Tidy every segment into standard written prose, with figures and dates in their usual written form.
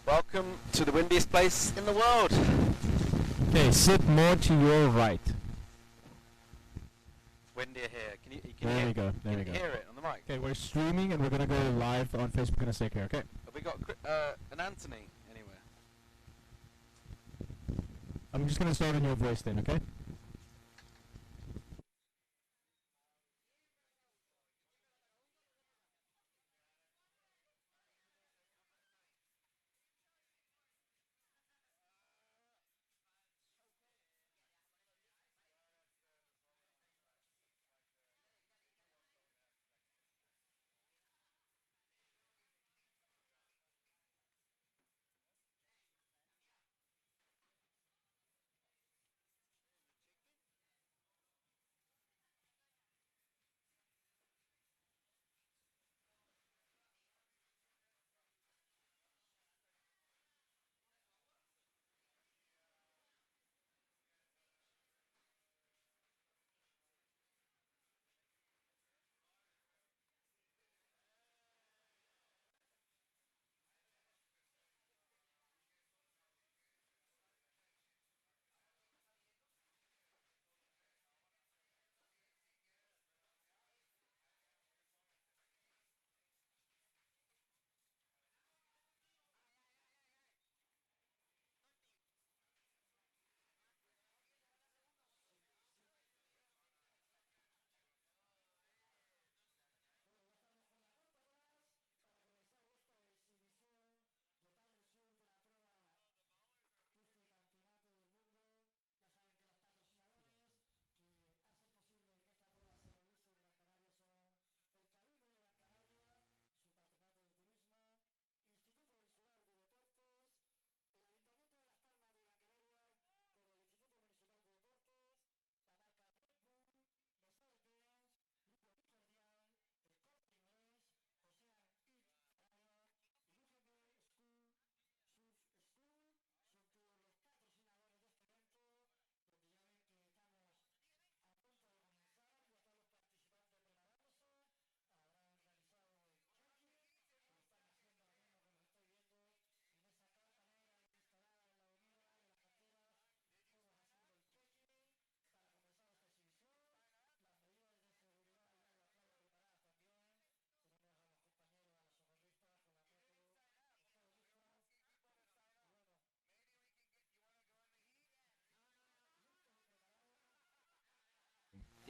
Welcome to the windiest place in the world. Okay, sit more to your right. It's windier here. Can There we go. There we you go. hear it on the mic? Okay, we're streaming and we're gonna go live on Facebook in a sec here. Okay. Have we got an Anthony anywhere? I'm just gonna start on your voice then. Okay.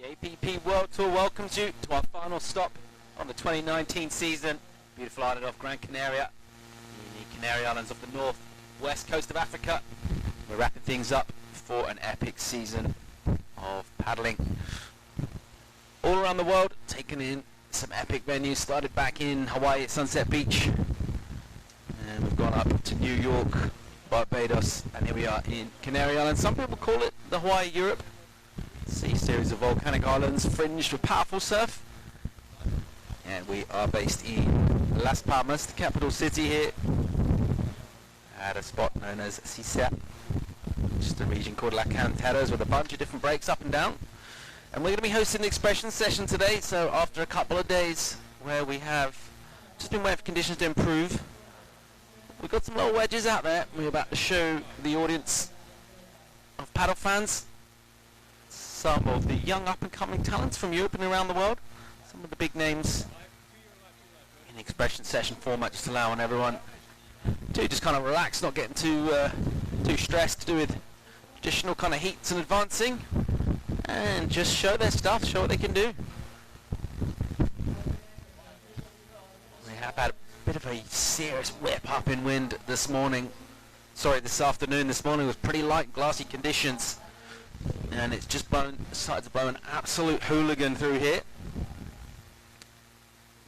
The APP World Tour welcomes you to our final stop on the 2019 season. Beautiful island off Gran Canaria, the Canary Islands off the north-west coast of Africa. We're wrapping things up for an epic season of paddling all around the world, taking in some epic venues. Started back in Hawaii at Sunset Beach, and we've gone up to New York, Barbados, and here we are in Canary Islands. Some people call it the Hawaii Europe. Sea series of volcanic islands fringed with powerful surf, and we are based in Las Palmas, the capital city here, at a spot known as Cisa, just a region called La Cantadas with a bunch of different breaks up and down. And we're going to be hosting the expression session today, so after a couple of days where we have just been waiting for conditions to improve, we've got some little wedges out there. We're about to show the audience of paddle fans some of the young up-and-coming talents from Europe and around the world. Some of the big names in the expression session format, just allowing everyone to just kind of relax, not getting too stressed to do with traditional kind of heats and advancing, and just show their stuff, show what they can do. We have had a bit of a serious whip up in wind this morning. Sorry, this afternoon. This morning was pretty light, glassy conditions, and it's just started to blow an absolute hooligan through here.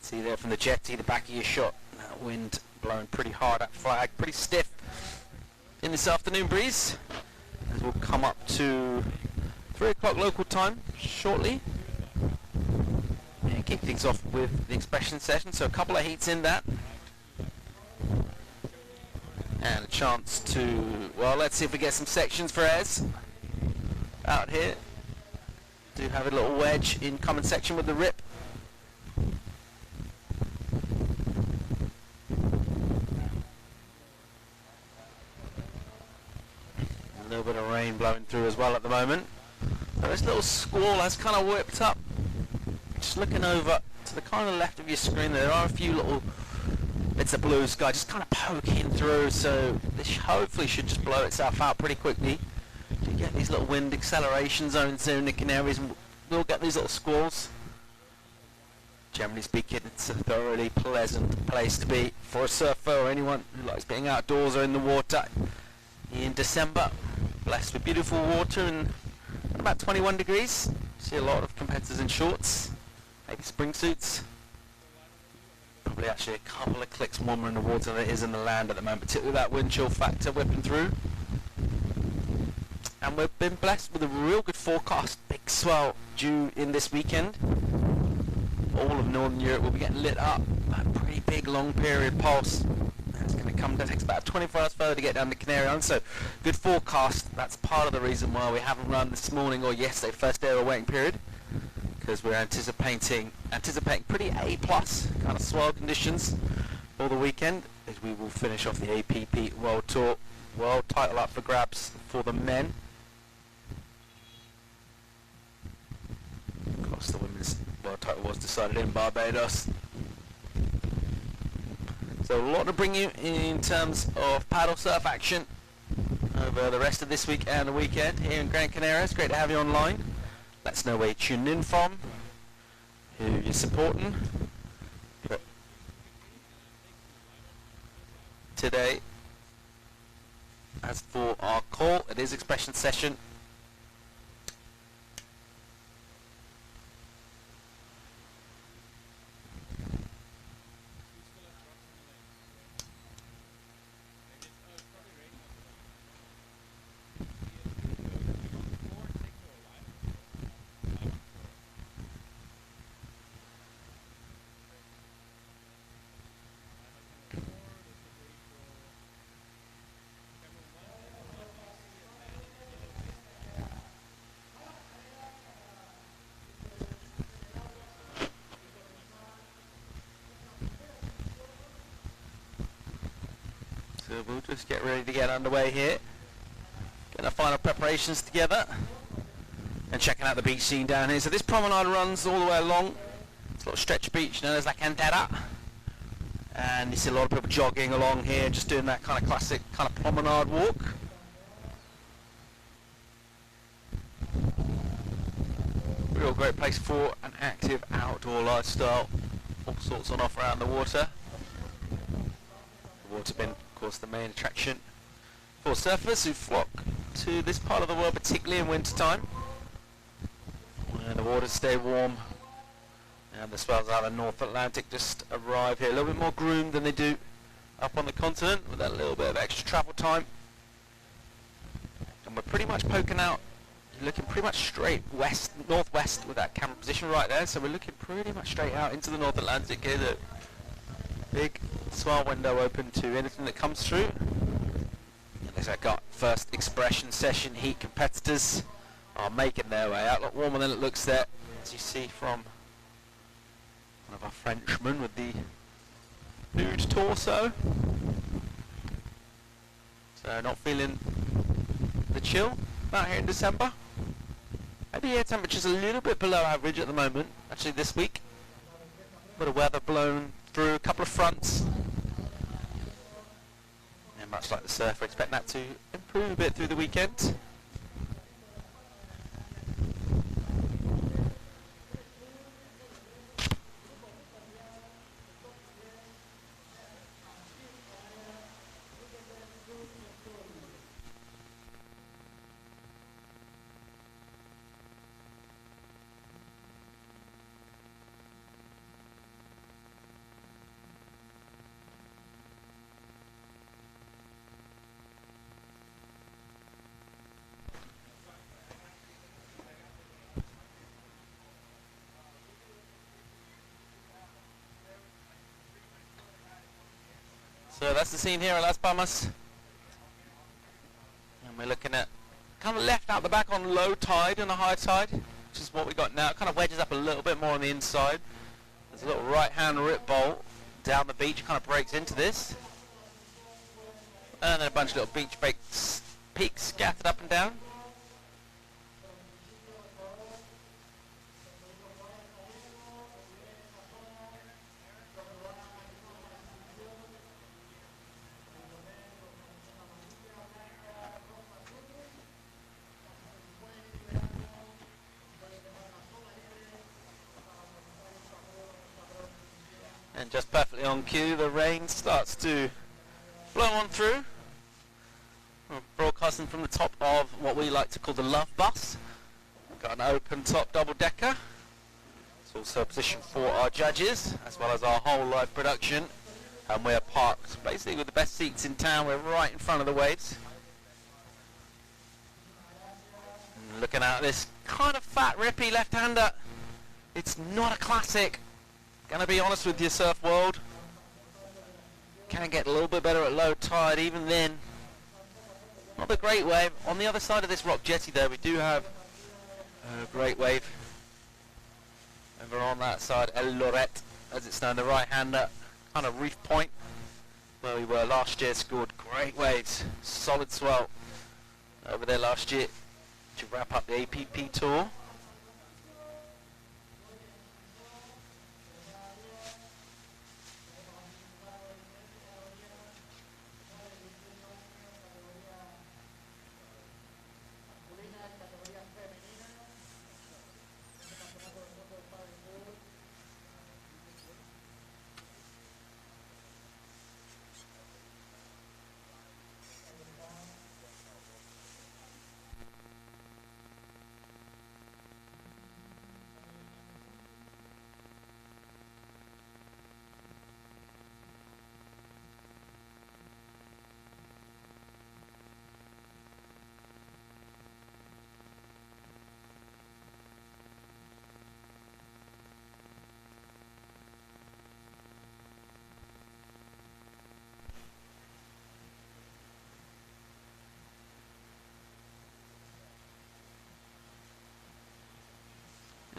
See there from the jetty, the back of your shot, that wind blowing pretty hard at flag, pretty stiff in this afternoon breeze, as we'll come up to 3 o'clock local time shortly. And kick things off with the expression session. So a couple of heats in that. And a chance to, well, let's see if we get some sections for Ez out here. Do have a little wedge in common section with the rip. A little bit of rain blowing through as well at the moment. So this little squall has kind of whipped up. Just looking over to the kind of left of your screen, there are a few little bits of blue sky just kind of poking through, so this hopefully should just blow itself out pretty quickly. You get these little wind acceleration zones in the Canaries, and we'll get these little squalls. Generally speaking, it's a thoroughly pleasant place to be for a surfer or anyone who likes being outdoors or in the water in December. Blessed with beautiful water and about 21 degrees. See a lot of competitors in shorts, maybe spring suits. Probably actually a couple of clicks warmer in the water than it is in the land at the moment, particularly that wind chill factor whipping through. And we've been blessed with a real good forecast. Big swell due in this weekend. All of Northern Europe will be getting lit up. A pretty big long period pulse. It's going to come down, it takes about 24 hours further to get down to Canary Islands, so good forecast. That's part of the reason why we haven't run this morning or yesterday, first day of a waiting period, because we're anticipating pretty A+ kind of swell conditions for the weekend, as we will finish off the APP World Tour World title up for grabs for the men. Of course, the women's world title was decided in Barbados. So a lot to bring you in terms of paddle surf action over the rest of this week and the weekend here in Gran Canaria. It's great to have you online. Let us know where you're tuned in from, who you're supporting. But today, as for our call, it is expression session. So we'll just get ready to get underway here. Getting our final preparations together. And checking out the beach scene down here. So this promenade runs all the way along. It's a little stretch beach known as La Cantera. And you see a lot of people jogging along here, just doing that kind of classic kind of promenade walk. Real great place for an active outdoor lifestyle. All sorts on offer out in the water. The water being, of course, the main attraction for surfers who flock to this part of the world, particularly in winter time. And the waters stay warm. And the swells out of the North Atlantic just arrive here a little bit more groomed than they do up on the continent, with that little bit of extra travel time. And we're pretty much poking out, looking pretty much straight west, northwest with that camera position right there. So we're looking pretty much straight out into the North Atlantic here. The big swell window open to anything that comes through. And as I got first expression session heat competitors are making their way out. A lot warmer than it looks there, as you see from one of our Frenchmen with the nude torso. So not feeling the chill out here in December. Maybe air temperature's a little bit below average at the moment, actually this week. Bit of weather blown through a couple of fronts. And much like the surfer, expect that to improve a bit through the weekend. So that's the scene here at Las Palmas. And we're looking at kind of left out the back on low tide and a high tide, which is what we got now. It kind of wedges up a little bit more on the inside. There's a little right-hand rip bolt down the beach. It kind of breaks into this. And then a bunch of little beach peaks scattered up and down. And just perfectly on cue, the rain starts to blow on through. We're broadcasting from the top of what we like to call the Love Bus. We've got an open top double decker. It's also a position for our judges, as well as our whole live production. And we're parked basically with the best seats in town. We're right in front of the waves. And looking at this kind of fat, rippy left-hander. It's not a classic. Gonna be honest with you, surf world. Can get a little bit better at low tide, even then. Not a great wave. On the other side of this rock jetty there, we do have a great wave. Over on that side, El Lorette, as it's known, the right-hander, kind of reef point, where we were last year, scored great waves. Solid swell over there last year to wrap up the APP tour.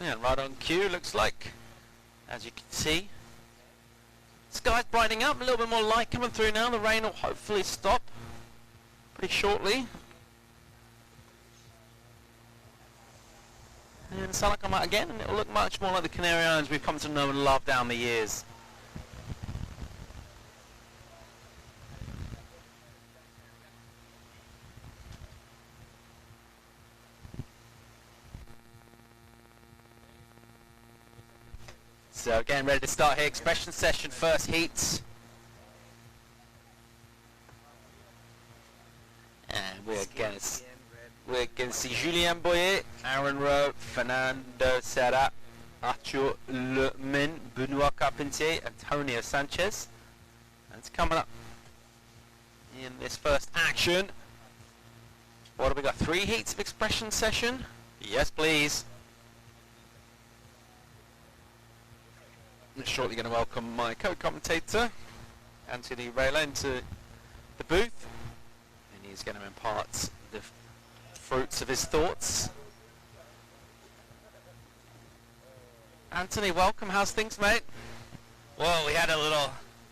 Yeah, right on cue, looks like, as you can see. Sky's brightening up, a little bit more light coming through now. The rain will hopefully stop pretty shortly. And the sun will come out again, and it will look much more like the Canary Islands we've come to know and love down the years. So again, ready to start here. Expression session, first heats. And we're going to see Julien Boyer, Aaron Rowe, Fernando Serra, Arthur Lemin, Benoit Carpentier, Antonio Sanchez. And it's coming up in this first action. What have we got? 3 heats of expression session? Yes, please. I'm shortly going to welcome my co-commentator, Anthony Rayla, into the booth, and he's going to impart the fruits of his thoughts. Anthony, welcome. How's things, mate? Well, we had a little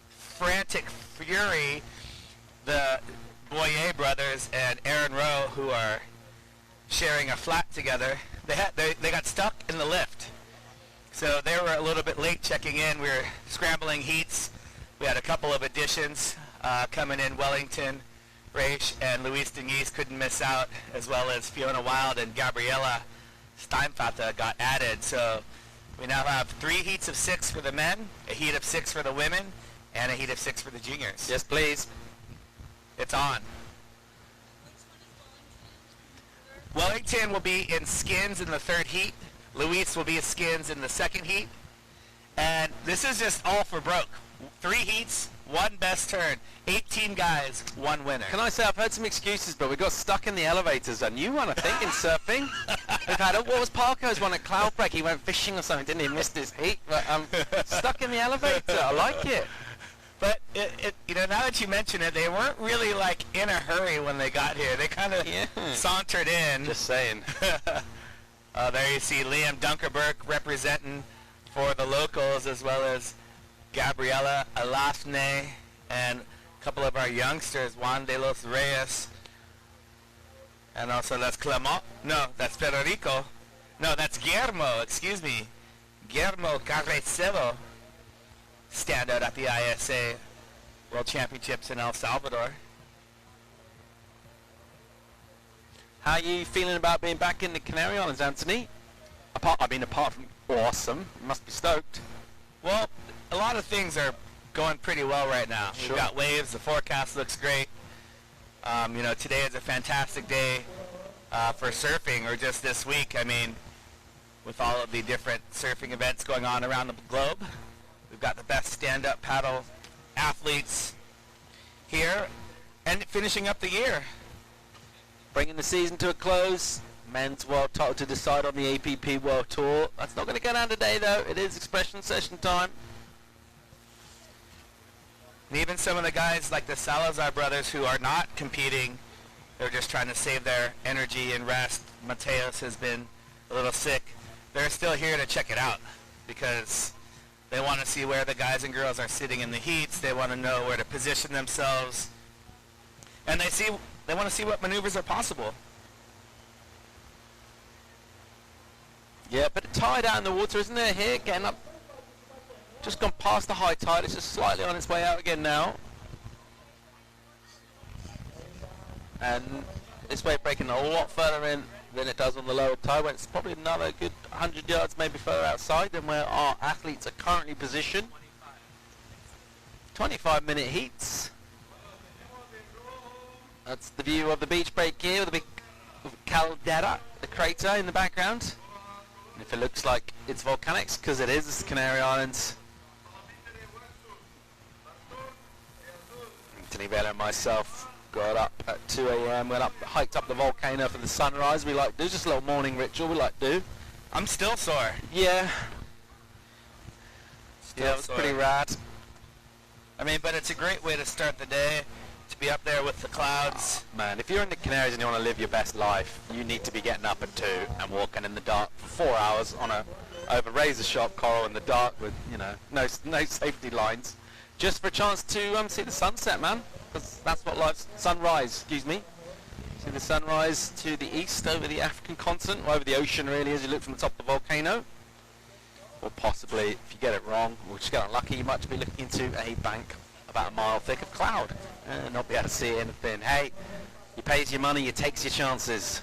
frantic fury. The Boyer brothers and Aaron Rowe, who are sharing a flat together, they got stuck in the lift. So they were a little bit late checking in. We were scrambling heats. We had a couple of additions coming in. Wellington, Raish, and Luis Denise couldn't miss out, as well as Fiona Wild and Gabriela Steinfatta got added. So we now have 3 heats of 6 for the men, a heat of 6 for the women, and a heat of 6 for the juniors. Yes, please. It's on. Wellington will be in skins in the 3rd heat. Luis will be in skins in the 2nd heat. And this is just all for broke. 3 heats, 1 best turn. 18 guys, 1 winner. Can I say, I've heard some excuses, but we got stuck in the elevators. A new one, I think, in surfing. We've had, what was Parko's one at Cloudbreak? He went fishing or something, didn't he? Missed his heat. But stuck in the elevator. I like it. But you know, now that you mention it, they weren't really like in a hurry when they got here. They kind of sauntered in. Just saying. There you see Liam Dunkerberg representing for the locals, as well as Gabriela Alafne and a couple of our youngsters, Juan de los Reyes, and also that's Clement. No, that's Federico. No, that's Guillermo. Excuse me, Guillermo Carrecero. Standout at the ISA World Championships in El Salvador. How are you feeling about being back in the Canary Islands, Anthony? Apart from awesome, you must be stoked. Well, a lot of things are going pretty well right now. Sure. We've got waves, the forecast looks great. You know, today is a fantastic day for surfing, or just this week. I mean, with all of the different surfing events going on around the globe, we've got the best stand-up paddle athletes here and finishing up the year. Bringing the season to a close. Men's World Title to decide on the APP World Tour. That's not going to go down today, though. It is expression session time. And even some of the guys like the Salazar brothers who are not competing, they're just trying to save their energy and rest. Mateos has been a little sick. They're still here to check it out because they want to see where the guys and girls are sitting in the heats. They want to know where to position themselves. And they want to see what maneuvers are possible. Yeah, but a tide out in the water, isn't there, here? Getting up, just gone past the high tide. It's just slightly on its way out again now. And this wave breaking a lot further in than it does on the lower tide, when it's probably another good 100 yards maybe further outside than where our athletes are currently positioned. 25-minute heats. That's the view of the beach break here with the big caldera, the crater in the background. And if it looks like it's volcanics, because it is, it's the Canary Islands. Anthony Vela and myself got up at 2 a.m. went up, hiked up the volcano for the sunrise. We like do just a little morning ritual. We like do. I'm still sore. Yeah. Still Yeah, it was sore. pretty rad. I mean, but it's a great way to start the day, to be up there with the clouds. Man, if you're in the Canaries and you want to live your best life, you need to be getting up at 2 and walking in the dark for 4 hours on over razor sharp coral in the dark with, you know, no safety lines, just for a chance to see the sunset, man. Because that's what life's sunrise. Excuse me. See the sunrise to the east over the African continent, or over the ocean really, as you look from the top of the volcano. Or possibly, if you get it wrong, or just get unlucky, you might be looking into a bank about a mile thick of cloud and not be able to see anything. Hey, you pays your money, you takes your chances.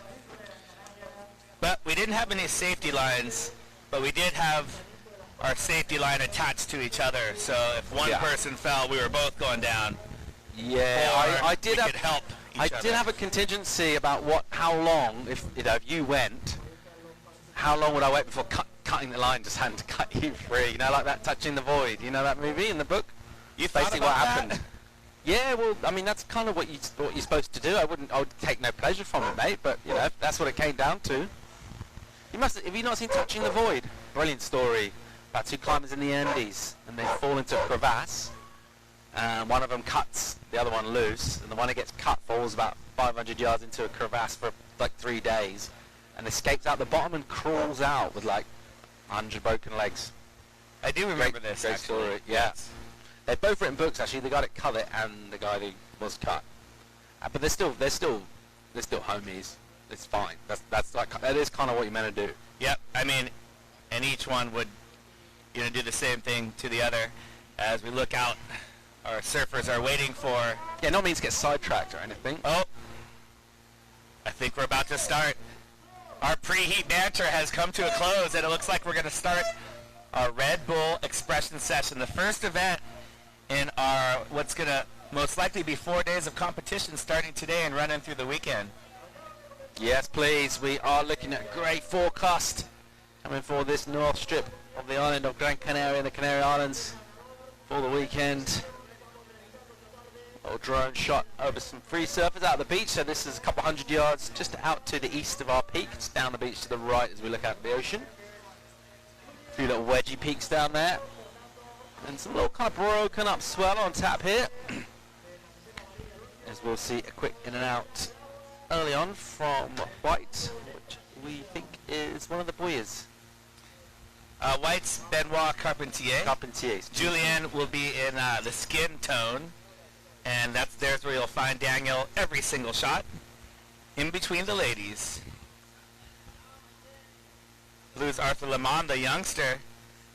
But we didn't have any safety lines, but we did have our safety line attached to each other. So if one person fell, we were both going down. Yeah, I did we have could help each I other. did have a contingency about how long, if you went, how long would I wait before cutting the line, just having to cut you free, you know, like that Touching the Void, you know that movie in the book? You thought Basically about what that? happened. Yeah, well, I mean, that's kind of what you're supposed to do. I would take no pleasure from it, mate, but, you know, that's what it came down to. Have you not seen Touching the Void? Brilliant story about two climbers in the Andes, and they fall into a crevasse, and one of them cuts the other one loose, and the one that gets cut falls about 500 yards into a crevasse for like 3 days, and escapes out the bottom and crawls out with like 100 broken legs. I do remember this, Great actually. story, yeah. They've both written books, actually. The guy that cut it and the guy who was cut. But they're still homies. It's fine. That is kind of what you're meant to do. Yep. I mean, and each one would, you know, do the same thing to the other. As we look out, our surfers are waiting for. Yeah, not means to get sidetracked or anything. Oh, I think we're about to start. Our preheat banter has come to a close, and it looks like we're going to start our Red Bull Expression Session, the first event in our what's going to most likely be 4 days of competition starting today and running through the weekend. Yes, please. We are looking at a great forecast coming for this north strip of the island of Gran Canaria and the Canary Islands for the weekend. Little drone shot over some free surfers out of the beach. So this is a couple hundred yards just out to the east of our peak. It's down the beach to the right as we look out at the ocean. A few little wedgy peaks down there. And some little kind of broken up swell on tap here. As we'll see a quick in and out early on from White, which we think is one of the buoys. White's Benoit Carpentier. Carpentiers. Julien will be in the skin tone, and there's where you'll find Daniel every single shot, in between the ladies. Blue's Arthur Lemond, the youngster.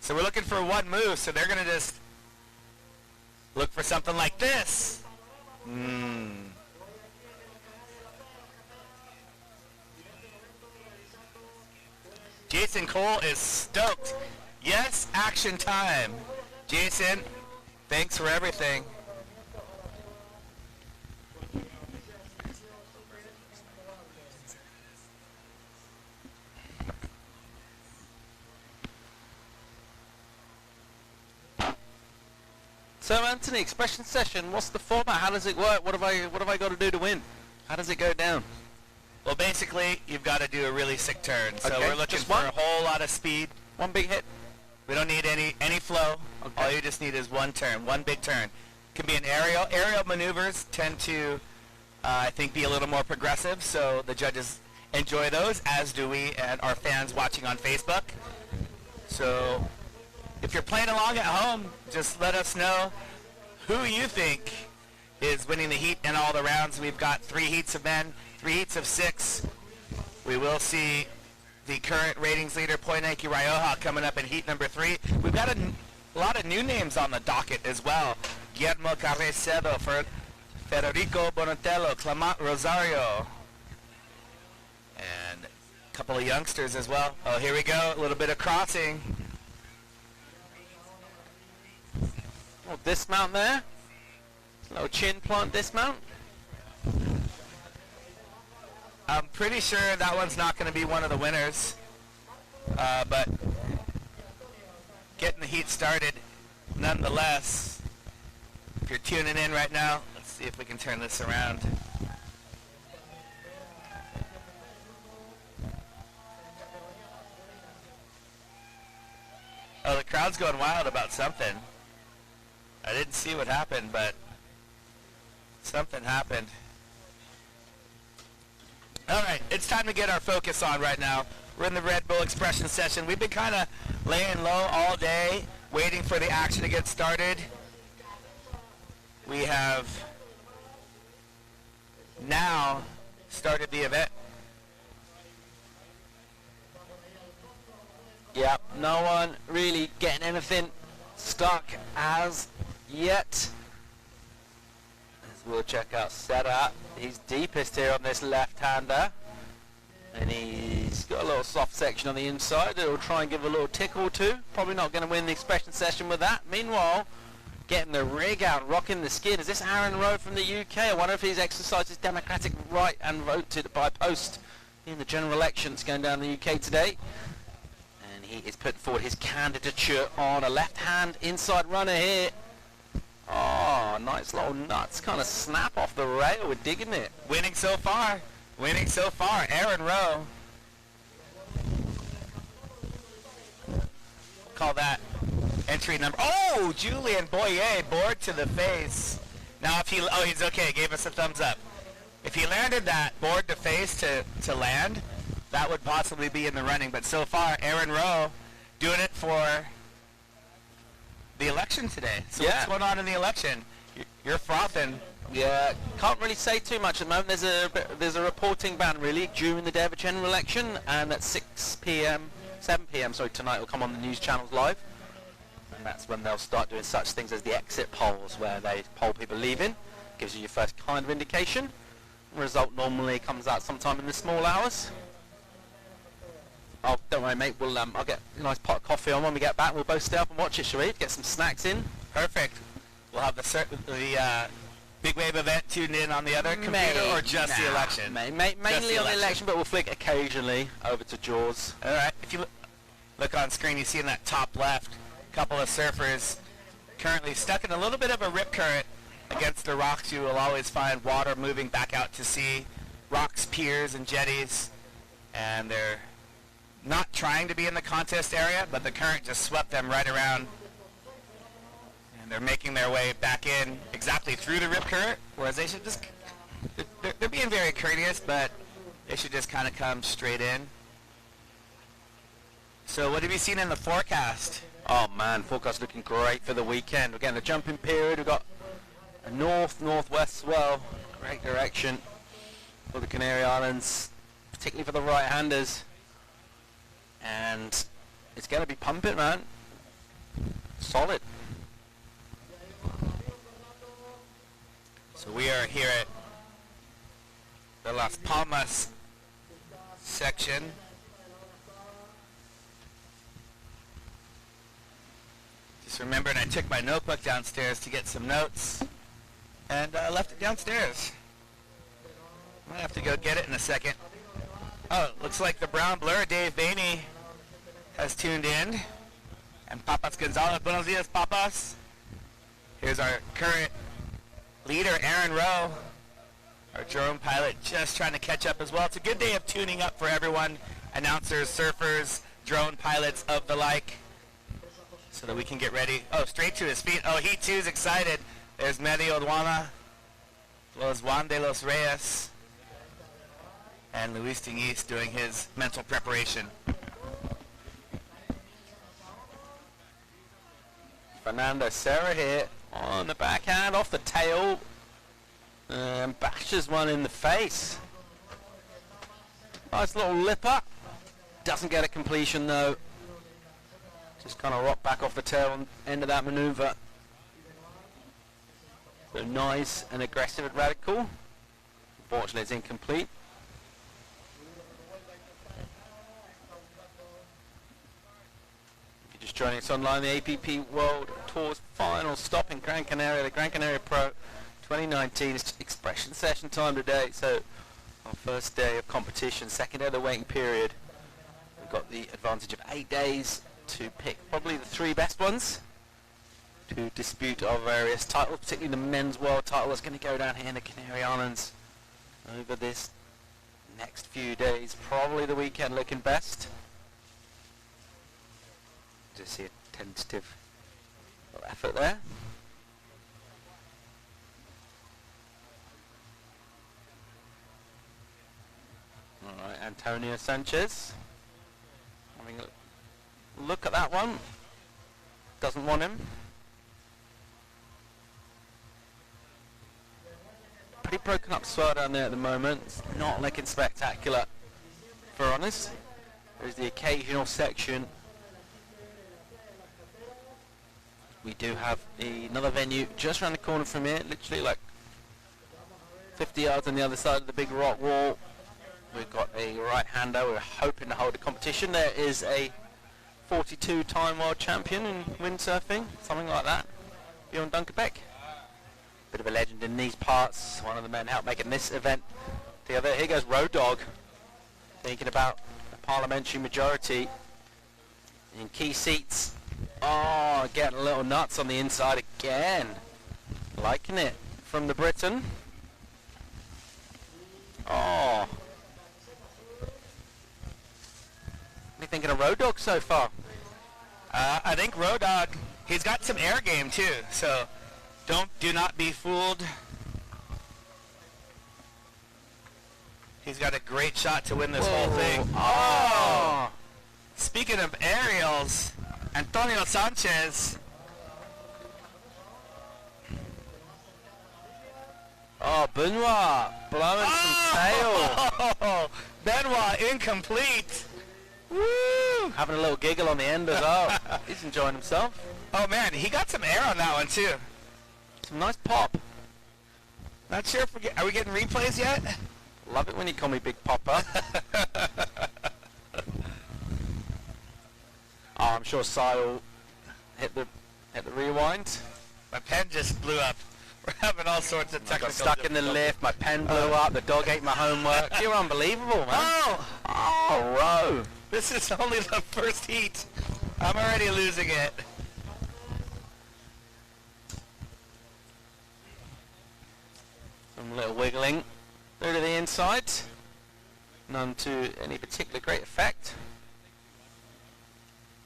So we're looking for one move, so they're going to just look for something like this. Jason Cole is stoked. Yes, action time. Jason, thanks for everything. So Anthony, expression session, what's the format? How does it work? What have I got to do to win? How does it go down? Well, basically, you've got to do a really sick turn. So Okay, we're looking just for one? a whole lot of speed. One big hit? We don't need any flow. Okay. All you just need is one turn, one big turn. Can be an aerial. Aerial maneuvers tend to, I think, be a little more progressive, so the judges enjoy those, as do we and our fans watching on Facebook. So if you're playing along at home, just let us know who you think is winning the heat in all the rounds. We've got 3 heats of men, 3 heats of 6. We will see the current ratings leader, Poinaki Rioja, coming up in heat number 3. We've got a lot of new names on the docket as well. Guillermo Carrecedo, Federico Bonatello, Clement Rosario, and a couple of youngsters as well. Oh, here we go, a little bit of crossing. Oh, dismount there. Little chin plant dismount. I'm pretty sure that one's not going to be one of the winners, but getting the heat started nonetheless. If you're tuning in right now, let's see if we can turn this around. Oh, the crowd's going wild about something. I didn't see what happened, but something happened. All right, it's time to get our focus on right now. We're in the Red Bull expression session. We've been kind of laying low all day, waiting for the action to get started. We have now started the event. Yep, no one really getting anything stuck as yet. As we'll check out Serra. He's deepest here on this left-hander. And he's got a little soft section on the inside. It'll try and give a little tick or two. Probably not going to win the expression session with that. Meanwhile, getting the rig out, rocking the skin. Is this Aaron Rowe from the UK? I wonder if he's exercised his democratic right and voted by post in the general elections going down in the UK today. And he is putting forward his candidature on a left-hand inside runner here. Oh, nice little nuts. Kind of snap off the rail. We're digging it. Winning so far. Winning so far. Aaron Rowe. Call that entry number. Oh, Julien Boyer, board to the face. Now if he, oh, he's okay. Gave us a thumbs up. If he landed that board to face to land, that would possibly be in the running. But so far, Aaron Rowe doing it for the election today. So Yeah. what's going on in the election? You're frothing. Yeah, can't really say too much at the moment. There's a reporting ban really during the day of a general election, and at 6 p.m., 7 p.m. sorry, tonight will come on the news channels live, and that's when they'll start doing such things as the exit polls, where they poll people leaving. Gives you your first kind of indication. The result normally comes out sometime in the small hours. Oh, don't worry, mate. I'll get a nice pot of coffee on when we get back. We'll both stay up and watch it, shall we? Get some snacks in. Perfect. We'll have the big wave event tuned in on the other computer, or just the election? Mainly on the election, but we'll flick occasionally over to Jaws. All right. If you look on screen, you see in that top left, a couple of surfers currently stuck in a little bit of a rip current against the rocks. You will always find water moving back out to sea, rocks, piers, and jetties, and they're not trying to be in the contest area, but the current just swept them right around they're making their way back in exactly through the rip current, whereas they should just, they're being very courteous, but they should just kind of come straight in. So what have you seen in the forecast? Oh man, forecast looking great for the weekend. We're getting a jumping period. We've got a north-northwest swell. Great direction for the Canary Islands, particularly for the right-handers. And it's going to be pumping, man. Solid. So we are here at the Las Palmas section. Just remembered I took my notebook downstairs to get some notes, and I left it downstairs. I might have to go get it in a second. Oh, looks like the brown blur, Dave Bainey, has tuned in. And Papas Gonzalez, buenos dias, Papas. Here's our current leader, Aaron Rowe, our drone pilot, just trying to catch up as well. It's a good day of tuning up for everyone, announcers, surfers, drone pilots of the like, so that we can get ready. Oh, straight to his feet. Oh, he too is excited. There's Medi Odwana, as well as Juan de los Reyes, and Luis Diniz doing his mental preparation. Fernando Serra here on the backhand, off the tail, and bashes one in the face. Nice little lipper. Doesn't get a completion though. Just kind of rock back off the tail end of that maneuver. So nice and aggressive and radical. Unfortunately, it's incomplete. Just joining us online, the APP World Tour's final stop in Gran Canaria, the Gran Canaria Pro 2019. It's expression session time today, so our first day of competition, second day of the waiting period. We've got the advantage of 8 days to pick probably the 3 best ones to dispute our various titles, particularly the men's world title that's going to go down here in the Canary Islands over this next few days. Probably the weekend looking best. Just see a tentative little effort there. Alright, Antonio Sanchez having a look at that one. Doesn't want him. Pretty broken up swell down there at the moment. It's not looking spectacular, for honest. There's the occasional section. We do have another venue just around the corner from here, literally like 50 yards on the other side of the big rock wall. We've got a right-hander. We're hoping to hold a competition. There is a 42-time world champion in windsurfing, something like that, Bjorn Dunkerbeck. Bit of a legend in these parts. One of the men helped making this event together. Here goes Road Dogg, thinking about a parliamentary majority in key seats. Oh, getting a little nuts on the inside again. Liking it from the Briton. Oh. What are you thinking of Road Dogg so far? I think Road Dogg, he's got some air game too, so do not be fooled. He's got a great shot to win this whole thing. Oh! Speaking of aerials, Antonio Sanchez. Oh, Benoit blowing some tail. Oh, Benoit incomplete. Woo! Having a little giggle on the end as well. He's enjoying himself. Oh man, he got some air on that one too. Some nice pop. Not sure if are we getting replays yet? Love it when you call me Big Popper. Oh, I'm sure Sai will hit the rewind. My pen just blew up. We're having all sorts of I technical got stuck in the lift, my pen blew up, the dog ate my homework. You're unbelievable, man. Oh, Rowe. This is only the first heat. I'm already losing it. Some little wiggling through to the inside. None to any particular great effect.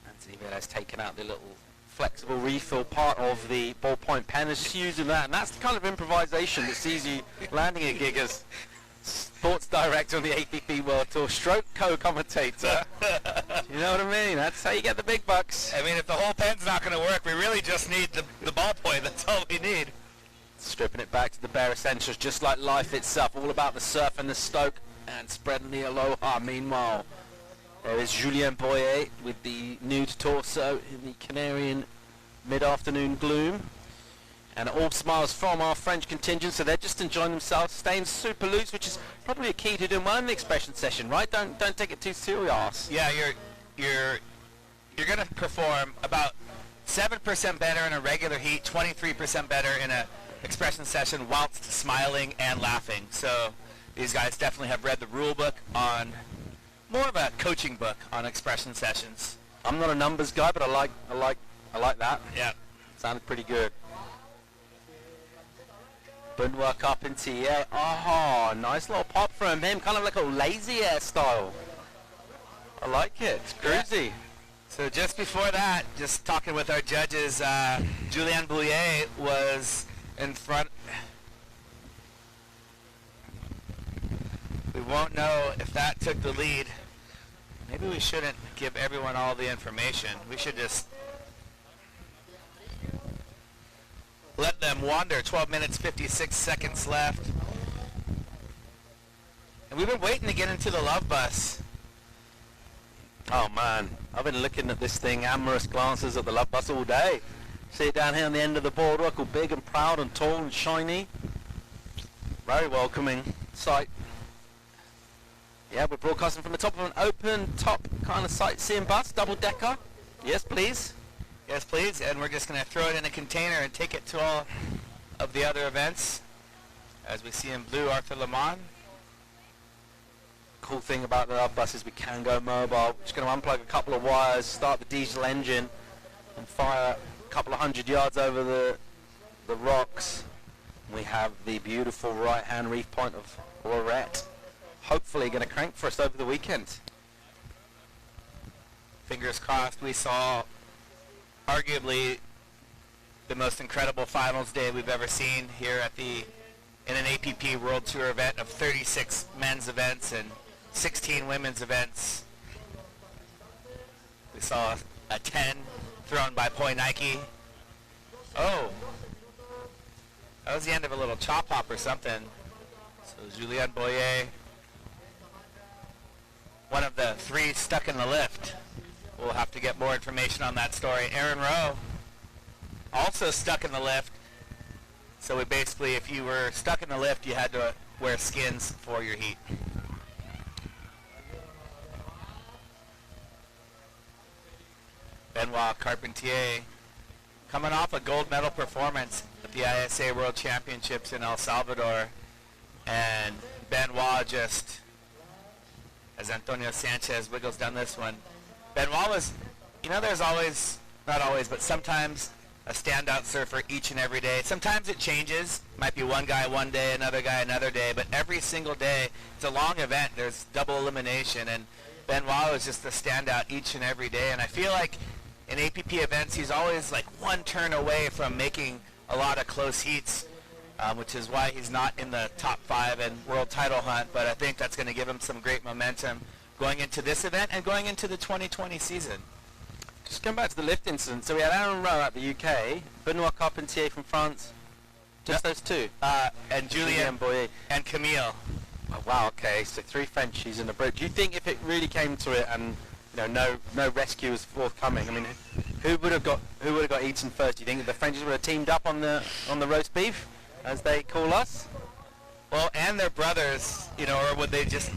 Anthony Villa's taken out the little flexible refill part of the ballpoint pen, is just using that, and that's the kind of improvisation that sees you landing a gig as sports director on the APP World Tour, stroke co-commentator. You know what I mean? That's how you get the big bucks. I mean, if the whole pen's not going to work, we really just need the ballpoint. That's all we need. Stripping it back to the bare essentials, just like life itself, all about the surf and the stoke, and spreading the aloha. Meanwhile, there is Julien Boyer with the nude torso in the Canarian mid-afternoon gloom. And all smiles from our French contingent, so they're just enjoying themselves, staying super loose, which is probably a key to doing well in the expression session, right? Don't take it too serious. Yeah, you're going to perform about 7% better in a regular heat, 23% better in a expression session whilst smiling and laughing. So these guys definitely have read the rule book on more of a coaching book on expression sessions. I'm not a numbers guy, but I like that. Yeah. Sounded pretty good. Benoit Carpentier. Oh, nice little pop from him. Kind of like a lazy air style. I like it. It's cruisy. Yeah. So just before that, just talking with our judges, Julien Bouillet was in front. We won't know if that took the lead. Maybe we shouldn't give everyone all the information. We should just let them wander. 12 minutes, 56 seconds left. And we've been waiting to get into the love bus. Oh man, I've been looking at this thing, amorous glances at the love bus all day. See it down here on the end of the boardwalk, all big and proud and tall and shiny. Very welcoming sight. Yeah, we're broadcasting from the top of an open top kind of sightseeing bus, double decker. Yes, please. Yes, please. And we're just going to throw it in a container and take it to all of the other events. As we see in blue, Arthur Lamont. Cool thing about the love bus is we can go mobile. Just going to unplug a couple of wires, start the diesel engine, and fire a couple of 100 yards over the rocks. We have the beautiful right-hand reef point of Lorette. Hopefully going to crank for us over the weekend. Fingers crossed. We saw arguably the most incredible finals day we've ever seen here at in an APP World Tour event of 36 men's events and 16 women's events. We saw a 10 thrown by Poi Nike. Oh, that was the end of a little chop hop or something. So Julien Boyer, one of the 3 stuck in the lift. We'll have to get more information on that story. Aaron Rowe, also stuck in the lift. So we basically, if you were stuck in the lift, you had to wear skins for your heat. Benoit Carpentier, coming off a gold medal performance at the ISA World Championships in El Salvador. And Benoit just, as Antonio Sanchez wiggles down this one, Benoit was, there's always, not always, but sometimes a standout surfer each and every day. Sometimes it changes. Might be one guy one day, another guy another day, but every single day, it's a long event. There's double elimination, and Benoit was just a standout each and every day. And I feel like in APP events, he's always like one turn away from making a lot of close heats, which is why he's not in the top 5 in world title hunt. But I think that's going to give him some great momentum going into this event and going into the 2020 season. Just going back to the lift incident. So we had Aaron Rowe at the UK, Benoit Carpentier from France. Just those 2. And Julien Boyer and Camille. Oh, wow, okay, so 3 Frenchies in a Brit. Do you think if it really came to it and no rescue was forthcoming, I mean, who would have got eaten first? Do you think the Frenchies would have teamed up on the roast beef, as they call us? Well, and their brothers, or would they just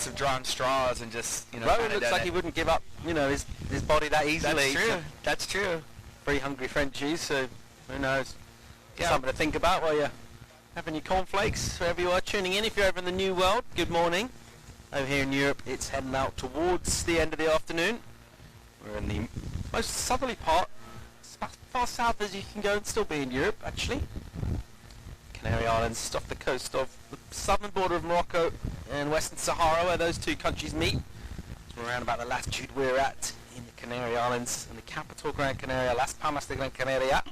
have drawn straws and just, Rowe looks like he wouldn't give up, his body that easily. That's true. That's true. 3 hungry Frenchies, so who knows? Yeah. Something to think about while you're having your cornflakes, wherever you are tuning in. If you're over in the New World, good morning. Over here in Europe, it's heading out towards the end of the afternoon. We're in the most southerly part, as far south as you can go and still be in Europe, actually. Canary Islands, just off the coast of the southern border of Morocco and Western Sahara, where those 2 countries meet. So we're around about the latitude we're at in the Canary Islands and the capital Gran Canaria, Las Palmas de Gran Canaria.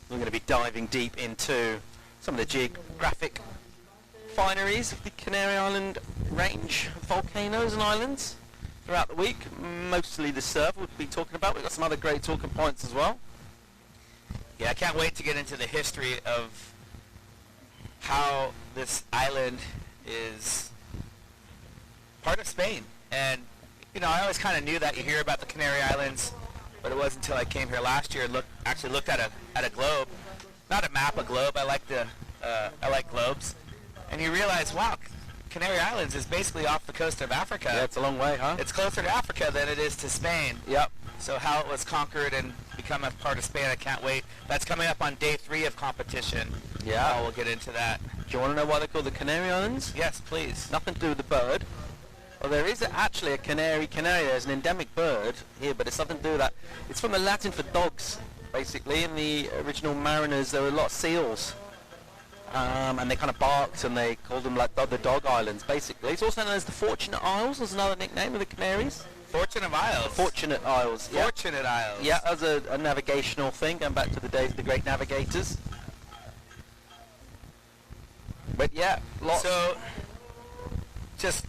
We're going to be diving deep into some of the geographic fineries of the Canary Island range of volcanoes and islands throughout the week. Mostly the surf we'll be talking about. We've got some other great talking points as well. Yeah, I can't wait to get into the history of how this island is part of Spain. And, you know, I always kind of knew that. You hear about the Canary Islands, but it wasn't until I came here last year and actually looked at a globe. Not a map, a globe. I like globes. And you realize, wow, Canary Islands is basically off the coast of Africa. Yeah, it's a long way, huh? It's closer to Africa than it is to Spain. Yep. So how it was conquered and become a part of Spain, I can't wait. That's coming up on day 3 of competition. Yeah. We'll get into that. Do you want to know why they're called the Canary Islands? Yes, please. Nothing to do with the bird. Well, there is actually a canary. There's an endemic bird here, but it's nothing to do with that. It's from the Latin for dogs, basically. In the original mariners, there were a lot of seals. And they kind of barked, and they called them like the Dog Islands, basically. It's also known as the Fortunate Isles. There's another nickname of the Canaries. Fortunate Isles. Fortunate Isles. Yeah. Fortunate Isles. Yeah, that was a navigational thing, going back to the days of the great navigators. But yeah, lots. So, just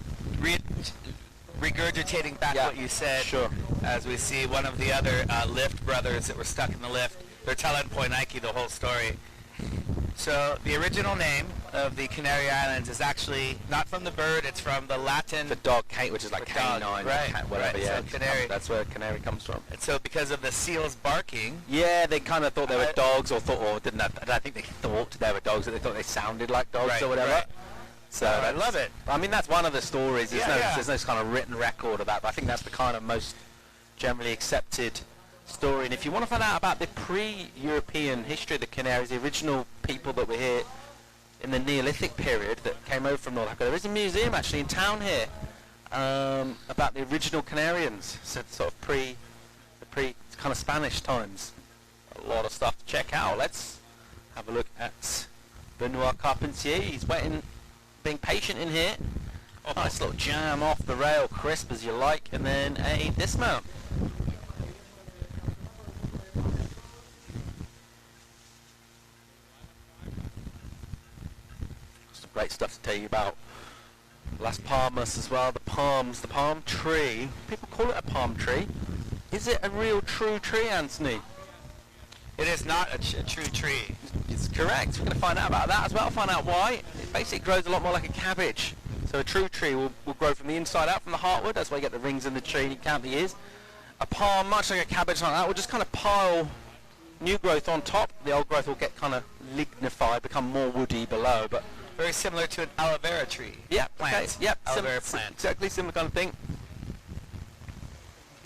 regurgitating back what you said. Sure. As we see one of the other lift brothers that were stuck in the lift. They're telling Poinike the whole story. So the original name of the Canary Islands is actually not from the bird, it's from the Latin... The dog, which is like the dog, canine, right, whatever, right. yeah. So canary. That's where canary comes from. And so because of the seals barking... Yeah, they kind of thought they were dogs, or didn't have, I don't think they thought they were dogs, they thought they sounded like dogs or whatever. Right. So I love it. I mean, that's one of the stories. There's no kind of written record of that, but I think that's the kind of most generally accepted story. And if you want to find out about the pre-European history of the Canaries, the original people that were here in the Neolithic period that came over from North Africa, there is a museum actually in town here about the original Canarians, so sort of pre kind of Spanish times. A lot of stuff to check out. Let's have a look at Benoit Carpentier. He's waiting, being patient in here. Nice little jam off the rail, crisp as you like, and then a dismount. Great stuff to tell you about Las Palmas as well. The palms, the palm tree. People call it a palm tree. Is it a real true tree, Anthony? It is not a true tree. It's correct. We're going to find out about that as well. Find out why. It basically grows a lot more like a cabbage. So a true tree will grow from the inside out, from the heartwood. That's why you get the rings in the tree and you count the ears. A palm, much like a cabbage like that, will just kind of pile new growth on top. The old growth will get kind of lignified, become more woody below, but very similar to an aloe vera tree. Yeah, plant. Okay. Yep, aloe vera plant. Exactly similar kind of thing.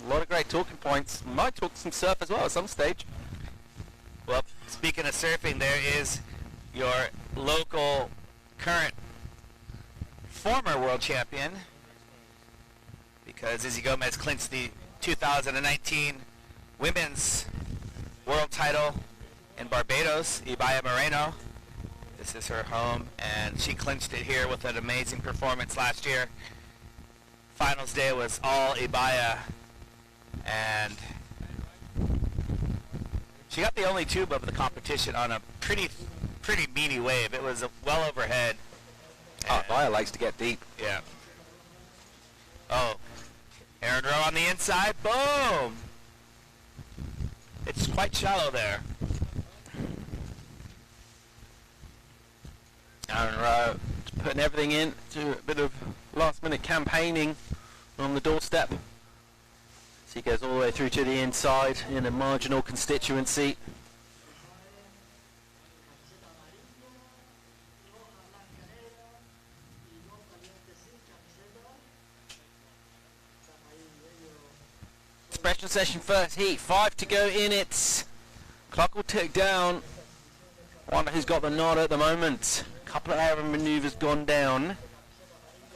A lot of great talking points. Might talk some surf as well at some stage. Well, speaking of surfing, there is your local current former world champion, because Izzy Gomez clinched the 2019 women's world title in Barbados, Ibaya Moreno. This is her home, and she clinched it here with an amazing performance last year. Finals day was all Ibaya, and she got the only tube of the competition on a pretty meaty wave. It was well overhead. Ibaya likes to get deep. Yeah. Oh, Aaron Rowe on the inside. Boom! It's quite shallow there. Aaron Rowe putting everything in to a bit of last-minute campaigning on the doorstep. So he goes all the way through to the inside in a marginal constituency. Expression session first heat, 5 to go in it. Clock will tick down. Wonder who's got the nod at the moment. Couple of air maneuvers gone down.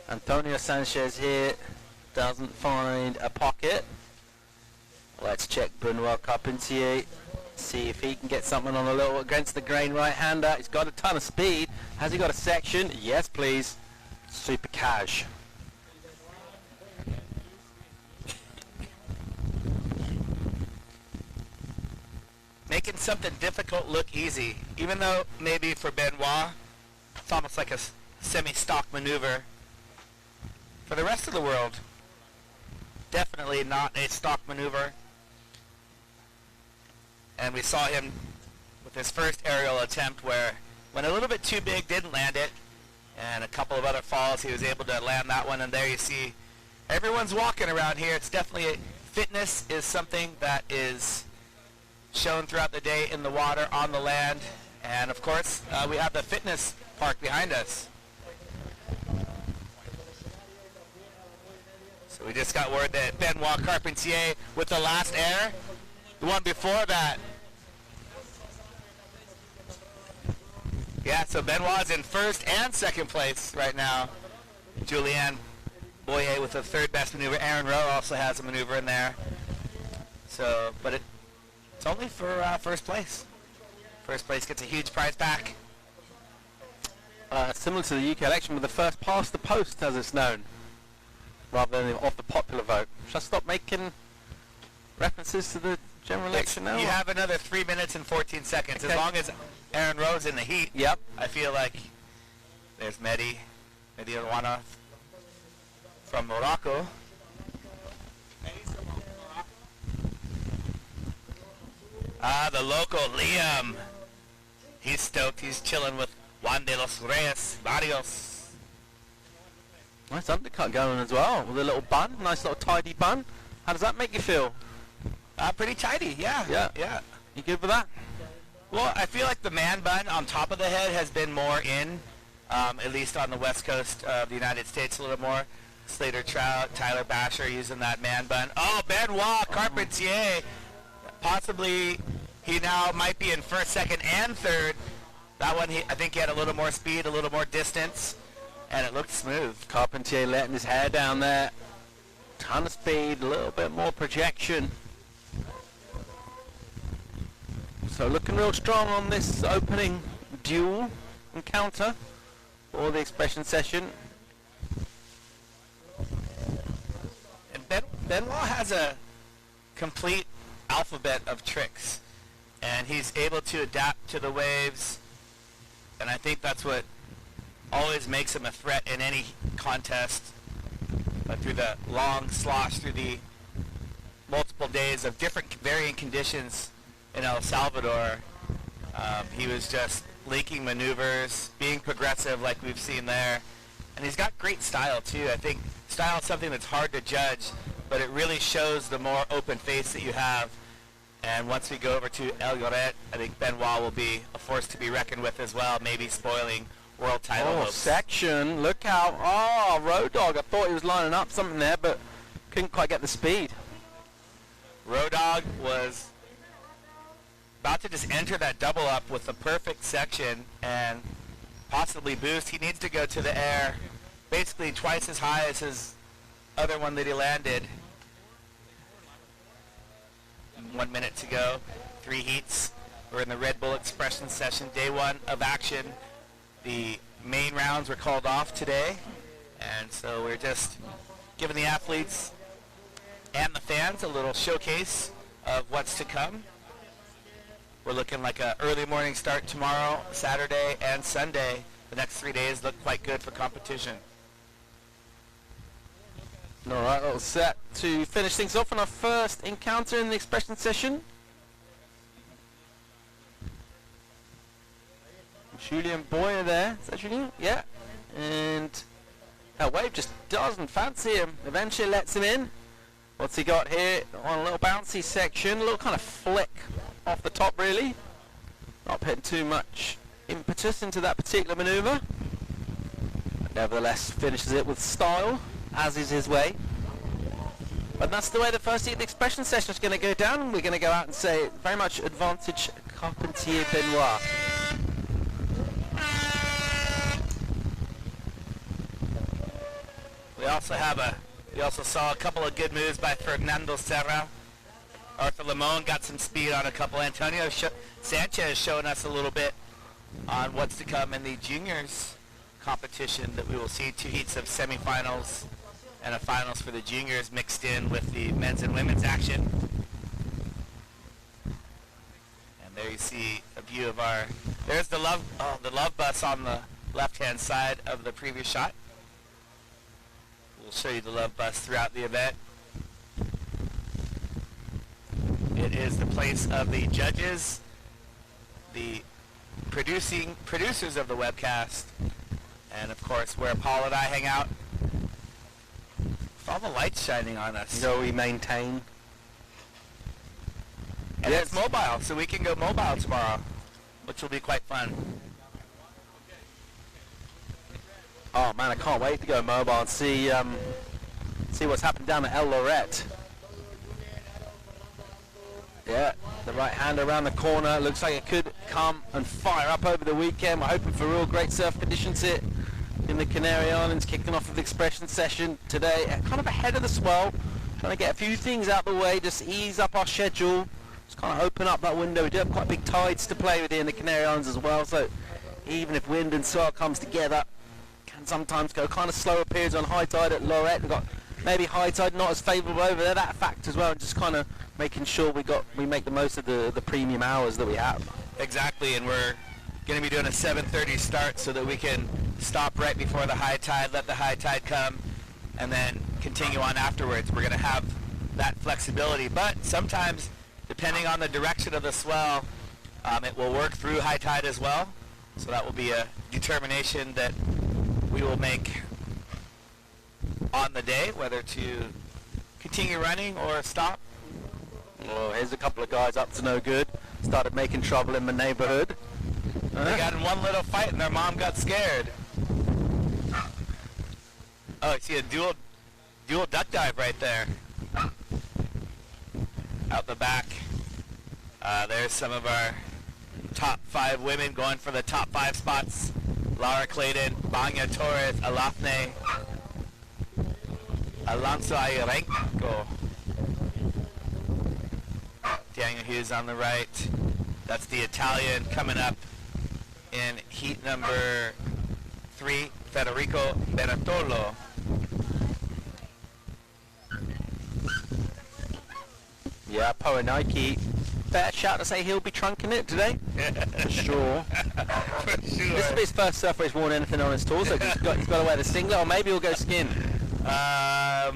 Antonio Sanchez here doesn't find a pocket. Let's check Benoit Carpentier. See if he can get something on a little against the grain right-hander. He's got a ton of speed. Has he got a section? Yes, please. Super cash. making something difficult look easy. Even though maybe for Benoit, it's almost like a semi-stock maneuver. For the rest of the world, definitely not a stock maneuver. And we saw him with his first aerial attempt where went a little bit too big, didn't land it. And a couple of other falls, he was able to land that one. And there you see everyone's walking around here. It's definitely, fitness is something that is shown throughout the day in the water, on the land. And of course, we have the fitness park behind us. So we just got word that Benoit Carpentier with the last air. The one before that. Yeah, so Benoit's in first and second place right now. Julien Boyer with the third best maneuver. Aaron Rowe also has a maneuver in there. So, but it's only for first place. First place gets a huge prize pack. Similar to the UK election, with the first past the post, as it's known, rather than off the popular vote. Should I stop making references to the general election now? You have another 3 minutes and 14 seconds. Okay. As long as Aaron Rowe's in the heat, Yep. I feel like there's Mehdi Irwana from Morocco. The local Liam. He's stoked. He's chilling with Juan de los Reyes Barrios. Nice undercut going as well, with a little bun, nice little tidy bun. How does that make you feel? Pretty tidy, yeah. Yeah. You good with that? Well, I feel like the man bun on top of the head has been more in, at least on the west coast of the United States a little more. Slater Trout, Tyler Basher using that man bun. Oh, Benoit Carpentier. Possibly he now might be in first, second, and third. That one, I think he had a little more speed, a little more distance, and it looked smooth. Carpentier letting his hair down there. Ton of speed, a little bit more projection. So looking real strong on this opening duel encounter for the expression session. And Benoit has a complete alphabet of tricks, and he's able to adapt to the waves, and I think that's what always makes him a threat in any contest. Through the long slosh, through the multiple days of different varying conditions in El Salvador, he was just leaking maneuvers, being progressive like we've seen there, and he's got great style too. I think style is something that's hard to judge, but it really shows the more open face that you have. And once we go over to El Lloret, I think Benoit will be a force to be reckoned with as well, maybe spoiling world title hopes. Section, look out. Oh, Road Dogg, I thought he was lining up something there, but couldn't quite get the speed. Road Dogg was about to just enter that double up with the perfect section and possibly boost. He needs to go to the air basically twice as high as his other one that he landed. 1 minute to go, 3 heats. We're in the Red Bull Expression session, day 1 of action. The main rounds were called off today, and so we're just giving the athletes and the fans a little showcase of what's to come. We're looking like an early morning start tomorrow, Saturday, and Sunday. The next 3 days look quite good for competition. All right, little set to finish things off on our first encounter in the expression session. Julien Boyer there. Is that Julien? Yeah. And that wave just doesn't fancy him. Eventually lets him in. What's he got here on a little bouncy section? A little kind of flick off the top, really. Not putting too much impetus into that particular maneuver. But nevertheless, finishes it with style, as is his way. But that's the way the first heat of the expression session is going to go down. We're going to go out and say very much advantage Carpentier Benoit. We also saw a couple of good moves by Fernando Serra. Arthur Limon got some speed on a couple. Antonio Sanchez showing us a little bit on what's to come in the juniors competition that we will see 2 heats of semifinals and a finals for the juniors mixed in with the men's and women's action. There you see a view of our, there's the love bus on the left-hand side of the previous shot. We'll show you the love bus throughout the event. It is the place of the judges, the producers of the webcast, and of course where Paul and I hang out. With all the lights shining on us. So we maintain. And it's mobile, so we can go mobile tomorrow, which will be quite fun. Oh man, I can't wait to go mobile and see what's happened down at El Lorette. Yeah, the right hand around the corner. Looks like it could come and fire up over the weekend. We're hoping for real great surf conditions here in the Canary Islands, kicking off with the expression session today. Kind of ahead of the swell, trying to get a few things out the way, just ease up our schedule. Just kind of open up that window. We do have quite big tides to play with here in the Canary Islands as well, so even if wind and swell comes together, can sometimes go kind of slower periods on high tide at Lorette. We've got maybe high tide not as favourable over there, that fact as well, and just kind of making sure we make the most of the premium hours that we have. Exactly, and we're going to be doing a 7:30 start so that we can stop right before the high tide, let the high tide come, and then continue on afterwards. We're going to have that flexibility, but sometimes, depending on the direction of the swell, it will work through high tide as well. So that will be a determination that we will make on the day, whether to continue running or stop. Well, here's a couple of guys up to no good. Started making trouble in my neighborhood. They got in one little fight and their mom got scared. Oh, I see a dual duck dive right there. Out the back. There's some of our top 5 women going for the top 5 spots. Laura Clayton, Banya Torres, Alafne, Alonso Ayarenko. Daniel Hughes on the right. That's the Italian coming up in heat number 3, Federico Bertolo. Yeah, Poa Nike. Fair shout to say he'll be trunking it today. For sure. For sure. This will be his first surf where he's worn anything on his tour, so he's got to wear the singlet, or maybe he'll go skin. Oh,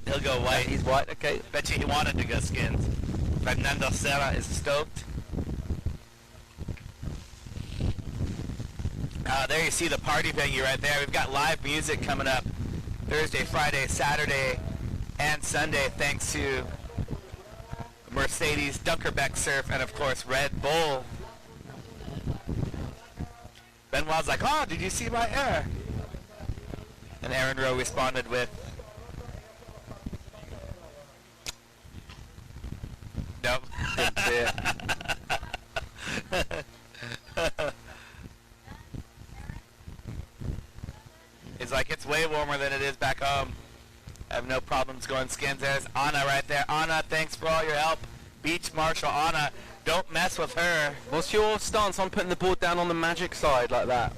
he'll go white. He's white, okay. Bet you he wanted to go skins. Fernando Serra is stoked. There you see the party venue right there. We've got live music coming up Thursday, Friday, Saturday, and Sunday, thanks to Mercedes, Dunkerbeck Surf, and of course Red Bull. Benoit's like, oh, did you see my air? And Aaron Rowe responded with, nope. Didn't see it. It's like, it's way warmer than it is back home. I have no problems going skins. There's Anna right there. Anna, thanks for all your help. Beach Marshal Anna, don't mess with her. What's your stance on putting the board down on the magic side like that?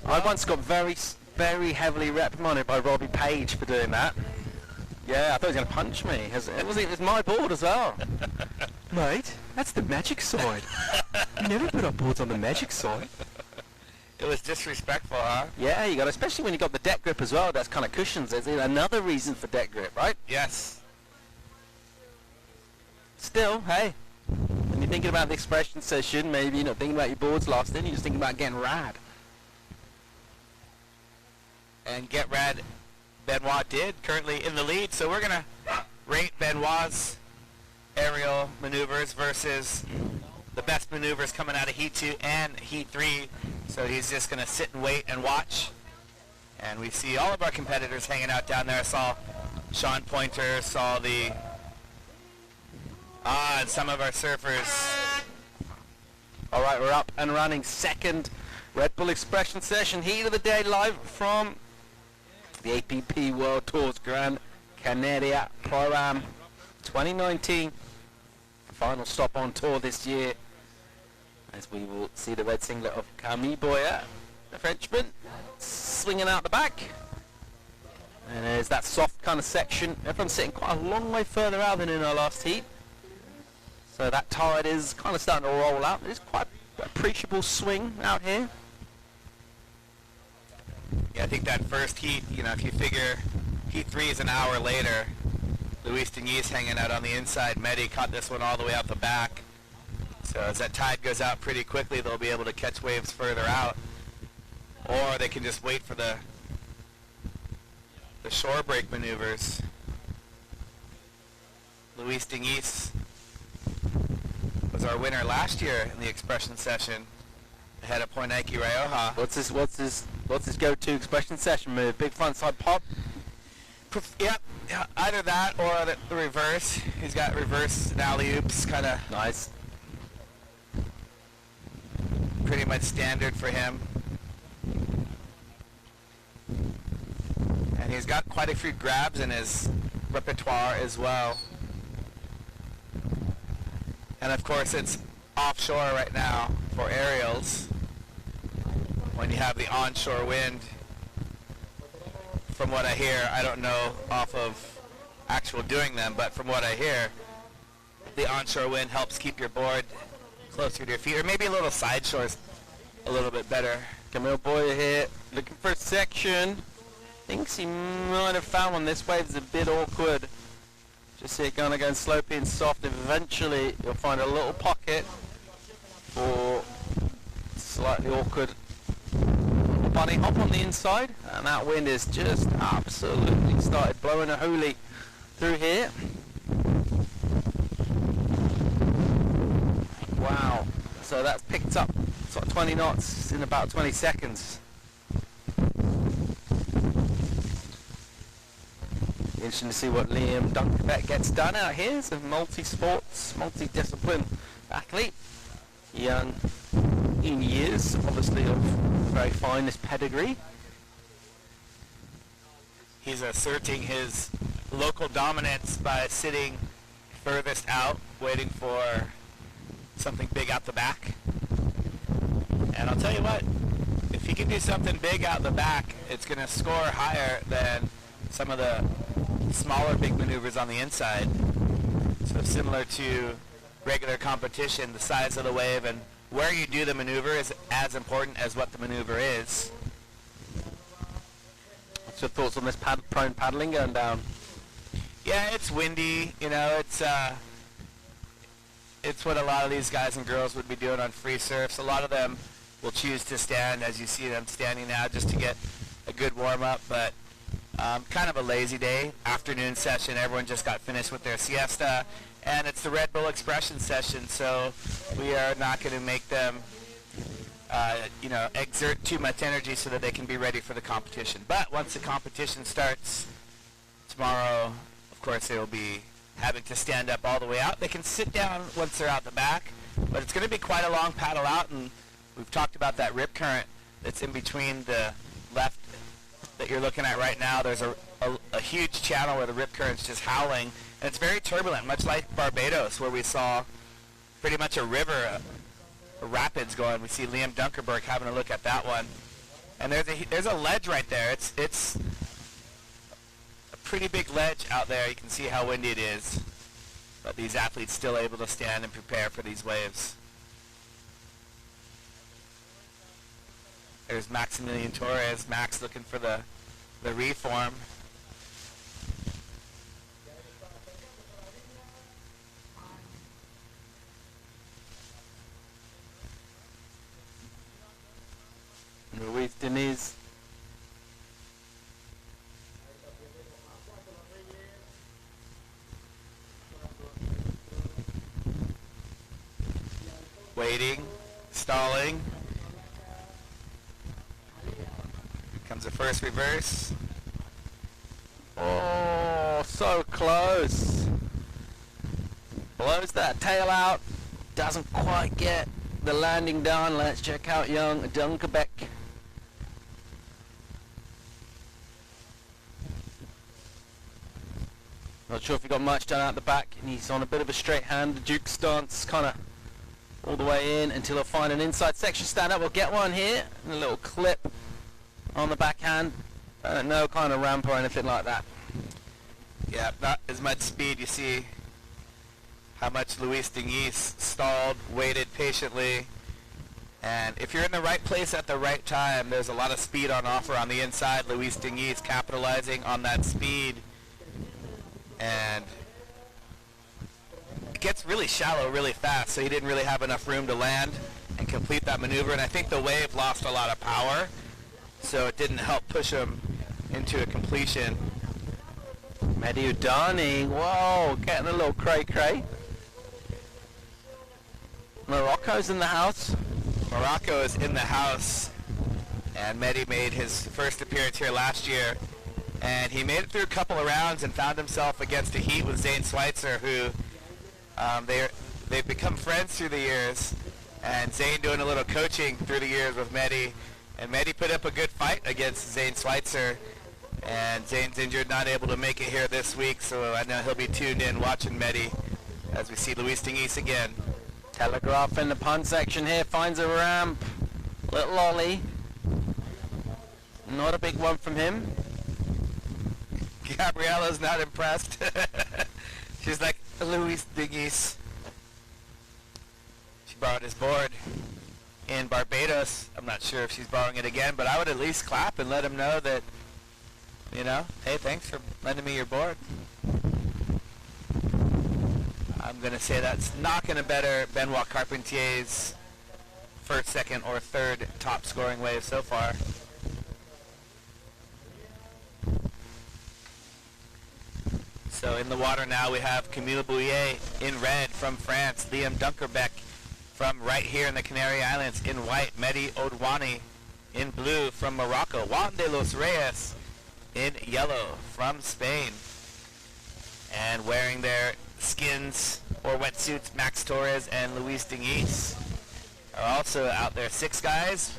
I once got very heavily reprimanded by Robbie Page for doing that. Yeah, I thought he was going to punch me. It was my board as well. Mate, that's the magic side. You never put our boards on the magic side. It was disrespectful, huh? Yeah, you got, especially when you got the deck grip as well. That's kind of cushions. There's another reason for deck grip, right? Yes. Still, hey, when you're thinking about the expression session, maybe you're not thinking about your boards last in. You're just thinking about getting rad. And Get Rad, Benoit did, currently in the lead. So we're going to rate Benoit's aerial maneuvers versus the best maneuvers coming out of Heat 2 and Heat 3. So he's just going to sit and wait and watch. And we see all of our competitors hanging out down there. I saw Sean Pointer, saw and some of our surfers. All right, we're up and running. Second Red Bull Expression session. Heat of the day live from the APP World Tours Gran Canaria Pro-Am 2019. Final stop on tour this year, as we will see the red singlet of Camille Boyer, the Frenchman, swinging out the back. And there's that soft kind of section. Everyone's sitting quite a long way further out than in our last heat. So that tide is kind of starting to roll out. It's quite appreciable swing out here. Yeah, I think that first heat, if you figure heat 3 is an hour later, Luis Denis hanging out on the inside. Mehdi caught this one all the way out the back. So as that tide goes out pretty quickly, they'll be able to catch waves further out. Or they can just wait for the shore break maneuvers. Luis Denis was our winner last year in the expression session ahead of Poinaki Rioja. What's his go-to expression session move? Big frontside pop? Yep, either that or the reverse. He's got reverse and alley-oops, kind of Nice. pretty much standard for him. And he's got quite a few grabs in his repertoire as well. And of course it's offshore right now for aerials. When you have the onshore wind, from what I hear, I don't know off of actual doing them, but from what I hear, the onshore wind helps keep your board closer to your feet, or maybe a little side shore's a little bit better. Camille Boyer here, looking for a section. Thinks he might have found one. This wave's a bit awkward. Just see it going again slopey and soft. Eventually you'll find a little pocket for slightly awkward bunny hop on the inside, and that wind is just absolutely started blowing a hoolie through here. Wow, so that's picked up sort of 20 knots in about 20 seconds. Interesting to see what Liam Dunkerbeck gets done out here. He's a multi-sports, multi-discipline athlete. Young in years, obviously of very finest pedigree. He's asserting his local dominance by sitting furthest out, waiting for something big out the back. And I'll tell you what, if he can do something big out the back, it's going to score higher than some of the smaller big maneuvers on the inside. So similar to regular competition, the size of the wave and where you do the maneuver is as important as what the maneuver is. What's your thoughts on this prone paddling going down? Yeah, it's windy. It's what a lot of these guys and girls would be doing on free surfs. A lot of them will choose to stand, as you see them standing now, just to get a good warm-up, but kind of a lazy day. Afternoon session, everyone just got finished with their siesta, and it's the Red Bull Expression session, so we are not going to make them exert too much energy so that they can be ready for the competition. But once the competition starts tomorrow, of course they will be having to stand up all the way out. They can sit down once they're out the back, but it's going to be quite a long paddle out, and we've talked about that rip current that's in between the left that you're looking at right now. There's a huge channel where the rip current's just howling, and it's very turbulent, much like Barbados, where we saw pretty much a river, a rapids going. We see Liam Dunkerberg having a look at that one, and there's a ledge right there. It's a pretty big ledge out there. You can see how windy it is, but these athletes still able to stand and prepare for these waves. There's Maximilian Torres. Max looking for the reform. Luis Denis. Waiting, stalling. Comes the first reverse. Oh, so close. Blows that tail out. Doesn't quite get the landing done. Let's check out young Dunkerbeck. Not sure if he got much done out the back, and he's on a bit of a straight hand. The Duke stance kind of all the way in until he'll find an inside section stand up. We'll get one here, and a little clip on the backhand. No kind of ramp or anything like that. Yeah, not as much speed. You see how much Luis Diniz stalled, waited patiently. And if you're in the right place at the right time, there's a lot of speed on offer on the inside. Luis Diniz capitalizing on that speed. And it gets really shallow really fast, so he didn't really have enough room to land and complete that maneuver. And I think the wave lost a lot of power, so it didn't help push him into a completion. Mehdi Udani, whoa, getting a little cray-cray. Morocco's in the house. Morocco is in the house, and Mehdi made his first appearance here last year, and he made it through a couple of rounds and found himself against a heat with Zane Schweitzer, who they've become friends through the years, and Zane doing a little coaching through the years with Mehdi, and Mehdi put up a good fight against Zane Schweitzer, and Zane's injured, not able to make it here this week, so I know he'll be tuned in watching Mehdi as we see Luis Diniz again. Telegraph in the punt section here, finds a ramp. Little ollie. Not a big one from him. Gabriella's not impressed. She's like, Luis Diniz. She borrowed his board in Barbados. I'm not sure if she's borrowing it again, but I would at least clap and let him know that, you know, hey, thanks for lending me your board. I'm going to say that's not going to better Benoit Carpentier's first, second, or third top scoring wave so far. So in the water now we have Camille Bouillet in red from France, Liam Dunkerbeck from right here in the Canary Islands in white, Mehdi Odwani in blue from Morocco, Juan de los Reyes in yellow from Spain. And wearing their skins or wetsuits, Max Torres and Luis Diniz are also out there. 6 guys.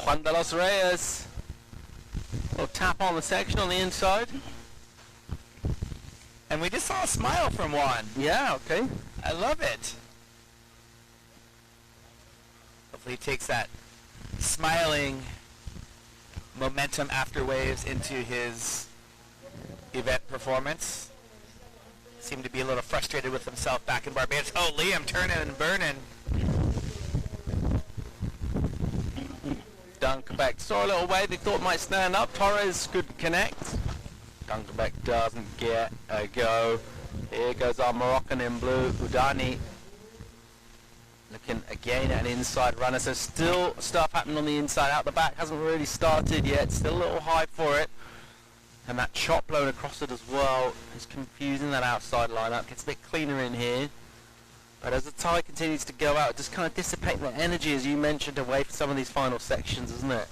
Juan de los Reyes. Little tap on the section on the inside. And we just saw a smile from Juan. Yeah, okay. I love it. Hopefully he takes that smiling momentum after waves into his event performance. Seemed to be a little frustrated with himself back in Barbados. Oh, Liam turning and burning. Dunkerbeck saw a little wave he thought might stand up. Torres could connect. Dunkerbeck doesn't get a go. Here goes our Moroccan in blue, Udani. Looking again at an inside runner. So still stuff happening on the inside. Out the back hasn't really started yet. Still a little high for it. And that chop blown across it as well is confusing that outside lineup. Gets a bit cleaner in here. But as the tide continues to go out, just kind of dissipate the energy, as you mentioned, away from some of these final sections, isn't it?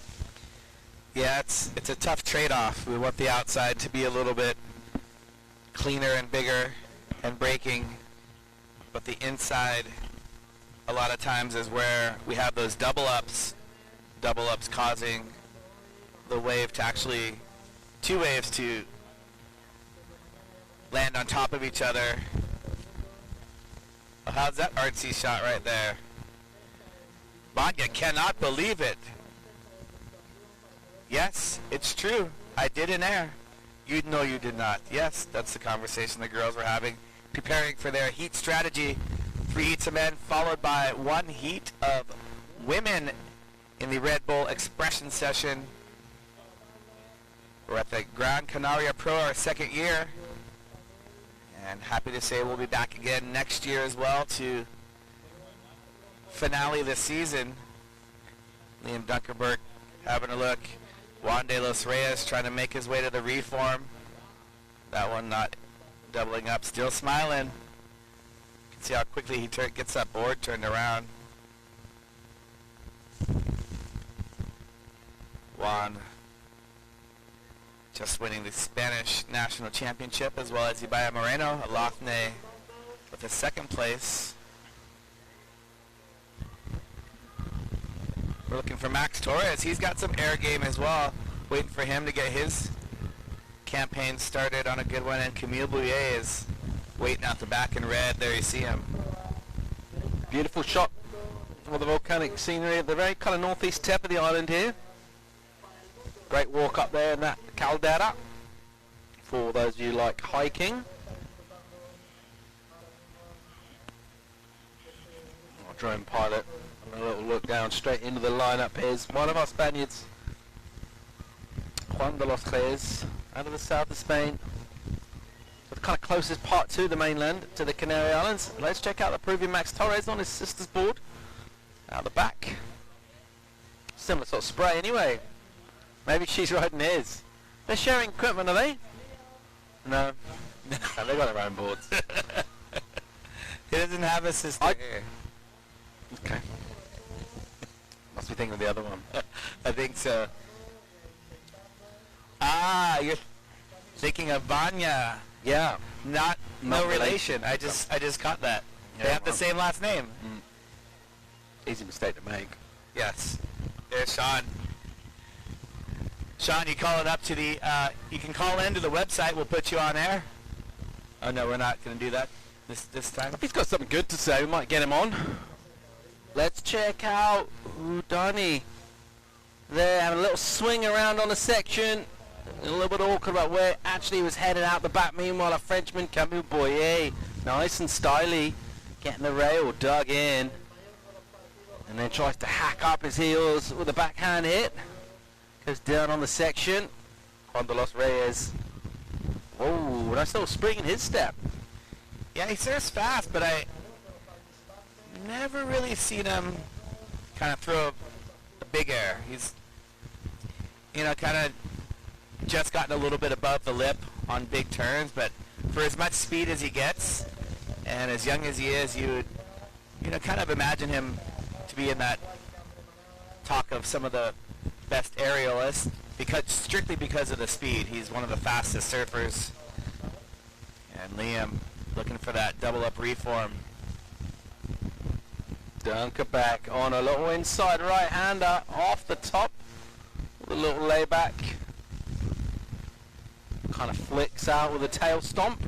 Yeah, it's a tough trade-off. We want the outside to be a little bit cleaner and bigger and braking, but the inside a lot of times is where we have those double ups causing the wave to actually, 2 waves to land on top of each other. Well, how's that artsy shot right there? Vanya cannot believe it. Yes, it's true. I did in air. You know you did not. Yes, that's the conversation the girls were having, preparing for their heat strategy. 3 heats of men, followed by 1 heat of women in the Red Bull Expression session. We're at the Gran Canaria Pro, our 2nd year. And happy to say we'll be back again next year as well to finale the season. Liam Dunkerberg having a look. Juan de los Reyes trying to make his way to the reform. That one not doubling up, still smiling. You can see how quickly he gets that board turned around. Juan just winning the Spanish National Championship, as well as Ibaya Moreno, Alafne with the 2nd place. We're looking for Max Torres. He's got some air game as well. Waiting for him to get his campaign started on a good one. And Camille Bouillet is waiting out the back in red. There you see him. Beautiful shot of the volcanic scenery at the very kind of northeast tip of the island here. Great walk up there in that caldera for those of you like hiking. drone pilot. And a little look down straight into the lineup. Here's one of our Spaniards, Juan de los Reyes, out of the south of Spain. So the kind of closest part to the mainland, to the Canary Islands. Let's check out the Peruvian Max Torres on his sister's board. Out the back. Similar sort of spray anyway. Maybe she's riding his. They're sharing equipment, are they? No. No, they got their own boards. He doesn't have a sister here. Okay. Must be thinking of the other one. I think so. Ah, you're thinking of Vanya. Yeah. Not no relation. I just caught that. Yeah, They have the well. same last name. Easy mistake to make. Yes. There's Sean. Sean, you call it up to the, you can call into the website. We'll put you on air. Oh, no, we're not going to do that this time. If he's got something good to say, we might get him on. Let's check out Udani. They're having a little swing around on the section. A little bit awkward about where actually he was headed out the back. Meanwhile, a Frenchman, Camus Boyer, nice and styly, getting the rail dug in. And then tries to hack up his heels with a backhand hit. Goes down on the section. Juan de los Reyes. Oh, nice little spring in his step. Yeah, he serves fast, but I never really seen him kind of throw a big air. He's, kind of just gotten a little bit above the lip on big turns, but for as much speed as he gets and as young as he is, you would, kind of imagine him to be in that talk of some of the best aerialists, strictly because of the speed. He's one of the fastest surfers. And Liam looking for that double up reform. Dunker back on a little inside right hander off the top with a little layback. Kind of flicks out with a tail stomp.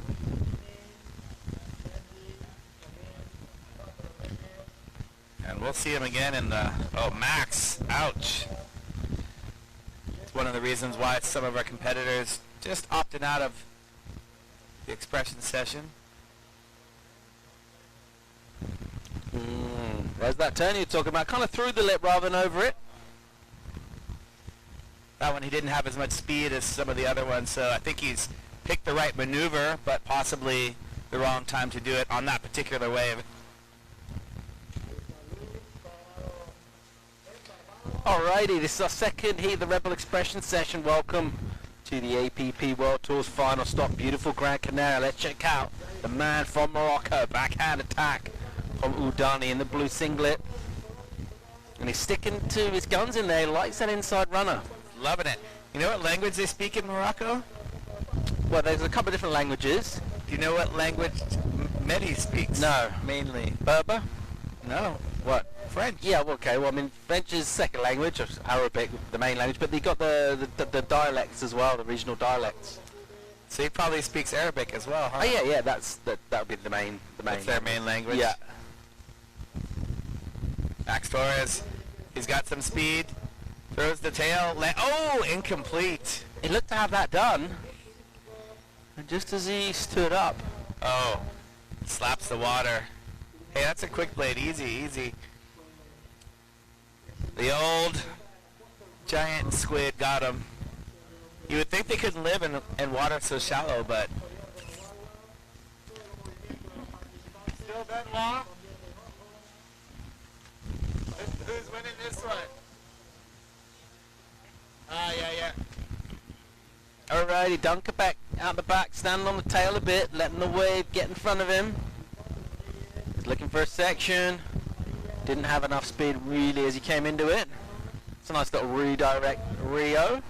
And we'll see him again in the, Max, ouch. It's one of the reasons why some of our competitors just opted out of the expression session. There's that turn you're talking about. Kind of through the lip rather than over it. That one he didn't have as much speed as some of the other ones, so I think he's picked the right maneuver, but possibly the wrong time to do it on that particular wave. Alrighty, this is our second heat of the Rebel Expression session. Welcome to the APP World Tour's final stop, beautiful Gran Canaria. Let's check out the man from Morocco, backhand attack from Udani in the blue singlet. And he's sticking to his guns in there, he likes that inside runner. Loving it. You know what language they speak in Morocco? Well, there's a couple of different languages. Do you know what language Mehdi speaks? No. Mainly. Berber? No. What? French. Yeah, well, okay, well, I mean, French is second language, or Arabic, the main language, but they got the dialects as well, the regional dialects. So he probably speaks Arabic as well, huh? Oh, yeah, that would be the main. That's their main language? Yeah. Max Torres, he's got some speed, throws the tail, incomplete. He looked to have that done, and just as he stood up. Oh, slaps the water. Hey, that's a quick blade, easy. The old giant squid got him. You would think they couldn't live in water so shallow, but... Still Benoit? Who's winning this one? Yeah. Alrighty, Dunker back out the back, standing on the tail a bit, letting the wave get in front of him. He's looking for a section. Didn't have enough speed really as he came into it. It's a nice little redirect Rio.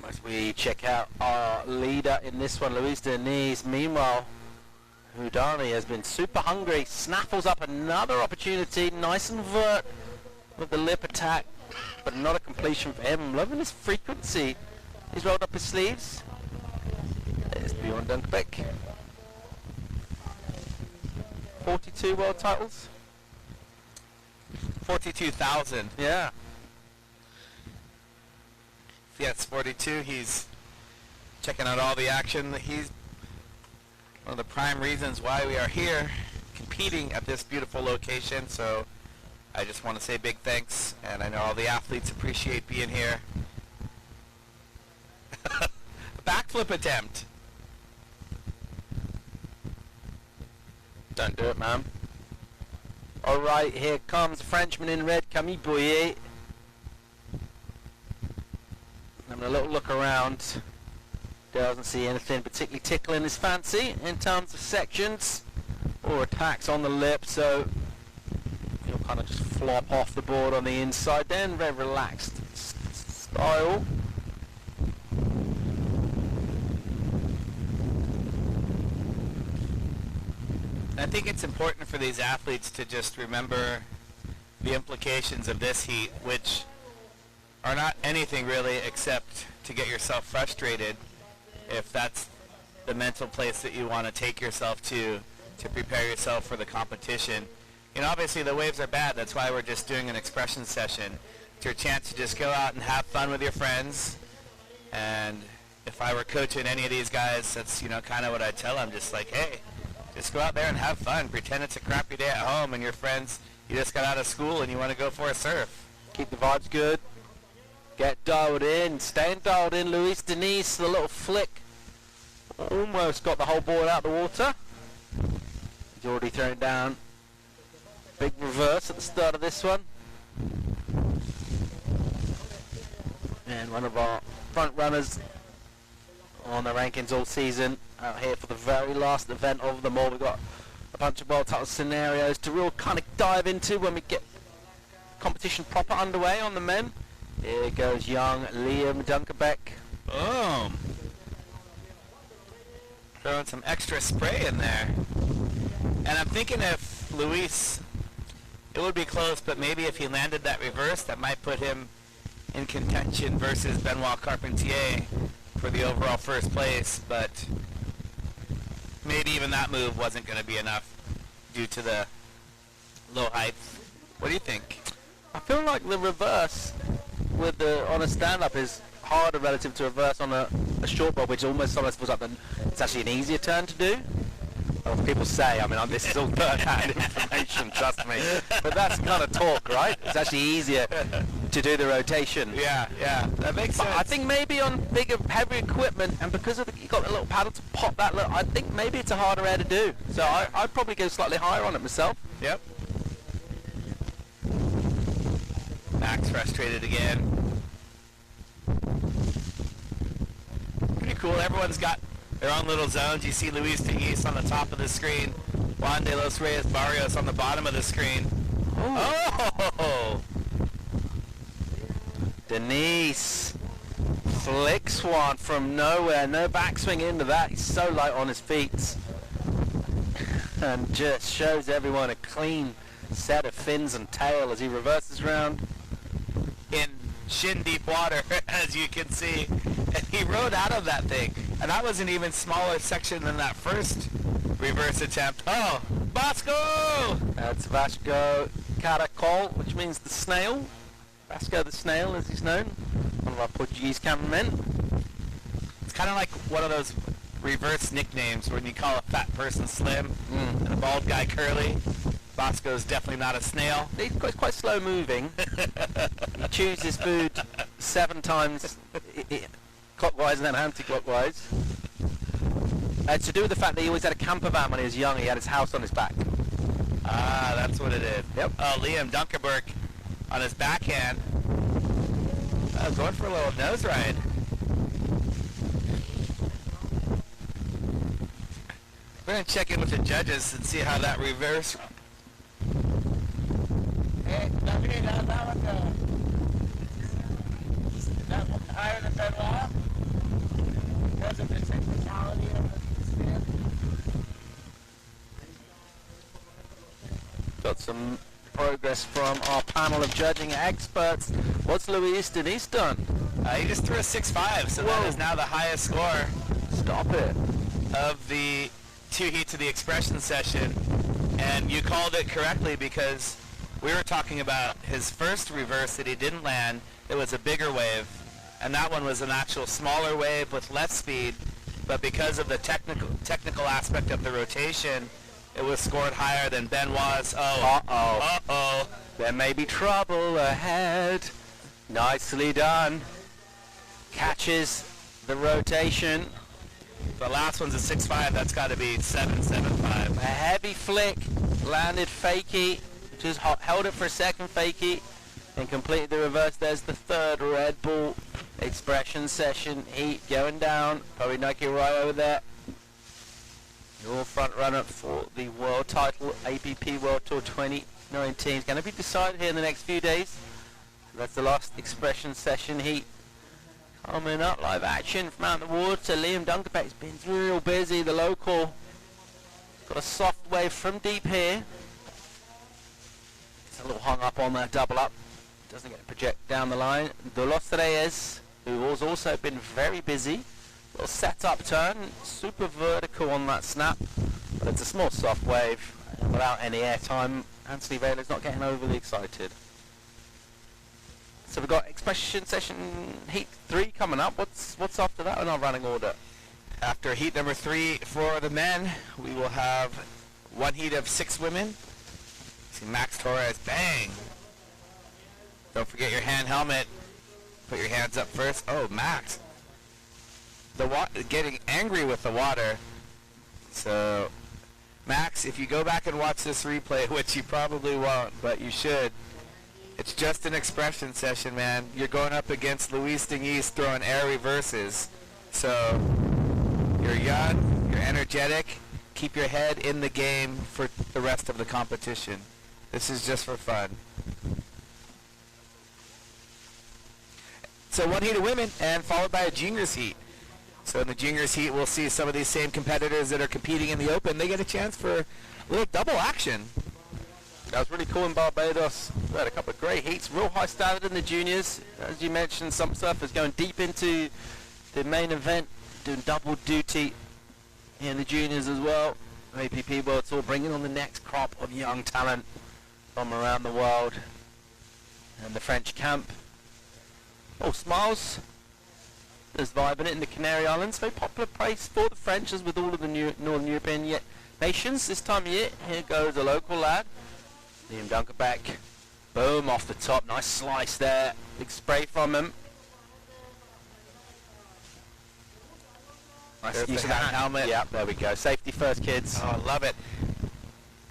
As we check out our leader in this one, Luis Deniz. Meanwhile, Udani has been super hungry. Snaffles up another opportunity, nice and vert with the lip attack, but not a completion for him. I'm loving his frequency. He's rolled up his sleeves. There's Bjorn Dunkbeck. 42 world titles. 42,000. Yeah. Yes, 42. He's checking out all the action. He's one of the prime reasons why we are here competing at this beautiful location. So I just want to say big thanks, and I know all the athletes appreciate being here. Backflip attempt. Don't do it, man. All right, here comes the Frenchman in red, Camille Boyer. Having a little look around. Doesn't see anything particularly tickling his fancy in terms of sections or attacks on the lip, so he'll kind of just flop off the board on the inside then. Very relaxed style. I think it's important for these athletes to just remember the implications of this heat, which are not anything really except to get yourself frustrated, if that's the mental place that you want to take yourself to prepare yourself for the competition. You know, obviously the waves are bad. That's why we're just doing an expression session. It's your chance to just go out and have fun with your friends. And if I were coaching any of these guys, that's, you know, kind of what I'd tell them. Just like, hey, just go out there and have fun. Pretend it's a crappy day at home and your friends, you just got out of school and you want to go for a surf. Keep the vibes good. Get dialed in. Staying dialed in, Luis Denise. The little flick. Almost got the whole board out of the water. He's already thrown down. Big reverse at the start of this one. And one of our front runners on the rankings all season, out here for the very last event of them all. We've got a bunch of world title scenarios to real kind of dive into when we get competition proper underway on the men. Here goes young Liam Dunkerbeck. Boom. Throwing some extra spray in there. And I'm thinking if Luis, it would be close, but maybe if he landed that reverse, that might put him in contention versus Benoit Carpentier for the overall first place. But maybe even that move wasn't going to be enough due to the low height. What do you think? I feel like the reverse with the on a stand-up is harder relative to reverse on a short board, which almost sometimes feels like it's actually an easier turn to do. Well, people say, I mean, this is all third-hand information, trust me. But that's kind of talk, right? It's actually easier to do the rotation. Yeah, that makes sense. I think maybe on bigger, heavy equipment, and because of you got a little paddle to pop that, I think maybe it's a harder air to do. So I'd probably go slightly higher on it myself. Yep. Max frustrated again. Pretty cool. Everyone's got their own little zones. You see Luis de East on the top of the screen. Juan de los Reyes Barrios on the bottom of the screen. Oh! Denise flicks one from nowhere. No backswing into that. He's so light on his feet. And just shows everyone a clean set of fins and tail as he reverses round. In shin deep water, as you can see. And he rode out of that thing. And that was an even smaller section than that first reverse attempt. Oh, Vasco! That's Vasco Caracol, which means the snail. Vasco the snail, as he's known. One of our Portuguese cameramen. It's kind of like one of those reverse nicknames when you call a fat person Slim and a bald guy Curly. Vasco's definitely not a snail. He's quite slow moving. He chews his food 7 times clockwise and then anti-clockwise. It's to do with the fact that he always had a camper van when he was young. He had his house on his back. Ah, that's what it is. Yep. Oh, Liam Dunkerberg on his backhand. Going for a little nose ride. We're going to check in with the judges and see how that reverse... Hey, that one higher than Benoit? Because of the technicality of the spin? Got some progress from our panel of judging experts. What's Luis Denise done? He just threw a 6.5, so that is now the highest score. Stop it. Of the 2 heats of the expression session. And you called it correctly because we were talking about his first reverse that he didn't land. It was a bigger wave. And that one was an actual smaller wave with less speed. But because of the technical aspect of the rotation, It was scored higher than Benoit's. Uh-oh. Uh-oh. There may be trouble ahead. Nicely done. Catches the rotation. The last one's a 6.5. That's got to be 7.75. A heavy flick. Landed fakie. Just held it for a second, fakie. And completed the reverse. There's the third Red Bull Expression Session heat going down. Probably Nike right over there. Your front runner for the world title, APP World Tour 2019. It's going to be decided here in the next few days. That's the last Expression Session heat. Coming up, live action from out in the water. Liam Dunkerbeck's been real busy. The local got a soft wave from deep here. It's a little hung up on that double up. Doesn't get to project down the line. De Los Reyes, who has also been very busy. Little set-up turn, super vertical on that snap, but it's a small soft wave without any air time. Anthony Vela's not getting overly excited. So we've got Expression Session Heat 3 coming up. What's after that in our running order? After heat number 3 for the men, we will have one heat of 6 women. See Max Torres, bang! Don't forget your hand helmet. Put your hands up first. Oh, Max. Getting angry with the water. So, Max, if you go back and watch this replay, which you probably won't, but you should, it's just an expression session, man. You're going up against Luis Diniz throwing air reverses. So, you're young, you're energetic, keep your head in the game for the rest of the competition. This is just for fun. So one heat of women and followed by a juniors heat. So in the juniors heat, we'll see some of these same competitors that are competing in the open. They get a chance for a little double action. That was really cool in Barbados. We had a couple of great heats, real high standard in the juniors. As you mentioned, some surfers going deep into the main event, doing double duty in the juniors as well. APP World Tour bringing on the next crop of young talent from around the world. And the French camp. Oh, Smiles. There's vibing it in the Canary Islands. Very popular place for the French, as with all of the Northern European nations this time of year. Here goes a local lad. Liam Dunkerbeck. Boom, off the top. Nice slice there. Big spray from him. Nice There's use the of that hand helmet. Yep, there we go. Safety first, kids. Oh, I love it.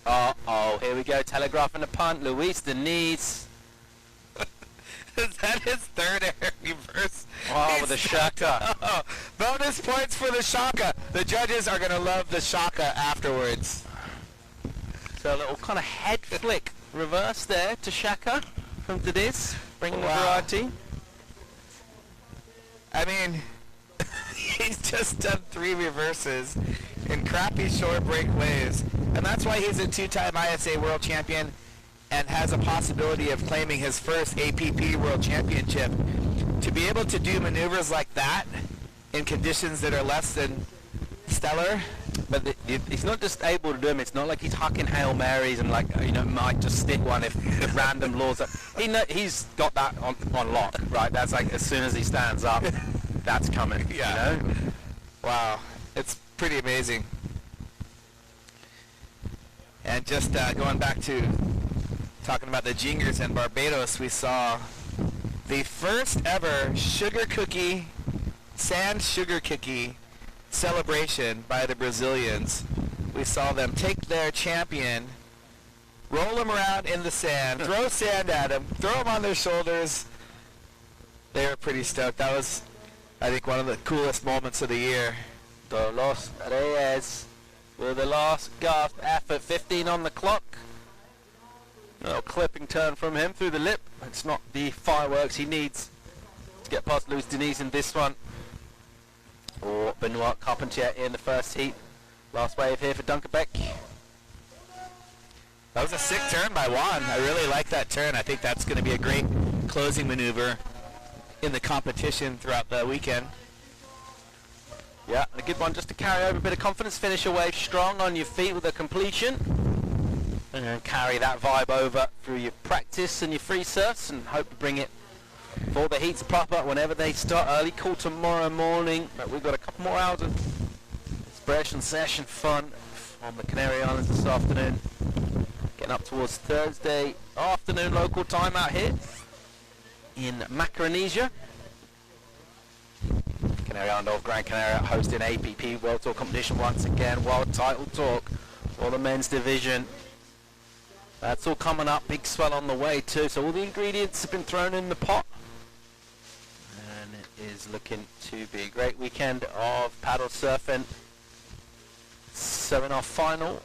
Uh-oh, here we go. Telegraphing the punt. Luis Diniz. Is that his third air reverse? Oh, with the shaka. Oh, bonus points for the shaka. The judges are going to love the shaka afterwards. So a little kind of head flick reverse there to Shaka from Diniz, bringing the Wow. variety. I mean, he's just done 3 reverses in crappy short break waves. And that's why he's a 2-time ISA World Champion and has a possibility of claiming his first APP World Championship. To be able to do maneuvers like that in conditions that are less than stellar. But he's not just able to do them. It's not like he's hucking Hail Marys and like, you know, might just stick one if random laws up. He's got that on lock, right? That's like as soon as he stands up, that's coming. Yeah. You know? Wow, it's pretty amazing. And just going back to talking about the juniors in Barbados, we saw the first ever sand sugar cookie celebration by the Brazilians. We saw them take their champion, roll him around in the sand, throw sand at him, throw him on their shoulders. They were pretty stoked. That was, I think, one of the coolest moments of the year. De Los Reyes with the last gasp effort, 15 on the clock. A little clipping turn from him through the lip. It's not the fireworks he needs to get past Luis Diniz in this one. Or Benoit Carpentier in the first heat. Last wave here for Dunkerbeck. That was a sick turn by Juan. I really like that turn. I think that's going to be a great closing maneuver in the competition throughout the weekend. Yeah, a good one just to carry over a bit of confidence. Finish a wave strong on your feet with a completion. And then carry that vibe over through your practice and your free surfs and hope to bring it for the heats proper whenever they start. Early call tomorrow morning. But we've got a couple more hours of expression session fun on the Canary Islands this afternoon. Getting up towards Thursday afternoon local time out here in Micronesia. Canary Island of Gran Canaria hosting APP World Tour competition once again. World title talk for the men's division. That's all coming up. Big swell on the way too. So all the ingredients have been thrown in the pot. And it is looking to be a great weekend of paddle surfing. So in our final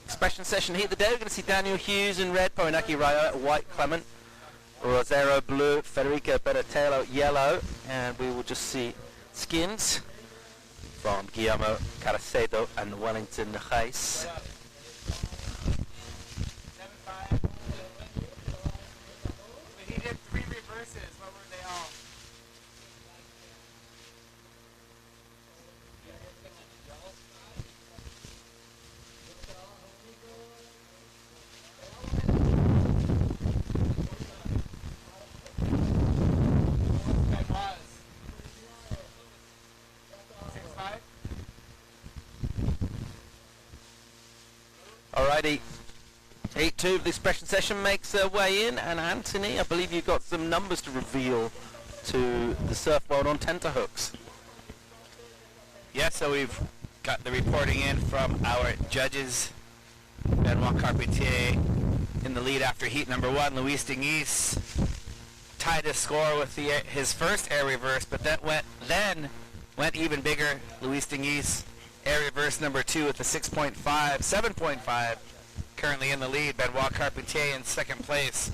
expression session here today, we're going to see Daniel Hughes in red, Poinaki Rayo white, Clement Rosero blue, Federico Beratello yellow, and we will just see skins from Guillermo Caracedo and Wellington Reis. He did 3 reverses. What were they all? Alrighty, 8-2 of the expression session makes their way in, and Anthony, I believe you've got some numbers to reveal to the surf world on tenterhooks. Yeah, so we've got the reporting in from our judges. Benoit Carpentier in the lead after heat number 1. Luis Dingis tied his score with his first air reverse, but that went even bigger. Luis Dingis air reverse number 2 with the 7.5, currently in the lead. Benoit Carpentier in second place.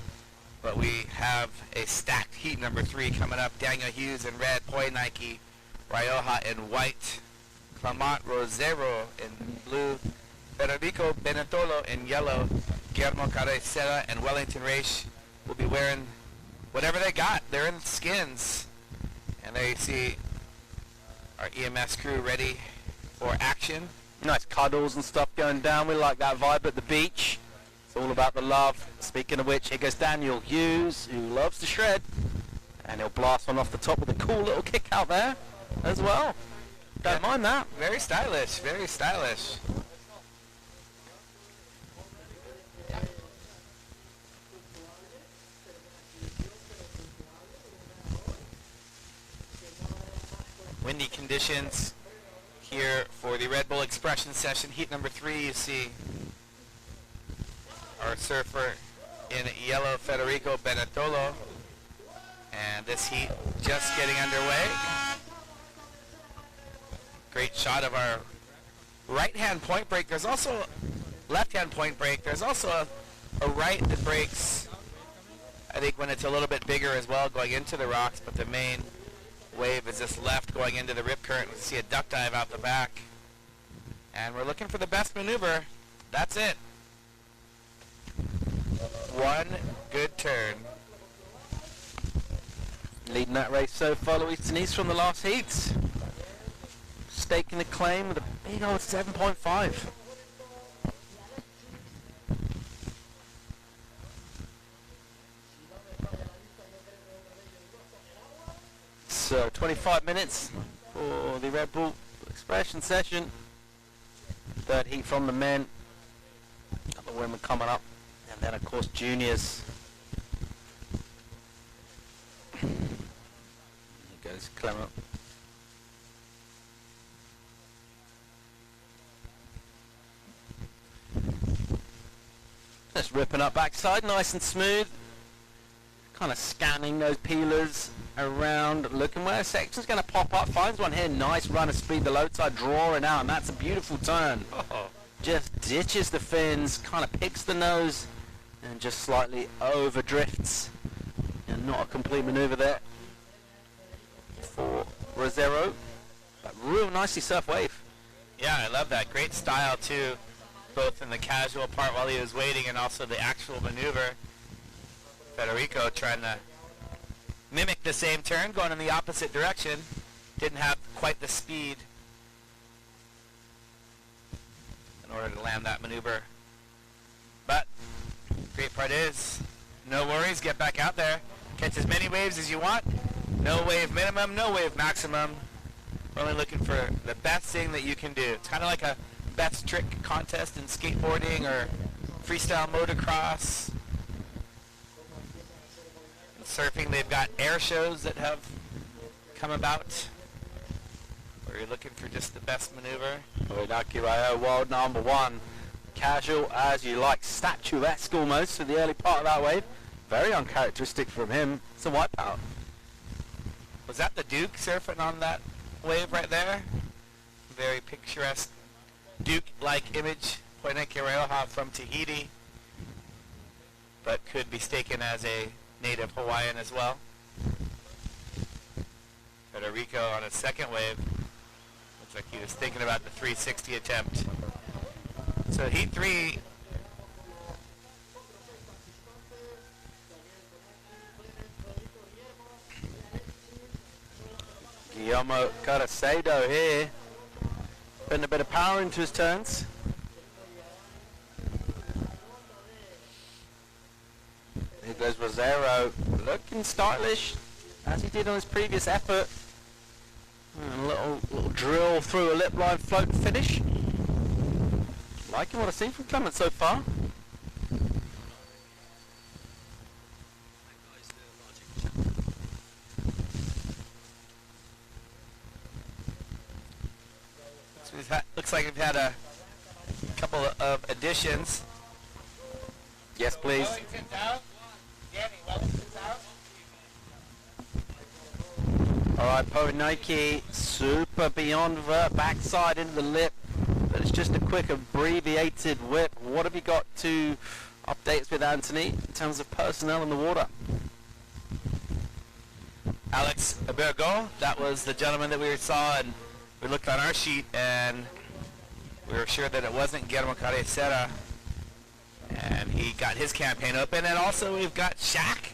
But we have a stacked heat number 3 coming up. Daniel Hughes in red, Poinaki Rioja in white, Clement Rosero in blue, Federico Benetolo in yellow, Guillermo Caracera and Wellington Reis will be wearing whatever they got. They're in skins. And there you see our EMS crew ready for action. Nice cuddles and stuff going down. We like that vibe at the beach. It's all about the love. Speaking of which, here goes Daniel Hughes, who loves to shred. And he'll blast one off the top with a cool little kick out there as well. Don't mind that. Very stylish, very stylish. Windy conditions here for the Red Bull Expression session. Heat number 3, you see our surfer in yellow, Federico Benetolo. And this heat just getting underway. Great shot of our right-hand point break. There's also left-hand point break. There's also a right that breaks, I think, when it's a little bit bigger as well, going into the rocks, but the main wave is just left going into the rip current. We see a duck dive out the back. And we're looking for the best maneuver. That's it. One good turn. Leading that race so far, Luis Diniz from the last heats. Staking the claim with a big old 7.5. So 25 minutes for the Red Bull Expression session. Third heat from the men. And the women coming up. And then of course juniors. Here goes Clement. Just ripping up backside, nice and smooth. Kind of scanning those peelers around, looking where a section's going to pop up. Finds one here, nice run of speed, the low tide drawing out, and that's a beautiful turn. Oh. Just ditches the fins, kind of picks the nose, and just slightly over drifts. And not a complete maneuver there for Rosero. But real nicely surf wave. Yeah, I love that. Great style too, both in the casual part while he was waiting and also the actual maneuver. Federico trying to mimic the same turn, going in the opposite direction. Didn't have quite the speed in order to land that maneuver. But great part is, no worries, get back out there. Catch as many waves as you want. No wave minimum, no wave maximum. We're only looking for the best thing that you can do. It's kind of like a best trick contest in skateboarding or freestyle motocross. In surfing, they've got air shows that have come about where you're looking for just the best maneuver. Koinaki Ryo, world number 1. Casual as you like, statuesque almost for the early part of that wave. Very uncharacteristic from him. It's a wipeout. Was that the Duke surfing on that wave right there? Very picturesque Duke-like image. Koinaki Ryoha from Tahiti, but could be taken as a native Hawaiian as well. Federico on his second wave. Looks like he was thinking about the 360 attempt. So heat 3. Guillermo Caracedo here, putting a bit of power into his turns. Here goes Rosero, looking stylish as he did on his previous effort. And a little drill through a lip line float finish. Liking what I've seen from Clement so far. So looks like we've had a couple of additions. Yes, please. Wellington's out. Danny Wellington's out. Alright, Koinaki, super beyond vert, backside into the lip. But it's just a quick abbreviated whip. What have you got to update us with, Anthony, in terms of personnel in the water? Alex Bergo, that was the gentleman that we saw, and we looked on our sheet and we were sure that it wasn't Guillermo Caracera, and he got his campaign open. And also we've got Shaq,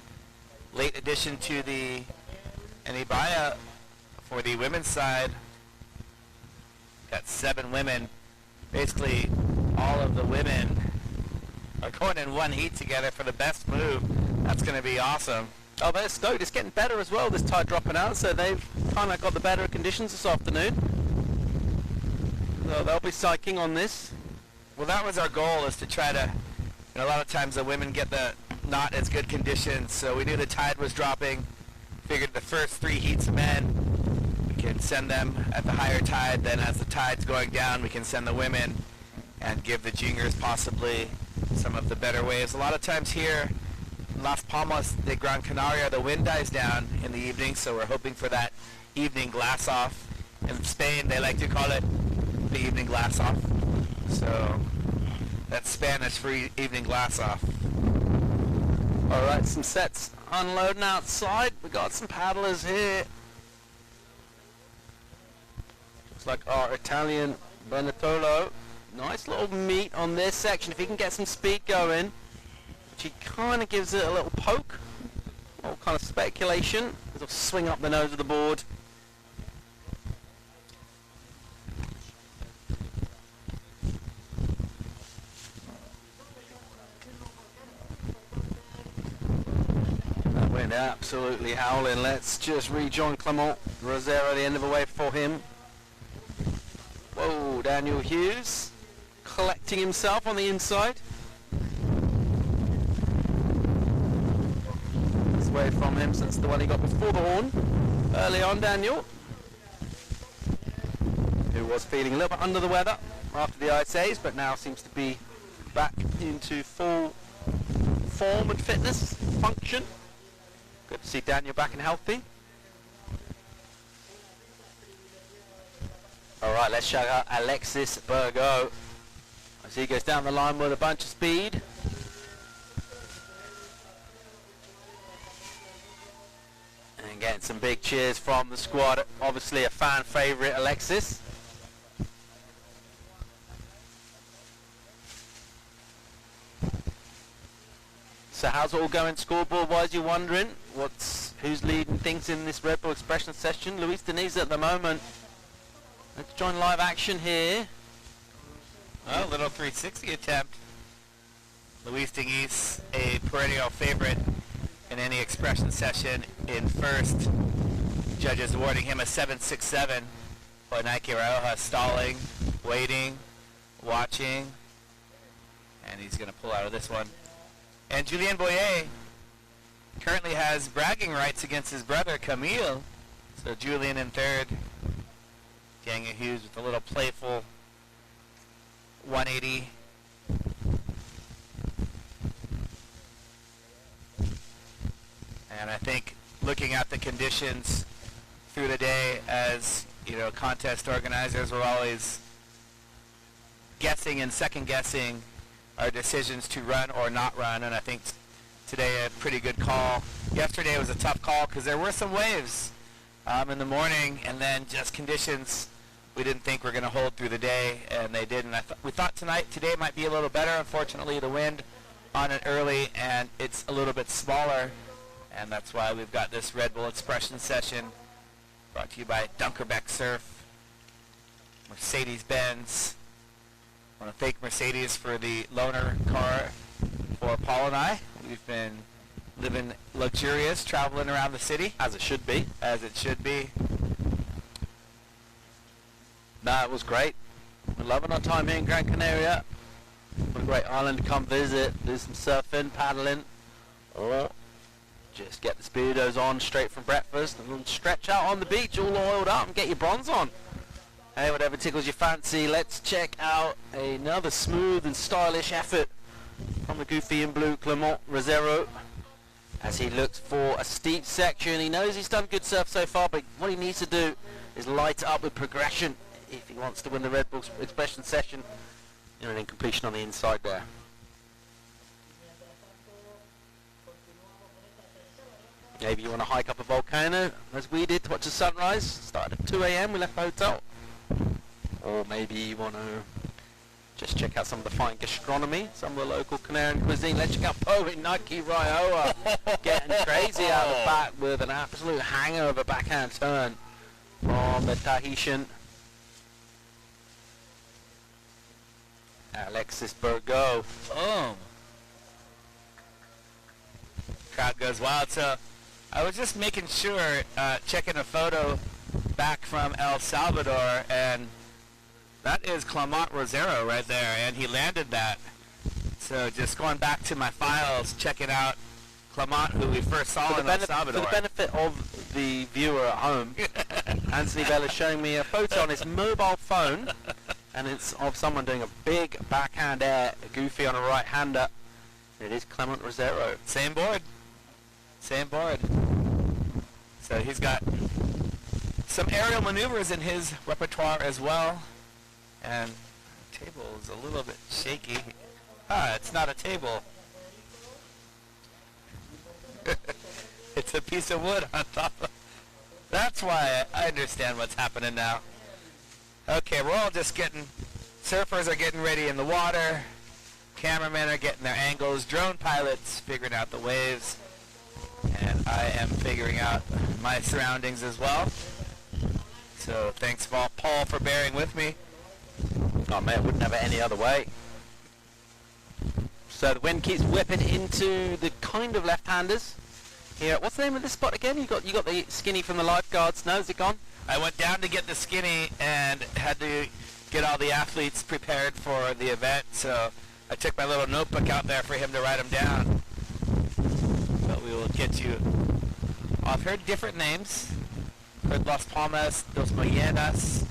late addition to the Anibaya for the women's side. Got 7 women. Basically all of the women are going in one heat together for the best move. That's going to be awesome. Oh, they're stoked. It's getting better as well, this tide dropping out, so they've kind of got the better conditions this afternoon. So they'll be psyching on this. Well, that was our goal, is to try to, a lot of times the women get the not as good conditions, so we knew the tide was dropping. Figured the first 3 heats of men, we can send them at the higher tide. Then as the tide's going down, we can send the women and give the juniors possibly some of the better waves. A lot of times here in Las Palmas de Gran Canaria, the wind dies down in the evening, so we're hoping for that evening glass off. In Spain, they like to call it the evening glass off. So that's Spanish for evening glass off. Alright, some sets unloading outside. We got some paddlers here. Looks like our Italian Benetolo. Nice little meet on this section. If he can get some speed going, which he kind of gives it a little poke. All kind of speculation. He'll swing up the nose of the board. Wind absolutely howling. Let's just rejoin Clement Rosero, the end of a wave for him. Whoa, Daniel Hughes collecting himself on the inside. This wave from him since the one he got before the horn. Early on, Daniel, who was feeling a little bit under the weather after the ISAs, but now seems to be back into full form and fitness function. Good to see Daniel back and healthy. Alright, let's shout out Alexis Burgo as he goes down the line with a bunch of speed. And getting some big cheers from the squad. Obviously a fan favourite, Alexis. So how's it all going scoreboard-wise, you're wondering? Who's leading things in this Red Bull Expression session? Luis Deniz at the moment. Let's join live action here. Oh, little 360 attempt. Luis Deniz, a perennial favorite in any Expression session, in first. Judges awarding him a 7.67. Koinaki Ryoha stalling, waiting, watching. And he's going to pull out of this one. And Julien Boyer currently has bragging rights against his brother, Camille. So Julien in third. Daniel Hughes with a little playful 180. And I think looking at the conditions through the day, as you know, contest organizers, we're always guessing and second guessing our decisions to run or not run, and I think today a pretty good call. Yesterday was a tough call because there were some waves in the morning, and then just conditions we didn't think were going to hold through the day, and they didn't. We thought today might be a little better. Unfortunately, the wind on it early, and it's a little bit smaller, and that's why we've got this Red Bull Expression session brought to you by Dunkerbeck Surf, Mercedes-Benz. I want to thank Mercedes for the loaner car for Paul and I. We've been living luxurious, traveling around the city. As it should be. As it should be. No, it was great. We're loving our time here in Gran Canaria. What a great island to come visit, do some surfing, paddling, or just get the speedos on straight from breakfast and stretch out on the beach all oiled up and get your bronze on. Hey, whatever tickles your fancy, let's check out another smooth and stylish effort from the goofy in blue Clement Rosero as he looks for a steep section. He knows he's done good surf so far, but what he needs to do is light it up with progression if he wants to win the Red Bull Expression session. And then completion on the inside there. Maybe you want to hike up a volcano, as we did, to watch the sunrise. Started at 2 a.m, we left the hotel. Or maybe you want to just check out some of the fine gastronomy, some of the local Canarian cuisine. Let's check out Po in Nike Rioja, getting crazy out of the back with an absolute hanger of a backhand turn from the Tahitian Alexis Burgo. Boom. Crowd goes wild. So I was just making sure, checking a photo back from El Salvador, and that is Clement Rosero right there, and he landed that. So just going back to my files, checking out Clement, who we first saw in El Salvador. For the benefit of the viewer at home, Anthony Bell is showing me a photo on his mobile phone, and it's of someone doing a big backhand air, goofy on a right-hander. It is Clement Rosero. Same board. Same board. So he's got some aerial maneuvers in his repertoire as well. And the table is a little bit shaky. It's not a table. It's a piece of wood on top of. That's why I understand what's happening now. Okay, we're all just getting, surfers are getting ready in the water. Cameramen are getting their angles. Drone pilots figuring out the waves. And I am figuring out my surroundings as well. So thanks Paul for bearing with me. Oh man, wouldn't have it any other way. So the wind keeps whipping into the kind of left-handers here. What's the name of this spot again? You got the skinny from the lifeguards. No, is it gone? I went down to get the skinny and had to get all the athletes prepared for the event. So I took my little notebook out there for him to write them down. But we will get you. I've heard different names. Heard Las Palmas, Dos Moyenas,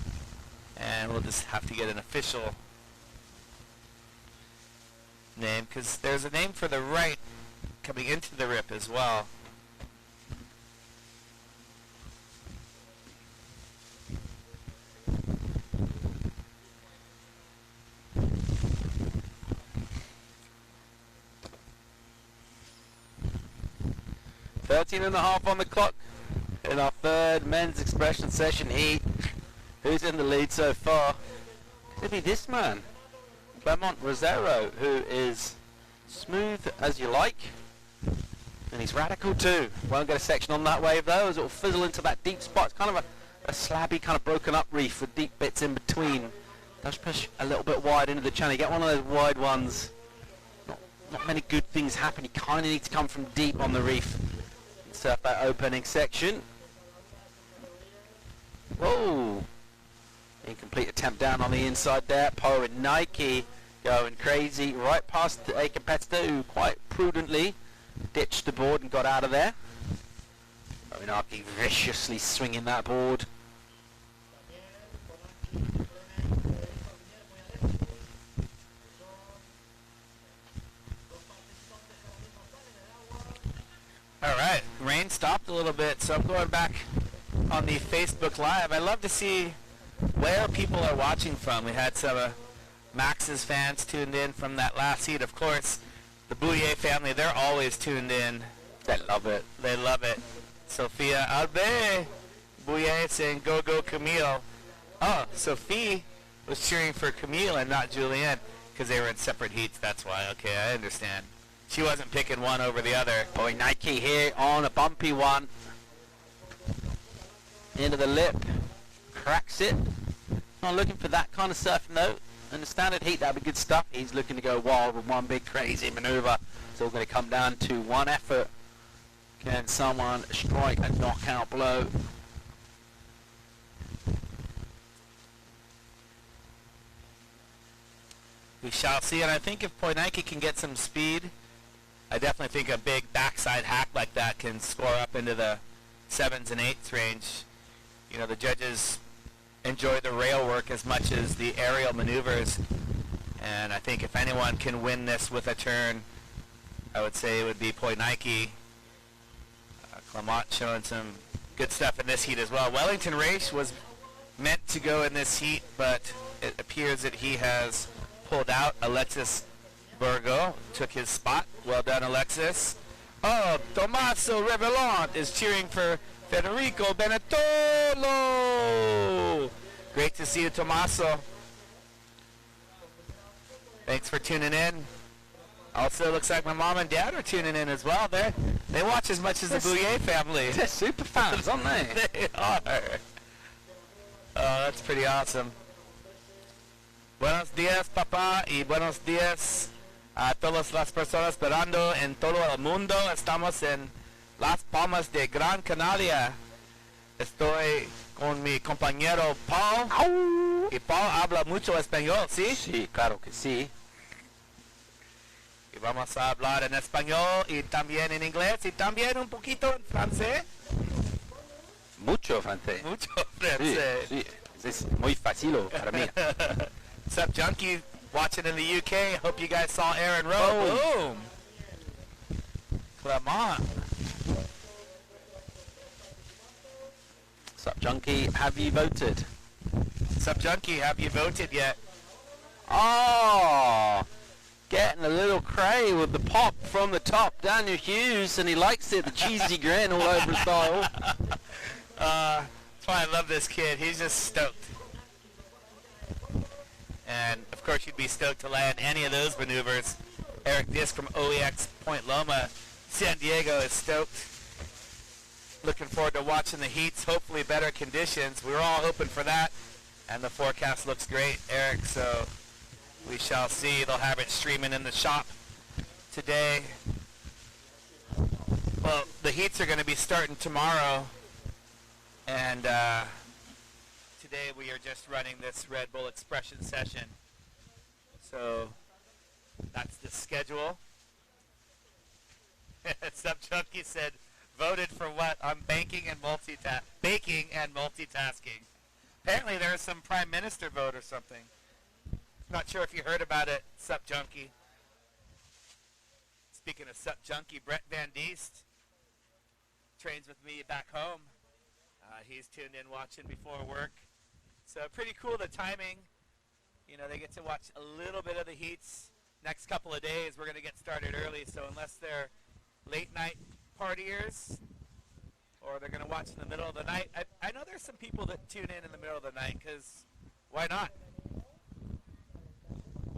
and we'll just have to get an official name because there's a name for the right coming into the rip as well. .13.5 on the clock in our third men's expression session heat. Who's in the lead so far? Could it be this man, Clement Rosero, who is smooth as you like, and he's radical too. Won't get a section on that wave though, as it will fizzle into that deep spot. It's kind of a slabby, kind of broken up reef with deep bits in between. Does push a little bit wide into the channel. You get one of those wide ones. Not many good things happen. You kind of need to come from deep on the reef. Surf that opening section. Whoa! Incomplete attempt down on the inside there. Po and Nike going crazy right past a competitor who quite prudently ditched the board and got out of there. Nike viciously swinging that board. Alright, rain stopped a little bit, so I'm going back on the Facebook Live. I love to see where people are watching from. We had some Max's fans tuned in from that last heat. Of course, the Bouillet family, they're always tuned in. They love it. They love it. Sophia Albe, Bouillet saying go go Camille. Oh, Sophie was cheering for Camille and not Julienne because they were in separate heats. That's why. Okay, I understand. She wasn't picking one over the other. Boy, Nike here on a bumpy one. Into the lip. Cracks it. Not looking for that kind of surfing though. In the standard heat, that'd be good stuff. He's looking to go wild with one big crazy maneuver. It's all going to come down to one effort. Can someone strike a knockout blow? We shall see, and I think if Poinike can get some speed, I definitely think a big backside hack like that can score up into the 7s and 8s range. You know, the judges enjoy the rail work as much as the aerial maneuvers, and I think if anyone can win this with a turn, I would say it would be Poinike. Clement showing some good stuff in this heat as well. Wellington Race was meant to go in this heat, but it appears that he has pulled out. Alexis Burgo took his spot. Well done, Alexis. Oh, Tommaso Revelant is cheering for Federico Benetolo. Great to see you, Tommaso. Thanks for tuning in. Also, looks like my mom and dad are tuning in as well. They watch as much as the Bouillet family. They're super fans, aren't they? They are. Oh, that's pretty awesome. Buenos días, papá, y buenos días a todas las personas esperando en todo el mundo. Estamos en Las Palmas de Gran Canaria. Estoy con mi compañero Paul. ¡Au! Y Paul habla mucho español, ¿sí? Sí, claro que sí. Y vamos a hablar en español y también en inglés y también un poquito en francés. Mucho francés. Mucho Sí, francés. sí. Es muy fácil para mí. What's up, Junkie? Watching in the UK. Hope you guys saw Aaron Rowe. Boom. Clement. Sup, Junkie? Have you voted? What's up, Junkie? Have you voted yet? Oh, getting a little cray with the pop from the top. Daniel Hughes, and he likes it. The cheesy grin all over his style. That's why I love this kid. He's just stoked. And, of course, you'd be stoked to land any of those maneuvers. Eric Disk from OEX Point Loma, San Diego is stoked. Looking forward to watching the heats, hopefully better conditions. We were all hoping for that, and the forecast looks great, Eric, so we shall see. They'll have it streaming in the shop today. Well, the heats are going to be starting tomorrow, and today we are just running this Red Bull Expression session. So that's the schedule. Some Chunky said, voted for what? I'm baking and multitasking. Apparently there's some prime minister vote or something. Not sure if you heard about it, Sup Junkie. Speaking of Sup Junkie, Brett Van Diest trains with me back home. He's tuned in watching before work. So pretty cool, the timing. You know, they get to watch a little bit of the heats. Next couple of days, we're going to get started early. So unless they're late night partiers or they're going to watch in the middle of the night, I know there's some people that tune in the middle of the night because why not?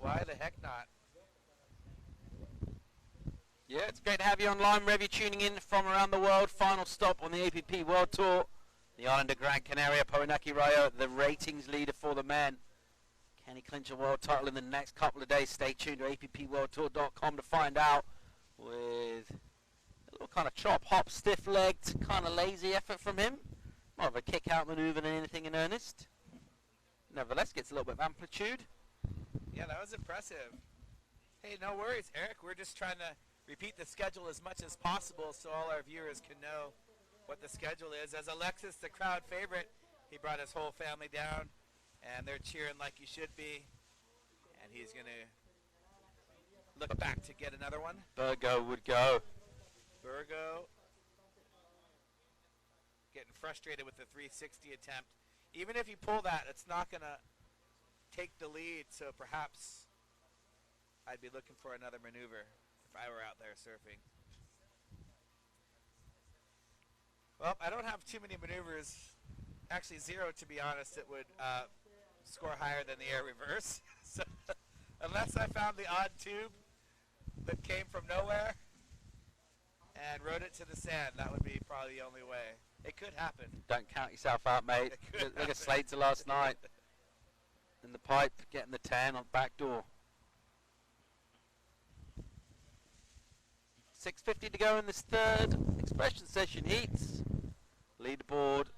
Why the heck not? Yeah, it's great to have you online. Wherever you're tuning in from around the world. Final stop on the APP World Tour. The island of Gran Canaria, Poinaki Rayo, the ratings leader for the men. Can he clinch a world title in the next couple of days? Stay tuned to appworldtour.com to find out. With a little kind of chop, hop, stiff-legged, kind of lazy effort from him. More of a kick-out maneuver than anything in earnest. Nevertheless, gets a little bit of amplitude. Yeah, that was impressive. Hey, no worries, Eric. We're just trying to repeat the schedule as much as possible so all our viewers can know what the schedule is. As Alexis, the crowd favorite, he brought his whole family down, and they're cheering like you should be. And he's going to look back to get another one. Burgo would go. Burgo getting frustrated with the 360 attempt. Even if you pull that, it's not going to take the lead, so perhaps I'd be looking for another maneuver if I were out there surfing. Well, I don't have too many maneuvers. Actually, zero, to be honest. It would score higher than the air reverse. So unless I found the odd tube that came from nowhere and rode it to the sand, that would be probably the only way. It could happen. Don't count yourself out, mate. Look at Slater last night. In the pipe, getting the 10 on the back door. 6:50 to go in this third expression session heats. Leaderboard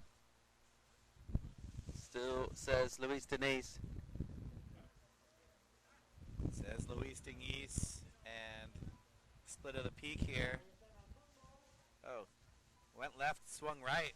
still says Luis Denise. Says Luis Denise, and split of the peak here. Oh, went left, swung right.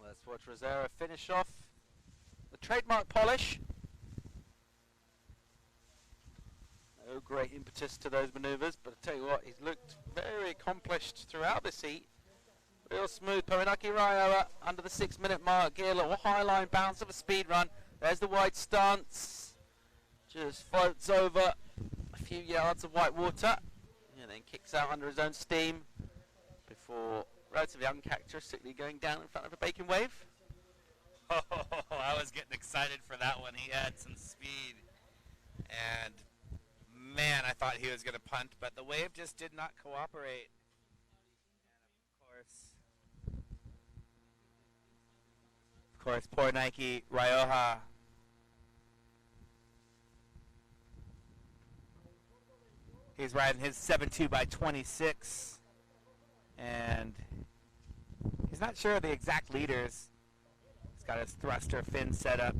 Let's watch Rosero finish off the trademark polish. No great impetus to those maneuvers, but I tell you what, he's looked very accomplished throughout this heat. Real smooth. Poinaki Raioa under the 6 minute mark. Here, little high line bounce of a speed run. There's the wide stance. Just floats over a few yards of white water and then kicks out under his own steam before relatively uncharacteristically going down in front of a bacon wave. Oh, I was getting excited for that one. He had some speed. And, man, I thought he was going to punt, but the wave just did not cooperate. And, of course, poor Nike Rioja. He's riding his 7.2 by 26. And he's not sure of the exact leaders. He's got his thruster fin set up.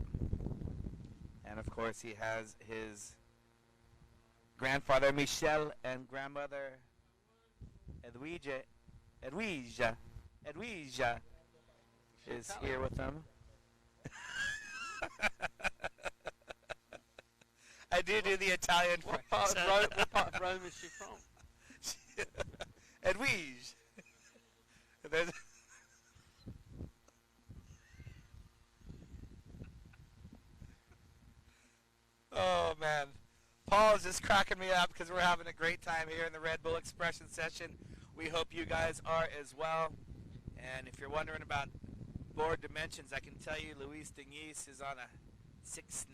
And of course he has his grandfather Michel and grandmother Edwige is here with them. I do the Italian. What part of Rome is she from? Edwige. There's oh man, Paul is just cracking me up because we're having a great time here in the Red Bull Expression session. We hope you guys are as well. And if you're wondering about board dimensions, I can tell you Luis Denise is on a 6'9".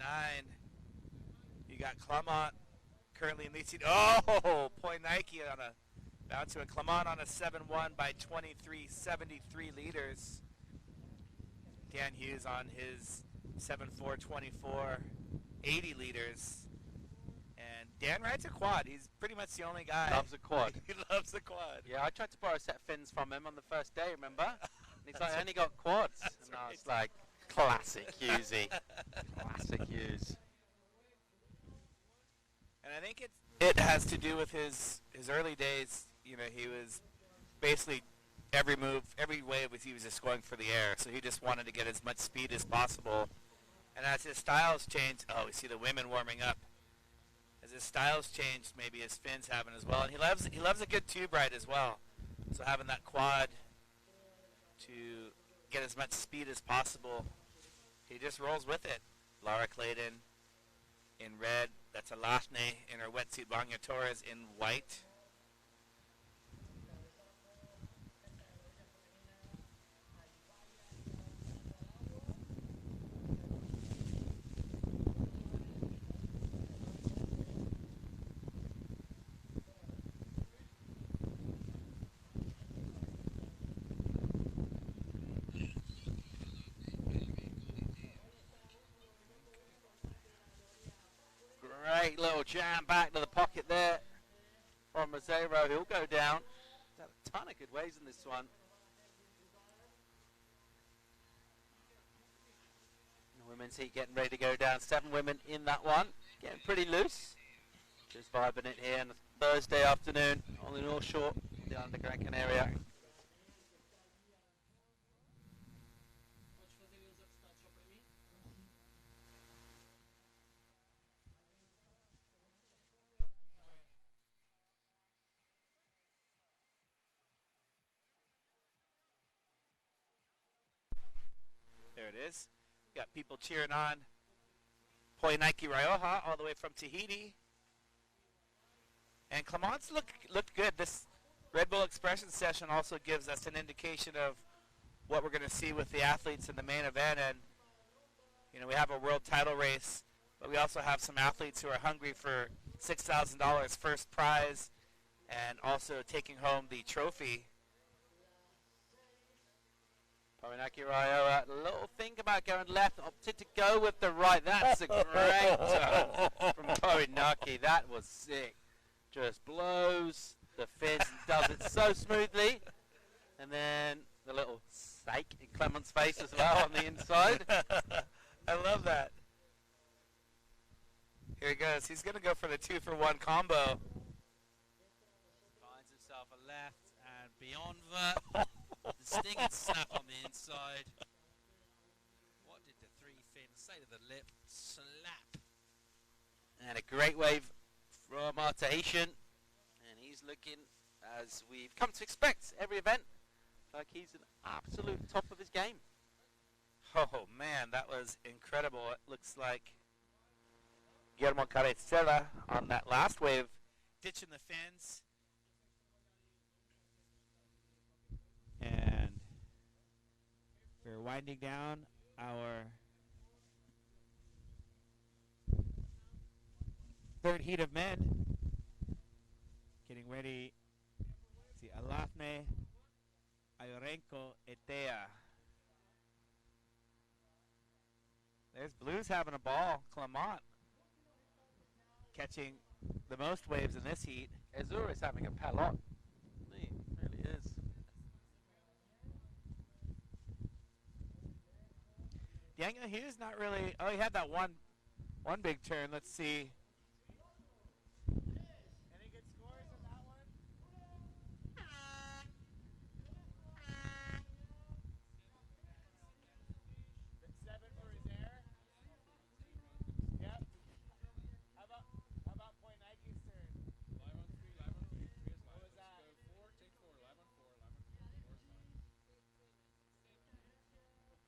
You got Clement currently in lead seat. Oh, Point Nike on a down to a Clement on a 7.1 by 23, 73 liters. Dan Hughes on his 7.4, 24, 80 liters. And Dan rides a quad. He's pretty much the only guy. Loves a quad. He loves the quad. Yeah, I tried to borrow a set of fins from him on the first day, remember? And he's like, I only got quads. And I was like, classic Hughesy. Classic Hughes. And I think it has to do with his early days. You know, he was basically every move, every wave he was just going for the air. So he just wanted to get as much speed as possible. And as his styles changed, oh, we see the women warming up. As his styles changed, maybe his fins haven't as well. And he loves a good tube ride as well. So having that quad to get as much speed as possible, he just rolls with it. Lara Clayton in red. That's Alachne in her wetsuit. Vanya Torres in white. jam back to the pocket there from Rosero. He'll go down. He's had a ton of good waves in this one. The women's heat getting ready to go down. 7 women in that one. Getting pretty loose. Just vibing it here on a Thursday afternoon on the North Shore down to Gran Canaria. There it is. Got people cheering on Poi Nike Rioja all the way from Tahiti. And Clement's looked good. This Red Bull Expression session also gives us an indication of what we're going to see with the athletes in the main event. And, you know, we have a world title race, but we also have some athletes who are hungry for $6,000 first prize and also taking home the trophy. Poinaki Rioja, a little think about going left, opted to go with the right. That's a great turn from Poinaki. That was sick. Just blows the fizz and does it so smoothly. And then the little psych in Clement's face as well on the inside. I love that. Here he goes. He's going to go for the 2-for-1 combo. Finds himself a left and beyond that. The sting and snap on the inside. What did the 3 fin say to the lip? Slap. And a great wave from our Tahitian. And he's looking, as we've come to expect every event, like he's an absolute top of his game. Oh, man, that was incredible. It looks like Guillermo Carretera on that last wave, ditching the fins. And we're winding down our third heat of men. Getting ready. See, Alafne, Ayorenko, Etea. There's Blues having a ball. Clement catching the most waves in this heat. Azura is having a pelot. He really is. Daniel Hughes not really. Oh, he had that one big turn. Let's see. Any good scores on that one? 7 for his air. Yep. How about Point Nike's turn? Live on 3, live on 3. 3 is live. What was that? Let's go 4, take 4, live on 4, live on 4. 4 is fine.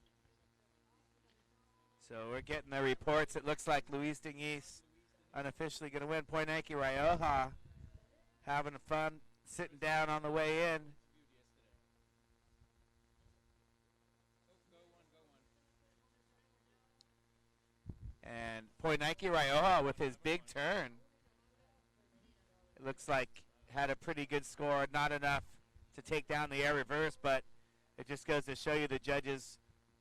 So we're getting the reports. It looks like Luis Dingis unofficially going to win. Point Nike Rioja having fun, sitting down on the way in. And Point Nike Rioja with his big turn. It looks like had a pretty good score. Not enough to take down the air reverse, but it just goes to show you the judges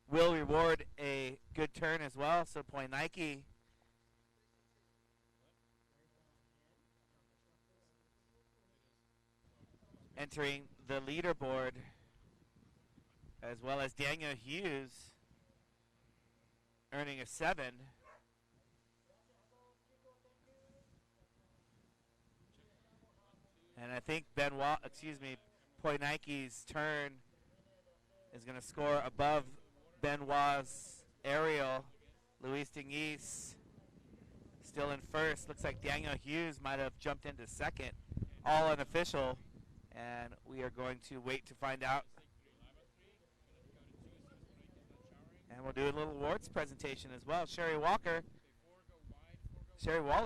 will reward a good turn as well. So Point Nike entering the leaderboard, as well as Daniel Hughes earning a 7. And I think Point Nike's turn is going to score above Benoit's aerial. Luis Dingis still in first. Looks like Daniel Hughes might have jumped into second. All unofficial. And we are going to wait to find out. And we'll do a little awards presentation as well. Sherry Waller,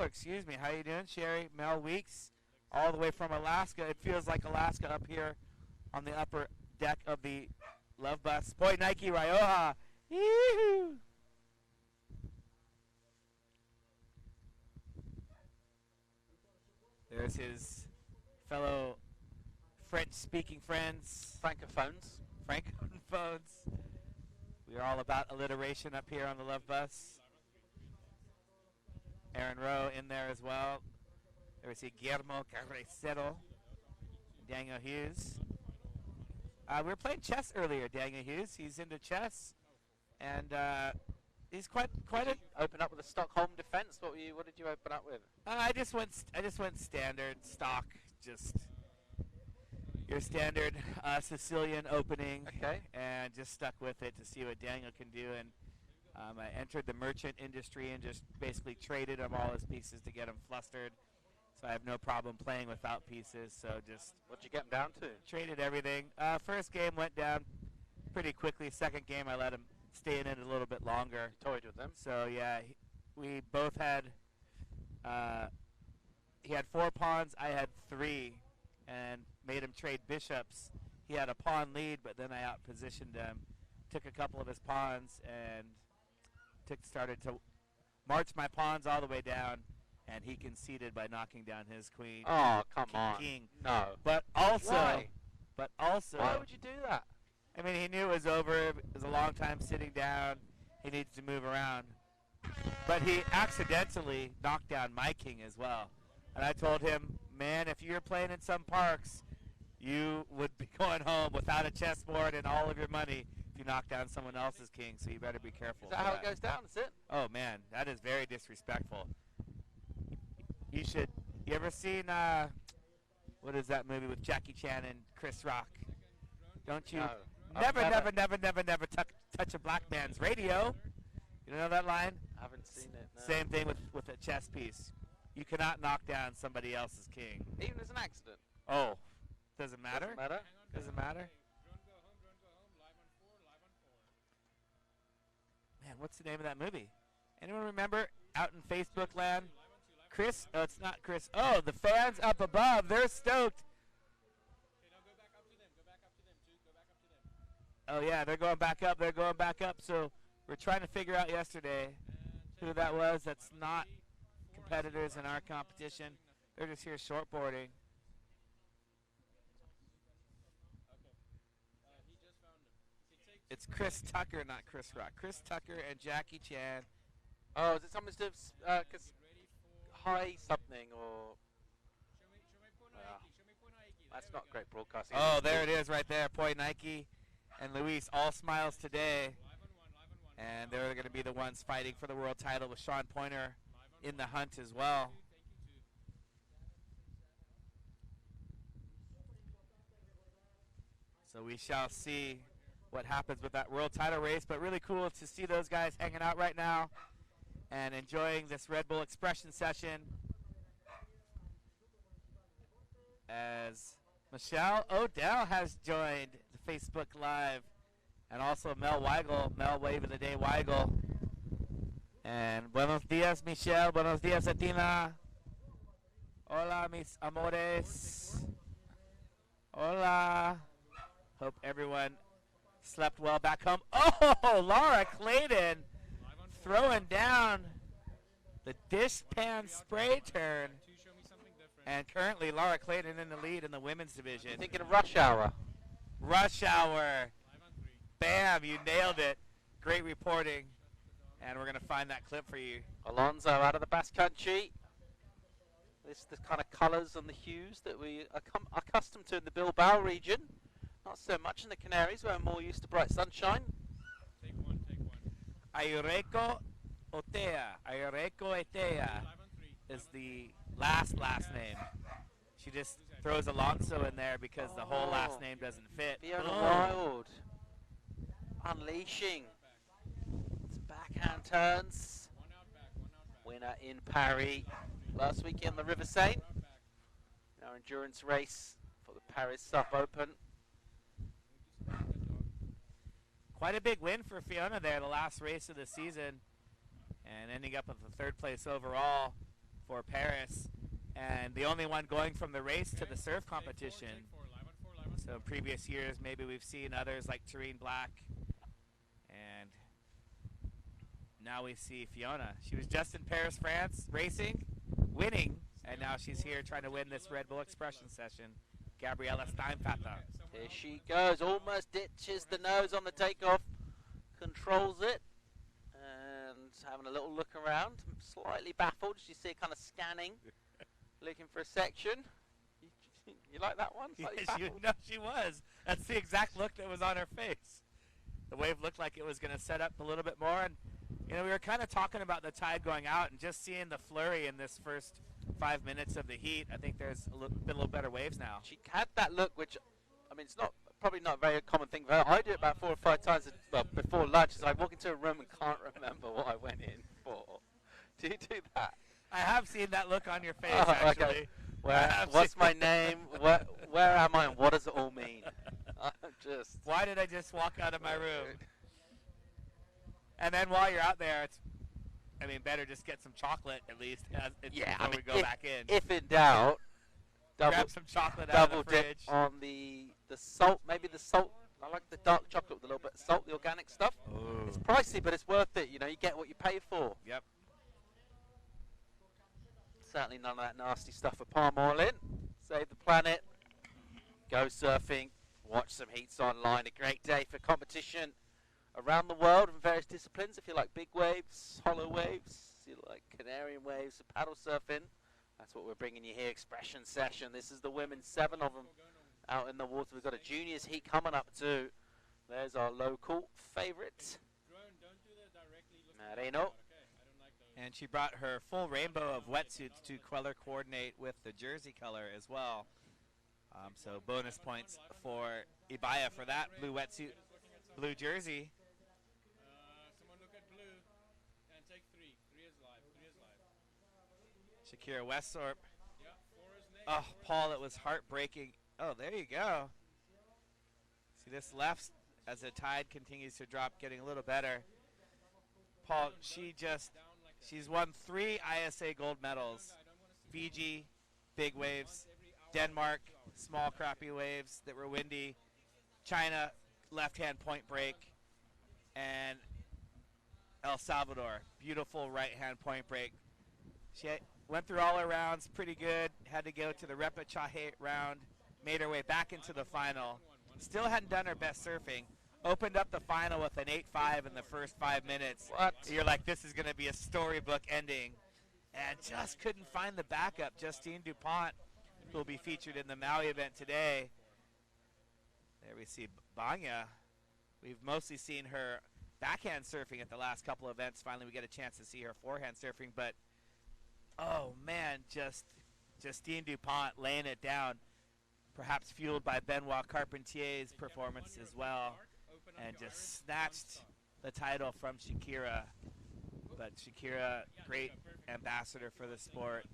excuse me. How you doing, Sherry? Mel Weeks, all the way from Alaska. It feels like Alaska up here on the upper deck of the Love Bus. Point Nike Rioja. Yee-hoo. There's his fellow French-speaking friends. Francophones. Francophones. We are all about alliteration up here on the Love Bus. Aaron Rowe in there as well. There we see Guillermo Carrecero, Daniel Hughes. We were playing chess earlier, Daniel Hughes. He's into chess, and he's quite a. Open up with a Stockholm defense. What did you open up with? I just went standard stock, just your standard Sicilian opening, Okay. and just stuck with it to see what Daniel can do. And I entered the merchant industry and just basically traded him all his pieces to get him flustered. So I have no problem playing without pieces. So just What'd you get him down to? traded everything. First game went down pretty quickly. Second game I let him stay in it a little bit longer. Toyed with them. So yeah, we both had. He had 4 pawns. I had 3, and made him trade bishops. He had a pawn lead, but then I outpositioned him. Took a couple of his pawns and started to march my pawns all the way down, and he conceded by knocking down his queen. Oh, come on. King. No. But also, Why? Why would you do that? I mean, he knew it was over. It was a long time sitting down. He needs to move around. But he accidentally knocked down my king as well. And I told him, man, if you're playing in some parks, you would be going home without a chessboard and all of your money if you knock down someone else's king, so you better be careful. Is that for how it goes down? Is it? Oh, man, that is very disrespectful. You ever seen, what is that movie with Jackie Chan and Chris Rock? Don't you No. never I've touch a black man's radio. You know that line? I haven't seen it. No. Same thing with a chess piece. You cannot knock down somebody else's king. Even as an accident. Oh, doesn't matter? Doesn't matter. Doesn't matter? Drone go home, live on 4, live on 4. Man, what's the name of that movie? Anyone remember out in Facebook land? Chris? Oh, it's not Chris. Oh, the fans up above. They're stoked. Okay, now go back up to them. Go back up to them, too. Go back up to them. Oh, yeah, they're going back up. They're going back up. So we're trying to figure out yesterday who that was that's not competitors in our competition. They're just here shortboarding. He just found him. He takes It's Chris Tucker, not Chris Rock. Chris Tucker and Jackie Chan. Oh, is it something to do with ready for... high something or? Show me point Yeah. Aiki. Show me point Aiki. That's There not we go. great broadcasting. Oh, there it is right there. Poi Nike and Luis, all smiles today. Live on 1, live on 1. And they're going to be the ones fighting for the world title with Sean Pointer Live on in the 1. hunt as well. Thank you, too. So we shall see what happens with that world title race. But really cool to see those guys hanging out right now and enjoying this Red Bull Expression session. As Michelle Odell has joined the Facebook Live. And also Mel Weigel, Mel Wave of the Day Weigel. And buenos dias, Michelle. Buenos dias, Atina. Hola, mis amores. Hola. Hope everyone slept well back home. Oh, Laura Clayton Live on 4. throwing down the dishpan spray turn. To show me something different. And currently Laura Clayton in the lead in the women's division. Thinking of Rush Hour. Rush Hour. Live on 3. Bam, you nailed it. Great reporting. And we're going to find that clip for you. Alonso out of the Basque Country. This the kind of colours and the hues that we are accustomed to in the Bilbao region. Not so much in the Canaries, where we're more used to bright sunshine. Take 1, take 1. Ayureko Otea. Ayureko Etea Live on 3. is the last name. She just throws Alonso in there because the whole last name doesn't fit. Fiona Boom. Wild. Unleashing. It's backhand turns. 1 out back, 1 out back. Winner in Paris. Last weekend, the River Seine. 1 out back. Our endurance race for the Paris Sub Open. Quite a big win for Fiona there, the last race of the season, and ending up with the 3rd place overall for Paris, and the only one going from the race to the surf competition. Take 4, live on 4, live on 4. So in previous years, maybe we've seen others like Tareen Black, and now we see Fiona. She was just in Paris, France, racing, winning, and now she's here trying to win this Red Bull Expression session. Gabriela Steinfatter. Here she goes, almost ditches the nose on the takeoff, controls it, and having a little look around, slightly baffled as you see kind of scanning, looking for a section. You like that one? Slightly Yes, baffled? no, she was. That's the exact look that was on her face. The wave looked like it was going to set up a little bit more, and we were kind of talking about the tide going out, and just seeing the flurry in this first 5 minutes of the heat. I think there's been a little better waves now. She had that look, which, I mean, it's probably not a very common thing for her. I do it about 4 or 5 times before lunch. As I walk into a room and can't remember what I went in for. Do you do that? I have seen that look on your face, Oh, actually. okay. What's my name? Where am I? And what does it all mean? Why did I just walk out of my room? And then while you're out there, better just get some chocolate at least before we go back in. If in doubt, grab some chocolate out of the dip fridge. on the salt. Maybe the salt. I like the dark chocolate with a little bit of salt, the organic stuff. Ooh. It's pricey, but it's worth it. You get what you pay for. Yep. Certainly none of that nasty stuff with palm oil in. Save the planet. Go surfing. Watch some heats online. A great day for competition around the world in various disciplines. If you like big waves, hollow waves, if you like Canarian waves, paddle surfing, that's what we're bringing you here. Expression session. This is the women's, 7 of them out in the water. We've got a juniors heat coming up too. There's our local favourite, Marino. And she brought her full rainbow of wetsuits to color coordinate with the jersey color as well. So bonus points for Ibaya for that blue wetsuit, blue jersey. Someone look at blue and take 3. 3 is live. 3 is live. Shakira Westhorpe. Yeah, 4 is next. Oh, Paul, it was heartbreaking. Oh, there you go. See this left as the tide continues to drop, getting a little better. Paul, she's won 3 ISA gold medals. Fiji, big waves. Denmark, small crappy waves that were windy. China, left-hand point break. And El Salvador, beautiful right-hand point break. She went through all her rounds pretty good. Had to go to the repechaje round. Made her way back into the final. Still hadn't done her best surfing. Opened up the final with an 8.5 in the first 5 minutes. What? You're like, this is going to be a storybook ending. And just couldn't find the backup. Justine DuPont, who will be featured in the Maui event today. There we see Banya. We've mostly seen her backhand surfing at the last couple of events. Finally, we get a chance to see her forehand surfing. But, oh, man, Justine DuPont laying it down. Perhaps fueled by Benoit Carpentier's performance as well. And just snatched the title from Shakira. But Shakira, great ambassador for the sport.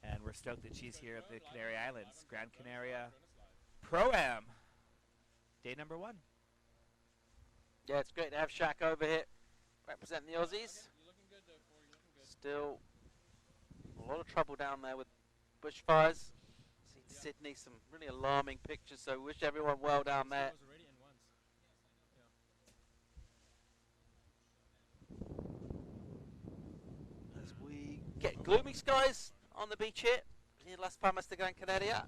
And we're stoked that she's here at the Canary Islands. Gran Canaria Pro-Am. Day number 1. Yeah, it's great to have Shaq over here representing the Aussies. Still a lot of trouble down there with bushfires. Seen Sydney, some really alarming pictures, so wish everyone well down there. As we get gloomy skies on the beach here in Las Palmas de Gran Canaria.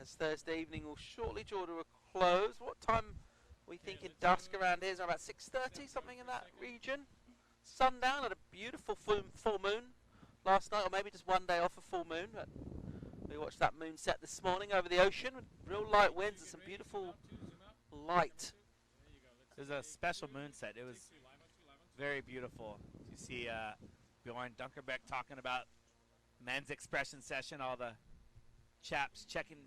As Thursday evening will shortly draw to a close. What time are we thinking dusk around here? Is it about 6:30, something in that region? Sundown at a beautiful full moon last night, or maybe just one day off a full moon. But we watched that moon set this morning over the ocean with real light winds and some beautiful light. It was a special moon set. It was very beautiful. You see Bjorn Dunkerbeck talking about men's expression session. All the chaps checking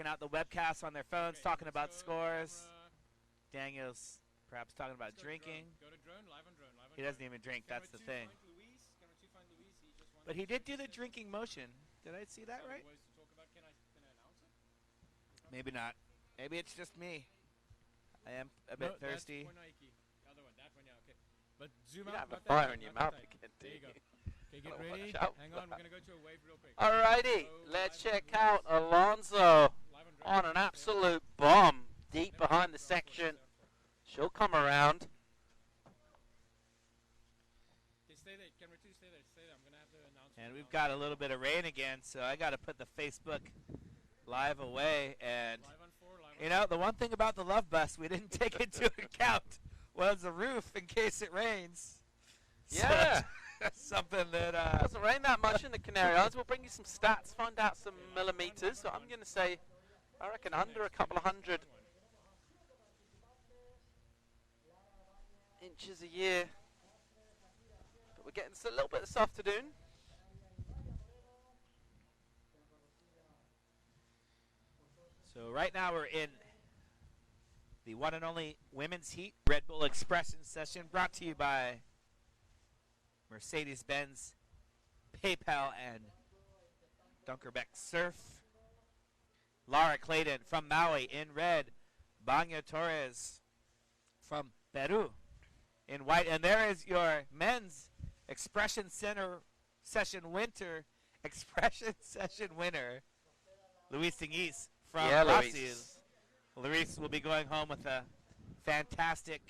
out the webcasts on their phones, talking about scores. Daniel's perhaps talking about drinking. He doesn't even drink. That's the thing. But he did do the drinking motion. Did I see that right? Maybe not. Maybe it's just me. I am a bit thirsty. But zoom You out. have a not that fire tight, in your not that mouth tight. again, There you do go. you? Okay, get Gotta ready. watch out Hang for on, we're that. going to go to a wave real quick. Alrighty, So let's live on check drone. out Alonso Live on drone. on an absolute bomb deep behind the section. She'll come around. Okay, stay there. Camera 2, stay there. Stay there. I'm going to have to announce. And we've got a little bit of rain again, so I got to put the Facebook Live away. And Live on 4, live on you know, the one thing about the Love Bus we didn't take into account was the roof in case it rains. Yeah. So, something that It doesn't rain that much in the Canary Islands. We'll bring you some stats, find out some millimeters. So I'm going to say, I reckon under a couple of hundred inches a year. But we're getting a little bit this afternoon. So right now we're in the one and only women's heat Red Bull Expression session, brought to you by Mercedes-Benz, PayPal, and Dunkerbeck Surf. Lara Clayton from Maui in red. Banya Torres from Peru in white. And there is your men's Expression Center Session winner, Luis Tinguis from Brazil. Luis will be going home with a fantastic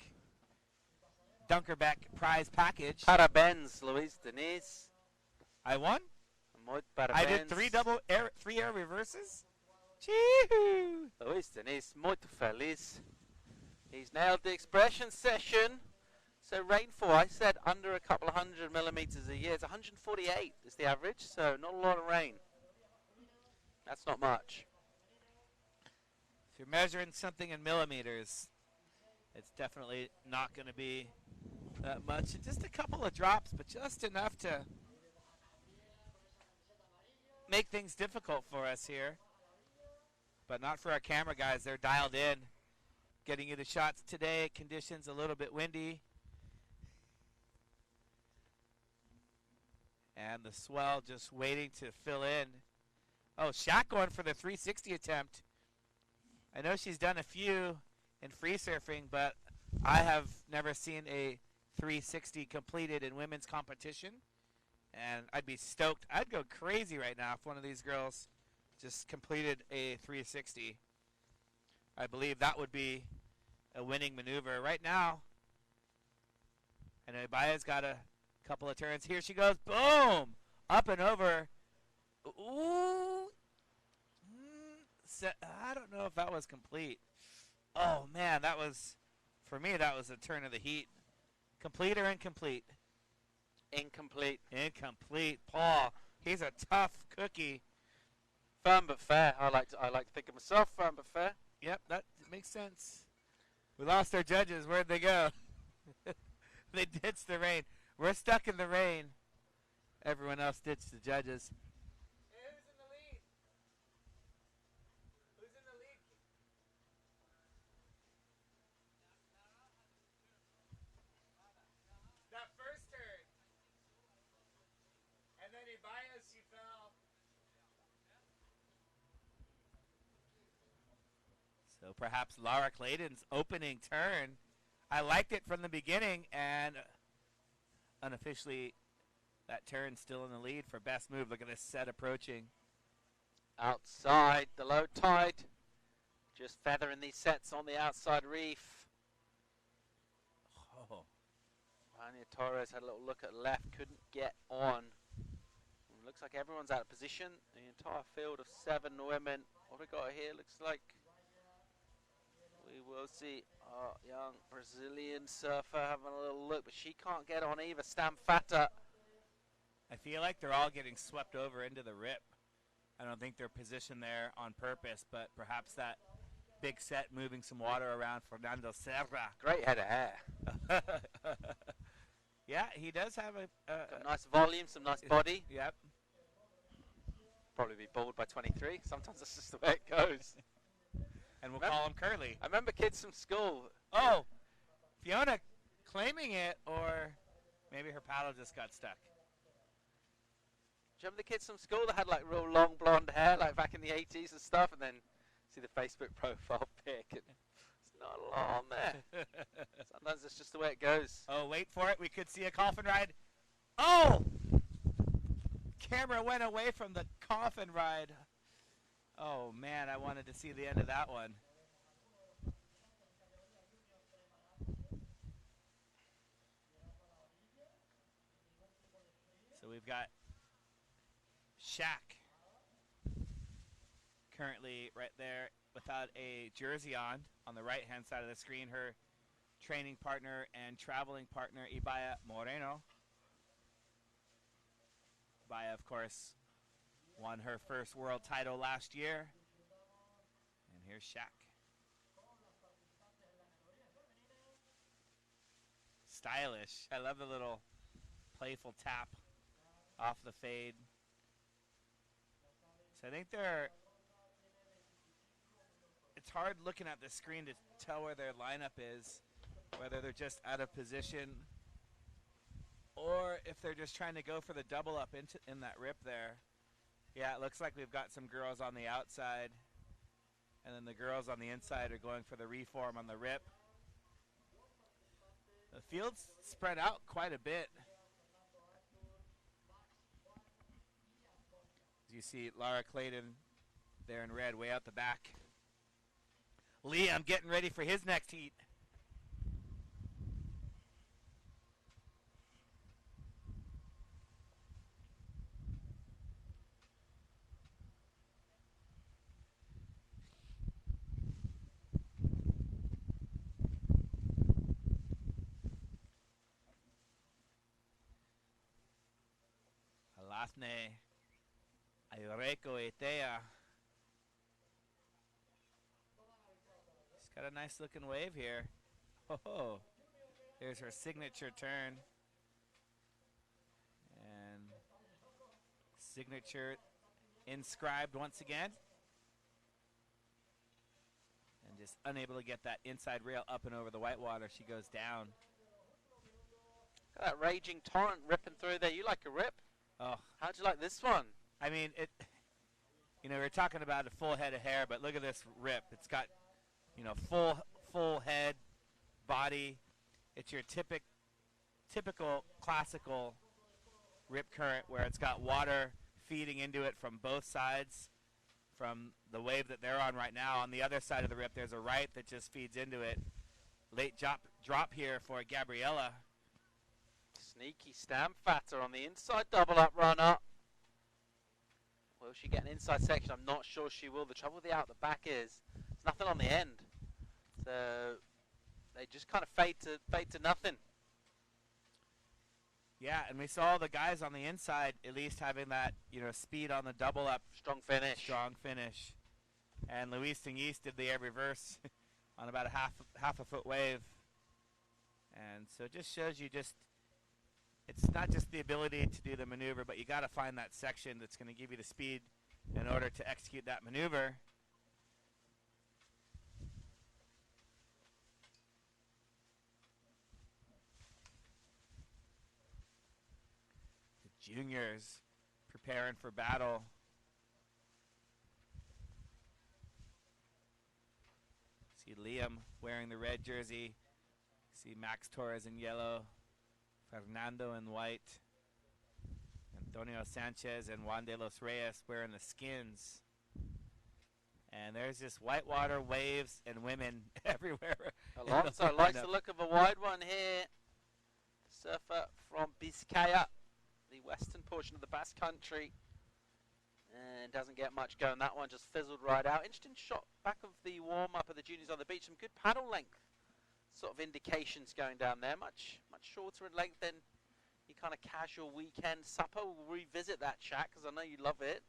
Dunkerbeck prize package. Parabéns, Luis Denise. I won. Muito parabéns. I did three air reverses. Chee-hoo. Luis Denise, muito feliz. He's nailed the expression session. So rainfall, I said under a couple of hundred millimeters a year. It's 148 is the average, so not a lot of rain. That's not much. If you're measuring something in millimeters, it's definitely not going to be that much. Just a couple of drops, but just enough to make things difficult for us here. But not for our camera guys. They're dialed in, getting you the shots today. Conditions a little bit windy. And the swell just waiting to fill in. Oh, Shaq going for the 360 attempt. I know she's done a few in free surfing, but I have never seen a 360 completed in women's competition. And I'd be stoked. I'd go crazy right now if one of these girls just completed a 360. I believe that would be a winning maneuver. Right now, and Ibaya's got a couple of turns. Here she goes. Boom! Up and over. Ooh. I don't know if that was complete. Oh, man, that was, for me, that was a turn of the heat. Complete or incomplete? Incomplete. Incomplete. Paul, he's a tough cookie. Firm but fair. I like to think of myself, firm but fair. Yep, that makes sense. We lost our judges. Where'd they go? They ditched the rain. We're stuck in the rain. Everyone else ditched the judges. So perhaps Lara Clayton's opening turn. I liked it from the beginning, and unofficially that turn still in the lead for best move. Look at this set approaching. Outside, the low tide. Just feathering these sets on the outside reef. Oh. Anya Torres had a little look at left, couldn't get on. Looks like everyone's out of position. The entire field of 7 women. What we got here looks like we will see our young Brazilian surfer having a little look, but she can't get on either. Stamfata. I feel like they're all getting swept over into the rip. I don't think they're positioned there on purpose, but perhaps that big set moving some water around Fernando Serra. Great head of hair. Yeah, he does have a nice volume, some nice body. Yep. Probably be bald by 23. Sometimes that's just the way it goes. And we'll call him Curly. I remember kids from school. Oh, Fiona claiming it, or maybe her paddle just got stuck. Do you remember the kids from school that had like real long blonde hair, like back in the 80s and stuff, and then see the Facebook profile pic, and there's not a lot on there. Sometimes it's just the way it goes. Oh, wait for it. We could see a coffin ride. Oh! Camera went away from the coffin ride. Oh, man, I wanted to see the end of that one. So we've got Shaq currently right there without a jersey on the right-hand side of the screen. Her training partner and traveling partner, Ibaya Moreno. Ibaya, of course, won her first world title last year. And here's Shaq. Stylish. I love the little playful tap off the fade. So I think it's hard looking at the screen to tell where their lineup is, whether they're just out of position or if they're just trying to go for the double up in that rip there. Yeah, it looks like we've got some girls on the outside, and then the girls on the inside are going for the reform on the rip. The field's spread out quite a bit. As you see Laura Clayton there in red way out the back. Liam getting ready for his next heat. Alasne Ayoreko Etea. She's got a nice looking wave here. Oh, there's her signature turn. And signature inscribed once again. And just unable to get that inside rail up and over the whitewater. She goes down. Got that raging torrent ripping through there. You like a rip? Oh, How'd you like this one? I mean, we're talking about a full head of hair, but look at this rip. It's got, full head, body. It's your typical classical rip current where it's got water feeding into it from both sides from the wave that they're on right now. On the other side of the rip, there's a right that just feeds into it. Late drop here for Gabriella. Sneaky stamp fatter on the inside double up runner. Will she get an inside section? I'm not sure she will. The trouble with the out the back is there's nothing on the end. So they just kind of fade to nothing. Yeah, and we saw the guys on the inside at least having that, speed on the double up. Strong finish. Strong finish. And Luis Tinguis did the air reverse on about a half a foot wave. And so it just shows you it's not just the ability to do the maneuver, but you got to find that section that's going to give you the speed in order to execute that maneuver. The juniors preparing for battle. See Liam wearing the red jersey. See Max Torres in yellow. Fernando in white, Antonio Sanchez and Juan de los Reyes wearing the skins. And there's just whitewater waves and women everywhere. Alonso likes the look of a wide one here. Surfer from Vizcaya, the western portion of the Basque Country. And doesn't get much going. That one just fizzled right out. Interesting shot back of the warm-up of the juniors on the beach. Some good paddle length sort of indications going down there, much shorter in length than your kind of casual weekend supper. We'll revisit that chat because I know you love it.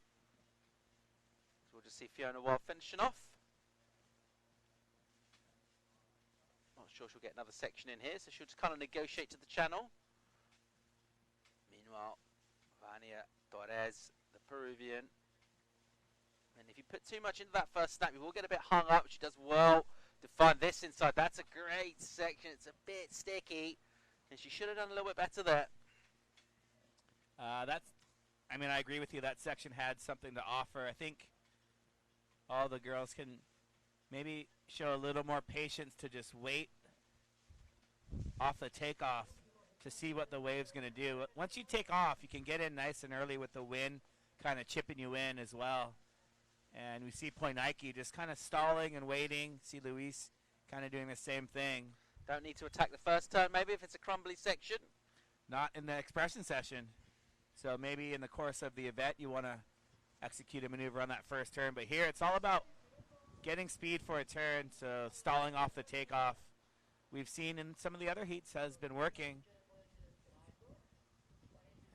So we'll just see Fiona Wild finishing off. Not sure she'll get another section in here, so she'll just kind of negotiate to the channel. Meanwhile, Vania Torres, the Peruvian. And if you put too much into that first snap, you will get a bit hung up. She does well to find this inside. That's a great section. It's a bit sticky, and she should have done a little bit better there. I agree with you. That section had something to offer. I think all the girls can maybe show a little more patience to just wait off the takeoff to see what the wave's going to do. Once you take off, you can get in nice and early with the wind kind of chipping you in as well. And we see Poinaiki just kind of stalling and waiting. See Luis kind of doing the same thing. Don't need to attack the first turn, maybe, if it's a crumbly section. Not in the expression session. So maybe in the course of the event you want to execute a maneuver on that first turn. But here it's all about getting speed for a turn, so stalling off the takeoff we've seen in some of the other heats has been working.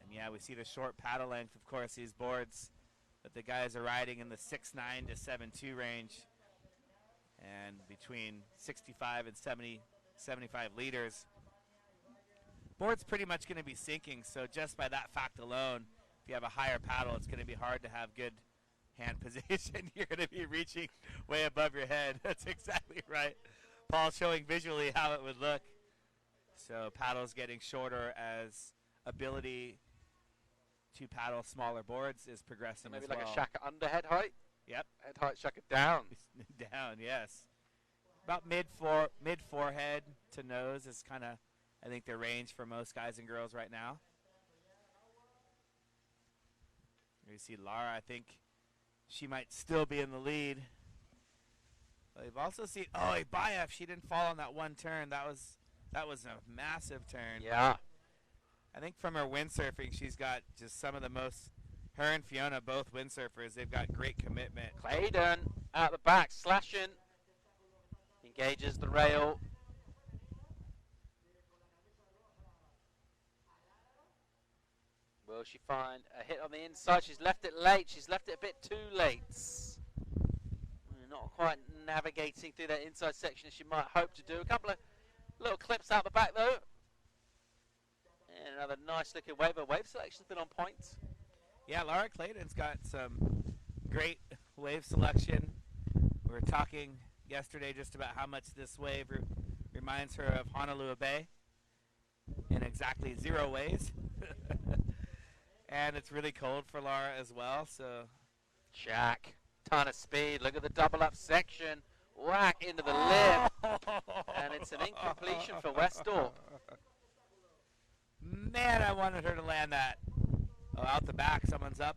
And yeah, we see the short paddle length, of course, these boards that the guys are riding in the 6.9 to 7.2 range, and between 65 and 75 liters. Board's pretty much going to be sinking, so just by that fact alone, if you have a higher paddle, it's going to be hard to have good hand position. You're going to be reaching way above your head. That's exactly right. Paul's showing visually how it would look. So paddles getting shorter as ability to paddle smaller boards is progressing Maybe as like well. a shaka under head height. Yep. Head height shaka down. Down, yes. About mid forehead to nose is kind of, I think, the range for most guys and girls right now. You see Lara, I think she might still be in the lead. But we've also seen, Ibayev, she didn't fall on that one turn. That was a massive turn. Yeah. I think from her windsurfing, she's got just some of the most, her and Fiona, both windsurfers, they've got great commitment. Clayton out the back, slashing. Engages the rail. Will she find a hit on the inside? She's left it late. She's left it a bit too late. Not quite navigating through that inside section as she might hope to do. A couple of little clips out the back though. And another nice looking wave. Her wave selection's been on point. Yeah, Laura Clayton's got some great wave selection. We were talking yesterday just about how much this wave reminds her of Honolulu Bay in exactly 0 ways. And it's really cold for Laura as well, so. Jack, ton of speed. Look at the double up section. Whack into the lip. And it's an incompletion for Westall. Man, I wanted her to land that. Oh, out the back, someone's up.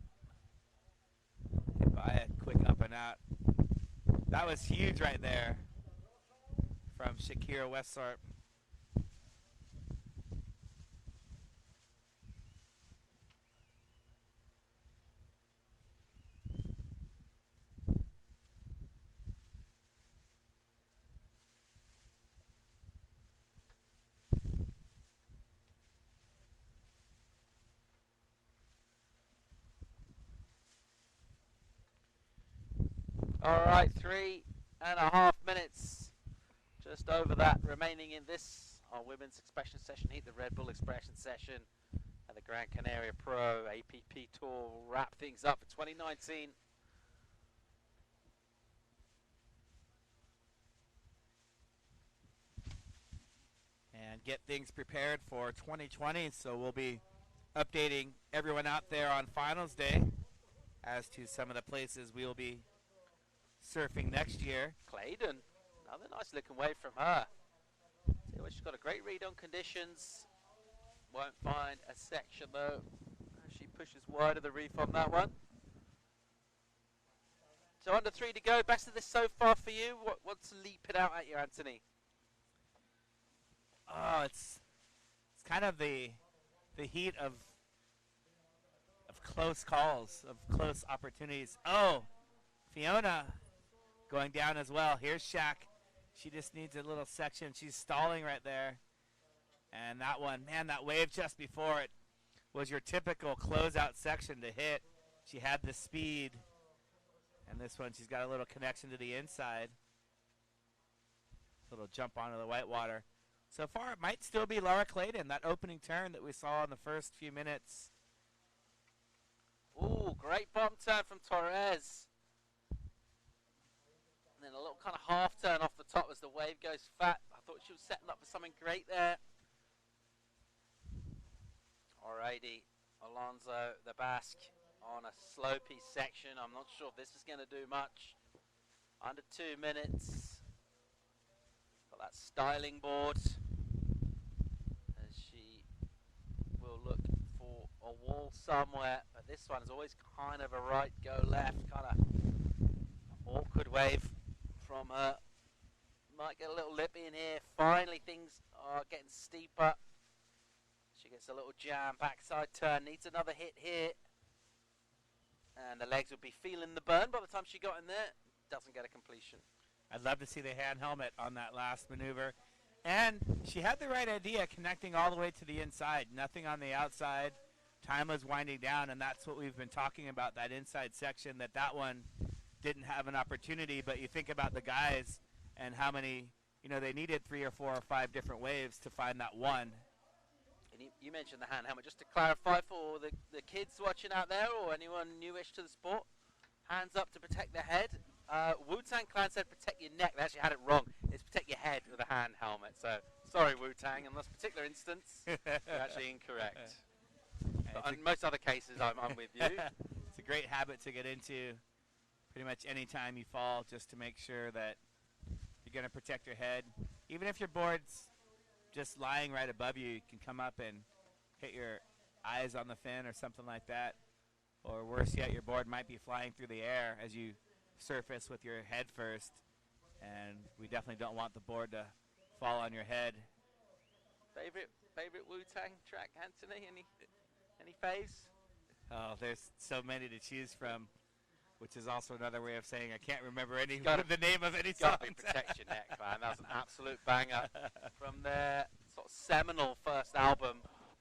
By a quick up and out. That was huge right there from Shakira Westsarp. All right, 3.5 minutes. Just over that remaining in this, our women's expression session heat, the Red Bull expression session, and the Gran Canaria Pro APP Tour will wrap things up for 2019. And get things prepared for 2020. So we'll be updating everyone out there on finals day as to some of the places we will be surfing next year. Clayton, another nice looking wave from her. See what she's got a great read on conditions. Won't find a section though. She pushes wide of the reef on that one. So under 3 to go. Best of this so far for you. What's leaping out at you, Anthony? Oh, it's kind of the heat of close calls, of close opportunities. Oh, Fiona going down as well. Here's Shaq. She just needs a little section. She's stalling right there. And that one, man, that wave just before it was your typical closeout section to hit. She had the speed. And this one, she's got a little connection to the inside. Little jump onto the whitewater. So far, it might still be Laura Clayton, that opening turn that we saw in the first few minutes. Ooh, great bottom turn from Torres. And then a little kind of half turn off the top as the wave goes fat. I thought she was setting up for something great there. Alrighty, Alonso, the Basque, on a slopey section. I'm not sure if this is going to do much. Under 2 minutes. Got that styling board. As she will look for a wall somewhere. But this one is always kind of a right, go left, kind of awkward wave from her. Might get a little lippy in here. Finally, things are getting steeper. She gets a little jam, backside turn, needs another hit here. And the legs will be feeling the burn by the time she got in there. Doesn't get a completion. I'd love to see the hand helmet on that last maneuver. And And she had the right idea, connecting all the way to the inside, nothing on the outside. Time was winding down, and that's what we've been talking about, that inside section, that one didn't have an opportunity. But you think about the guys and how many, they needed 3 or 4 or 5 different waves to find that one. And you mentioned the hand helmet. Just to clarify for the kids watching out there or anyone newish to the sport, hands up to protect the head. Wu-Tang Clan said protect your neck. They actually had it wrong. It's protect your head with a hand helmet. So sorry, Wu-Tang. In this particular instance, you're actually incorrect. But in most other cases, I'm with you. It's a great habit to get into pretty much any time you fall, just to make sure that you're going to protect your head. Even if your board's just lying right above you, you can come up and hit your eyes on the fin or something like that. Or worse yet, your board might be flying through the air as you surface with your head first. And we definitely don't want the board to fall on your head. Favorite Wu-Tang track, Anthony? Any faves? Oh, there's so many to choose from, which is also another way of saying I can't remember the name of any song. Gotta be Protect Your Neck, man. That was an absolute banger from their sort of seminal first album,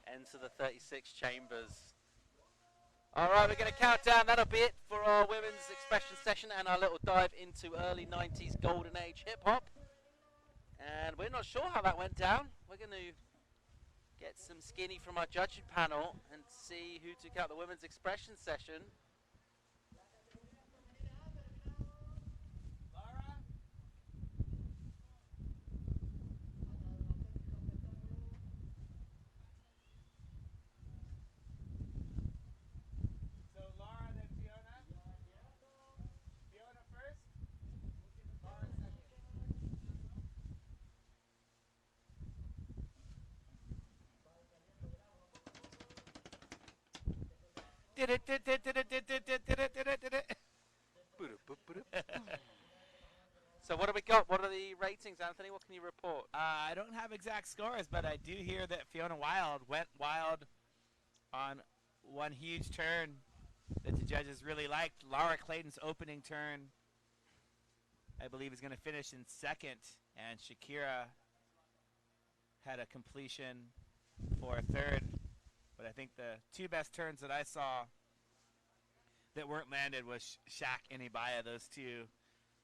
Enter the 36 Chambers. All right, we're going to count down. That'll be it for our women's expression session and our little dive into early 90s golden age hip-hop. And we're not sure how that went down. We're going to get some skinny from our judging panel and see who took out the women's expression session. So what do we got? What are the ratings, Anthony? What can you report? I don't have exact scores, but I do hear that Fiona Wild went wild on one huge turn that the judges really liked. Laura Clayton's opening turn, I believe, is going to finish in second, and Shakira had a completion for third. But I think the 2 best turns that I saw that weren't landed was Shaq and Ibaya, those 2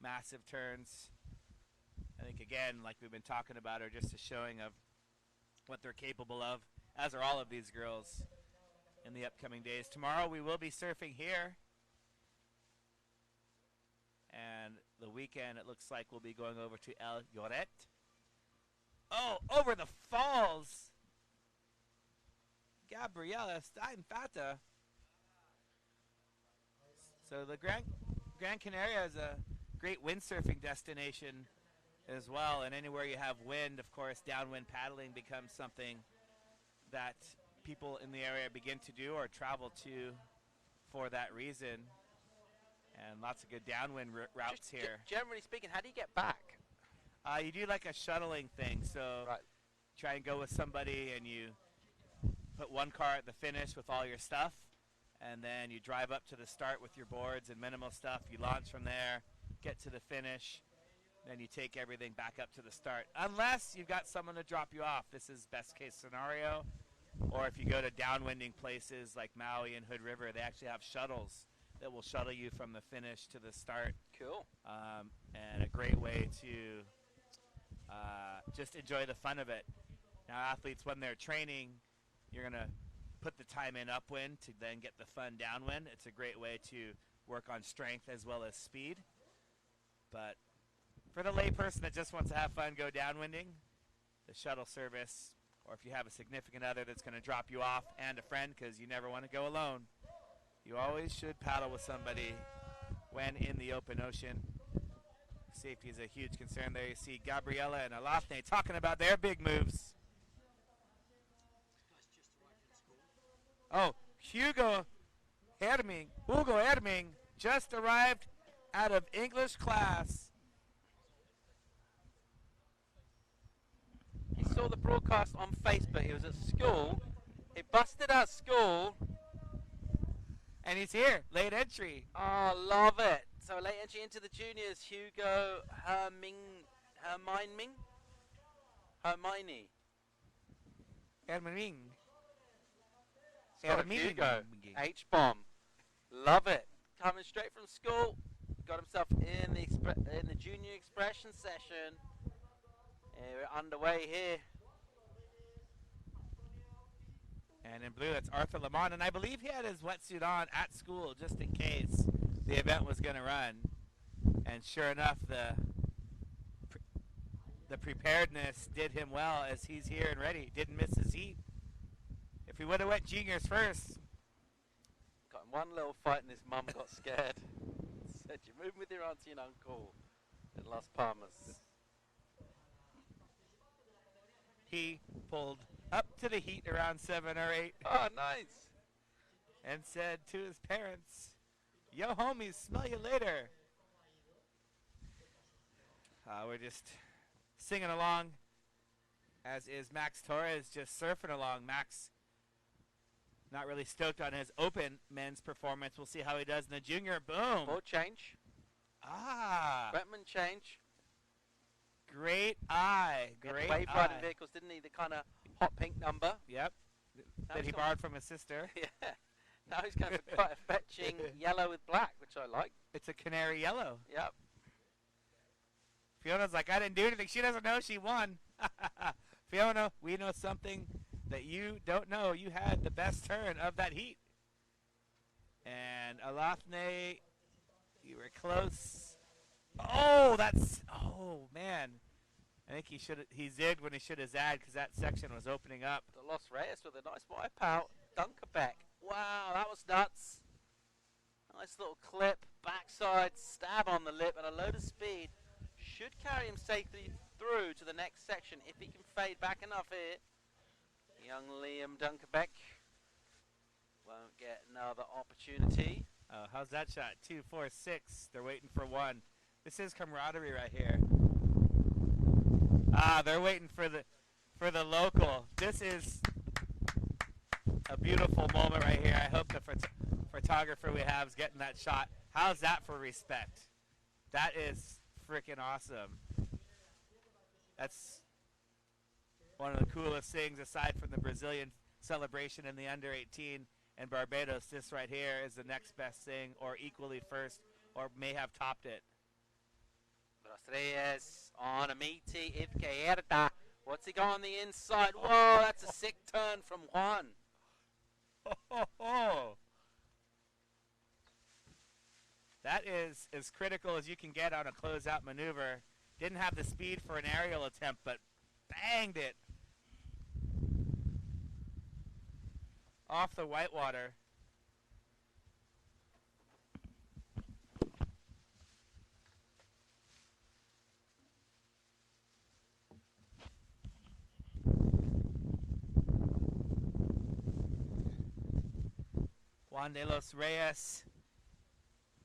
massive turns. I think, again, like we've been talking about, are just a showing of what they're capable of, as are all of these girls in the upcoming days. Tomorrow we will be surfing here. And the weekend, it looks like we'll be going over to El Lloret. Oh, over the falls! Gabriela Steinfata. So the Gran Canaria is a great windsurfing destination as well, and anywhere you have wind, of course, downwind paddling becomes something that people in the area begin to do or travel to for that reason. And lots of good downwind routes here. Generally speaking, how do you get back? You do like a shuttling thing, so right. Try and go with somebody and you put one car at the finish with all your stuff, and then you drive up to the start with your boards and minimal stuff. You launch from there, get to the finish, then you take everything back up to the start. Unless you've got someone to drop you off. This is best case scenario. Or if you go to downwinding places like Maui and Hood River, they actually have shuttles that will shuttle you from the finish to the start. Cool. And a great way to just enjoy the fun of it. Now, athletes, when they're training, you're going to put the time in upwind to then get the fun downwind. It's a great way to work on strength as well as speed. But for the layperson that just wants to have fun, go downwinding, the shuttle service, or if you have a significant other that's going to drop you off and a friend, because you never want to go alone, you always should paddle with somebody when in the open ocean. Safety is a huge concern there. You see Gabriela and Alafne talking about their big moves. Oh, Hugo Herming just arrived out of English class. He saw the broadcast on Facebook. He was at school. He busted out school. And he's here, late entry. Oh, love it. So late entry into the juniors, Hugo Herming. Hermione. Herming. Scott Hugo. H-bomb. Love it. Coming straight from school. Got himself in the junior expression session. We're underway here. And in blue, that's Arthur Lamont. And I believe he had his wetsuit on at school just in case the event was going to run. And sure enough, the preparedness did him well as he's here and ready. Didn't miss his heat. If he would have went juniors first. Got in one little fight and his mum got scared. Said, you move with your auntie and uncle in Las Palmas. He pulled up to the heat around 7 or 8. Oh, nice. And said to his parents, yo, homies, smell you later. We're just singing along, as is Max Torres just surfing along. Max not really stoked on his open men's performance. We'll see how he does in the junior. Boom. Ball change. Bretman change. Great eye. Great wave eye. riding vehicles, didn't he? The kind of hot pink number. Yep. That he borrowed from his sister. Yeah. Now he's going for quite a fetching yellow with black, which I like. It's a canary yellow. Yep. Fiona's like, I didn't do anything. She doesn't know she won. Fiona, we know something that you don't know. You had the best turn of that heat. And Alafne, you were close. Oh, man. I think he zigged when he should have zagged because that section was opening up. The Los Reyes with a nice wipeout. Dunkerbeck. Wow, that was nuts. Nice little clip. Backside stab on the lip and a load of speed. Should carry him safely through to the next section if he can fade back enough here. Young Liam Dunkerbeck won't get another opportunity. Oh, how's that shot? 2, 4, 6. They're waiting for 1. This is camaraderie right here. They're waiting for the local. This is a beautiful moment right here. I hope the photographer we have is getting that shot. How's that for respect? That is freaking awesome. That's one of the coolest things aside from the Brazilian celebration in the under 18 and Barbados. This right here is the next best thing, or equally first, or may have topped it. Los Reyes on a meaty Izquierda. What's he got on the inside? Whoa, that's a sick turn from Juan. That is as critical as you can get on a closeout maneuver. Didn't have the speed for an aerial attempt, but banged it off the whitewater. Juan de los Reyes,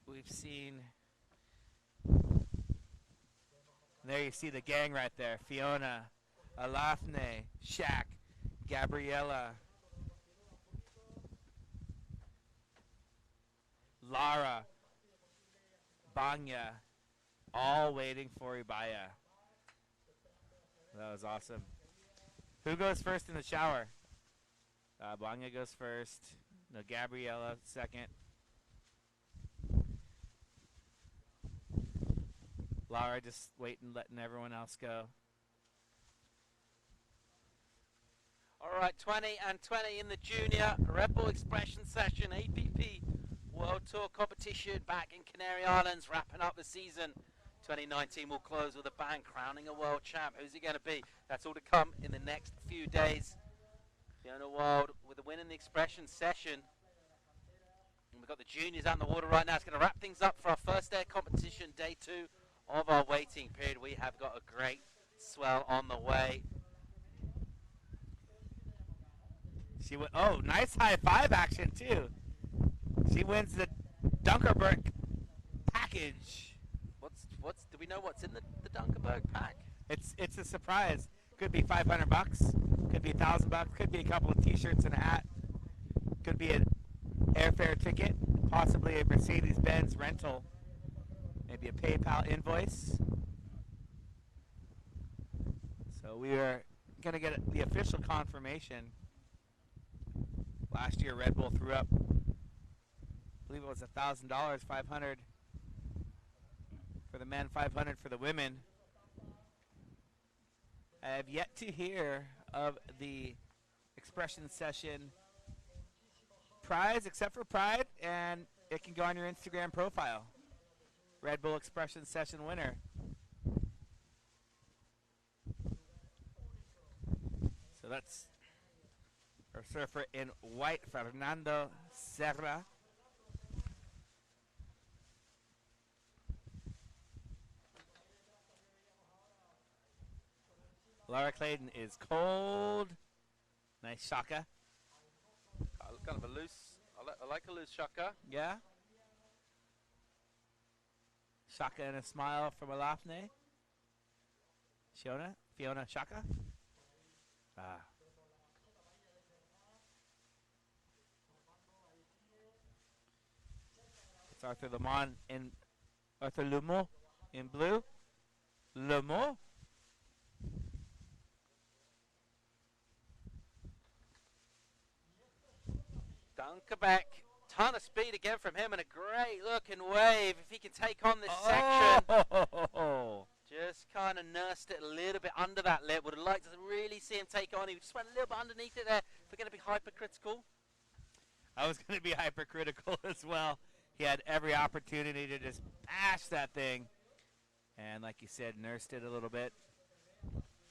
we've seen. There you see the gang right there. Fiona, Alafne, Shaq, Gabriella, Lara, Banya, all waiting for Ibaya. That was awesome. Who goes first in the shower? Banya goes first. No, Gabriella second. Lara just waiting, letting everyone else go. All right, 20 and 20 in the junior Red Bull Expression session, APP World Tour competition back in Canary Islands, wrapping up the season. 2019 will close with a bang, crowning a world champ. Who's it going to be? That's all to come in the next few days. Fiona Wild with a win in the Expression session. And we've got the juniors out in the water right now. It's going to wrap things up for our first day of competition, day 2 of our waiting period. We have got a great swell on the way. She went. Oh, nice high five action too. She wins the Dunkerberg package. Do we know what's in the Dunkerberg pack? It's a surprise. Could be $500. Could be $1,000. Could be a couple of T-shirts and a hat. Could be an airfare ticket. Possibly a Mercedes-Benz rental. Maybe a PayPal invoice. So So we are going to get the official confirmation. Last year, Red Bull threw up, I believe it was $1,000, $500 for the men, $500 for the women. I have yet to hear of the expression session prize, except for Pride, and it can go on your Instagram profile. Red Bull Expression Session winner. So that's our surfer in white, Fernando Serra. Laura Clayton is cold. Nice shaka. Kind of a loose. I like a loose shaka. Yeah. Shaka and a smile from Alafne. Fiona Shaka. Ah. It's Arthur Lumeau in blue. Lumeau. Dunkerbeck, ton of speed again from him and a great looking wave. If he can take on this section. Just kind of nursed it a little bit under that lip. Would have liked to really see him take on. He just went a little bit underneath it there. If we're going to be hypercritical. I was going to be hypercritical as well. He had every opportunity to just bash that thing. And like you said, nursed it a little bit.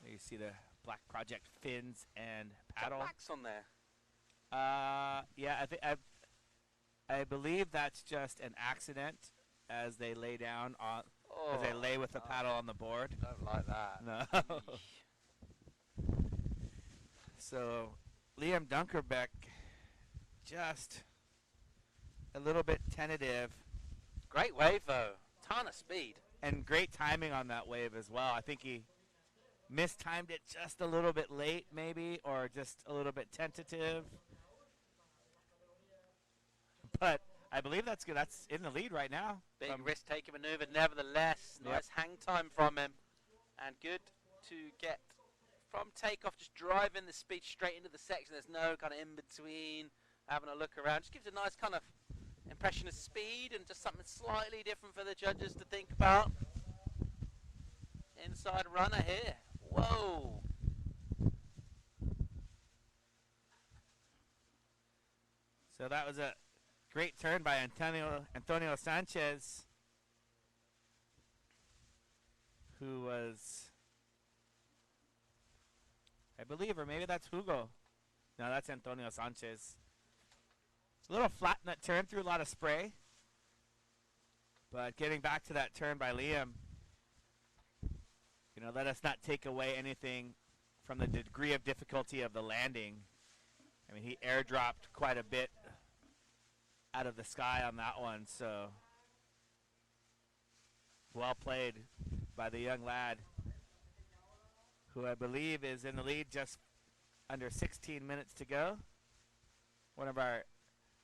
There you see the Black Project fins and paddle. Wax on there. Yeah, I believe that's just an accident as they lay down on, as they lay with the paddle on the board. Don't like that. No. So, Liam Dunkerbeck, just a little bit tentative. Great wave though. Ton of speed. And great timing on that wave as well. I think he mistimed it just a little bit late maybe, or just a little bit tentative. But I believe that's good. That's in the lead right now. Big risk-taking maneuver, nevertheless. Nice hang time from him. And good to get from takeoff, just driving the speed straight into the section. There's no kind of in-between, having a look around. Just gives a nice kind of impression of speed and just something slightly different for the judges to think about. Inside runner here. Whoa. So that was a great turn by Antonio Sanchez, who was, I believe, or maybe that's Hugo. No, that's Antonio Sanchez. A little flat in that turn, through a lot of spray. But getting back to that turn by Liam, let us not take away anything from the degree of difficulty of the landing. I mean, he airdropped quite a bit out of the sky on that one, so well played by the young lad, who I believe is in the lead, just under 16 minutes to go. One of our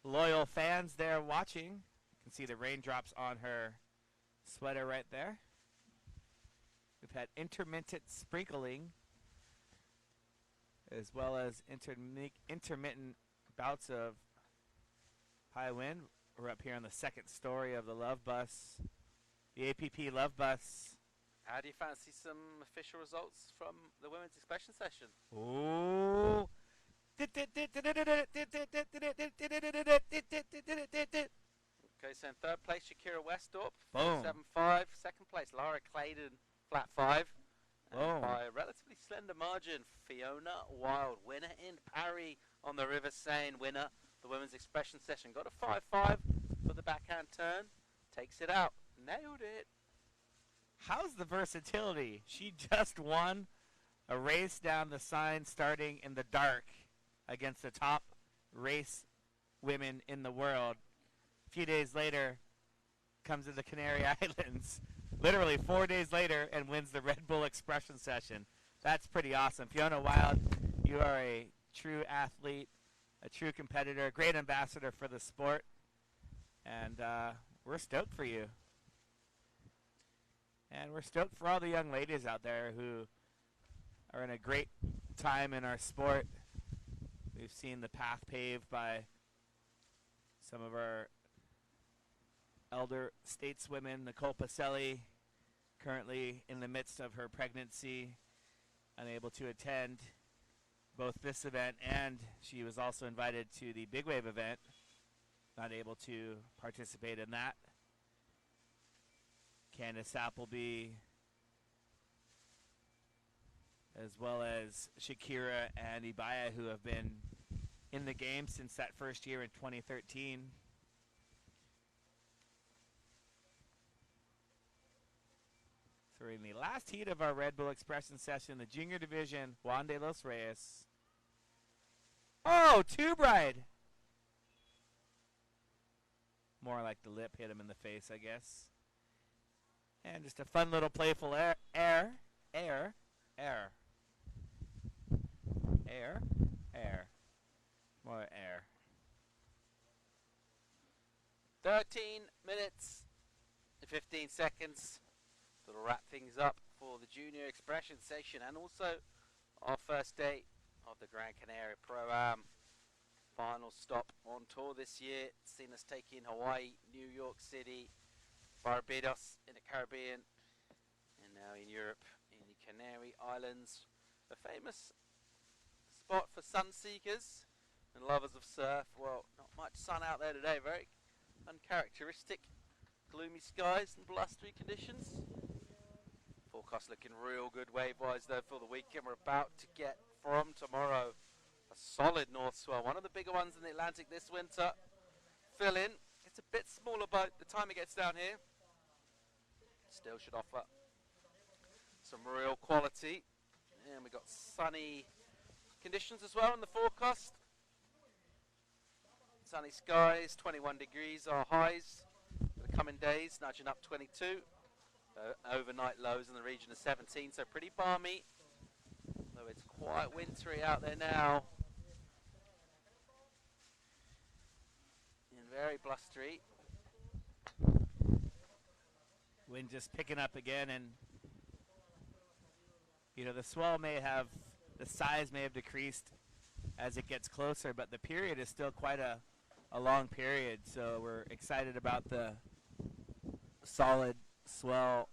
loyal fans there watching. You can see the raindrops on her sweater right there. We've had intermittent sprinkling, as well as intermittent bouts of high wind. We're up here on the second story of the Love Bus, the APP Love Bus. How do you fancy some official results from the women's expression session? Ooh. Okay, so in third place, Shakira Westorp, Boom. 7.5. Second place, Laura Clayton, flat 5. And Boom. by a relatively slender margin, Fiona Wild, winner in Paris on the River Seine, winner the women's expression session. Got a 5.5 for the backhand turn. Takes it out. Nailed it. How's the versatility? She just won a race down the Seine starting in the dark against the top race women in the world. A few days later, comes to the Canary Islands, literally 4 days later, and wins the Red Bull Expression session. That's pretty awesome. Fiona Wild, you are a true athlete, a true competitor, a great ambassador for the sport, and we're stoked for you. And we're stoked for all the young ladies out there who are in a great time in our sport. We've seen the path paved by some of our elder stateswomen. Nicole Pacelli, currently in the midst of her pregnancy, unable to attend both this event, and she was also invited to the Big Wave event, not able to participate in that. Candace Appleby, as well as Shakira and Ibaya, who have been in the game since that first year in 2013. So we're in the last heat of our Red Bull Expression session, the junior division, Juan de los Reyes. Oh, Two Bride! More like the lip hit him in the face, I guess. And just a fun little playful air. More air. 13 minutes and 15 seconds. That'll wrap things up for the junior expression session and also our first day of the Gran Canaria Pro-Am. Final stop on tour this year. Seen us take in Hawaii, New York City, Barbados in the Caribbean, and now in Europe in the Canary Islands. A famous spot for sun seekers and lovers of surf. Well, not much sun out there today. Very uncharacteristic. Gloomy skies and blustery conditions. Forecast looking real good wave-wise though for the weekend. We're about to get from tomorrow a solid north swell. One of the bigger ones in the Atlantic this winter. Fill in. It's a bit smaller by the time it gets down here. Still should offer some real quality. And we've got sunny conditions as well in the forecast. Sunny skies, 21 degrees are highs for the coming days, nudging up 22. Overnight lows in the region of 17, so pretty balmy. Though it's quite wintry out there now. And very blustery. Wind just picking up again, and you know, the swell may have, the size may have decreased as it gets closer, but the period is still quite a long period, so we're excited about the solid swell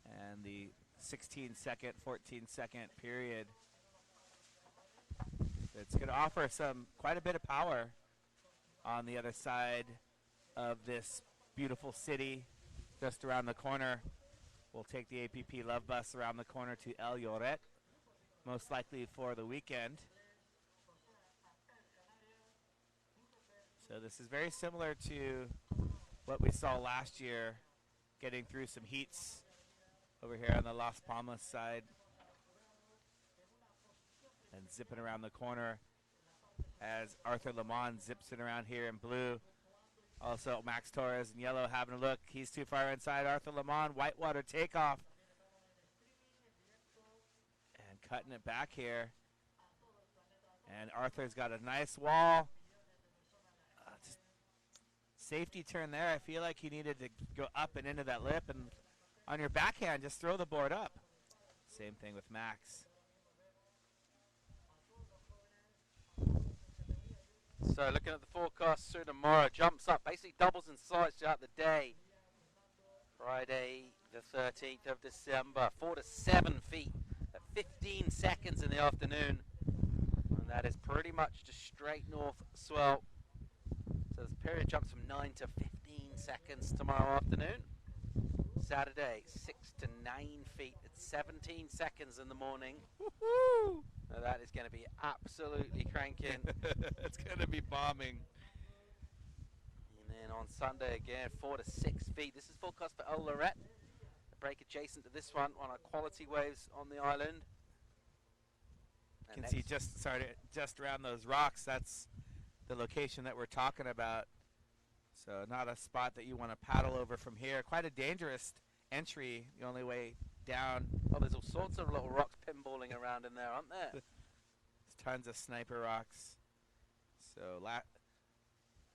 and the 16-second, 14-second period. It's going to offer quite a bit of power on the other side of this beautiful city just around the corner. We'll take the APP Love Bus around the corner to El Lloret, most likely for the weekend. So this is very similar to what we saw last year, getting through some heats over here on the Las Palmas side and zipping around the corner as Arthur Lamont zips it around here in blue. Also Max Torres in yellow having a look. He's too far inside. Arthur Lamont, whitewater takeoff. And cutting it back here. And Arthur's got a nice wall. Just safety turn there. I feel like he needed to go up and into that lip. And on your backhand, just throw the board up. Same thing with Max. So looking at the forecast through tomorrow, jumps up, basically doubles in size throughout the day. Friday the 13th of December, 4 to 7 feet at 15 seconds in the afternoon. And that is pretty much just straight north swell. So this period jumps from 9 to 15 seconds tomorrow afternoon. Saturday, 6 to 9 feet at 17 seconds in the morning. Woohoo! Now that is going to be absolutely cranking. It's going to be bombing. And then on Sunday again, 4 to 6 feet. This is forecast for El Lloret. A break adjacent to this one our quality waves on the island. You can see just around those rocks, that's the location that we're talking about. So not a spot that you want to paddle over from here. Quite a dangerous entry, the only way down. Oh, there's all sorts of little rocks pinballing around in there, aren't there? There's tons of sniper rocks. So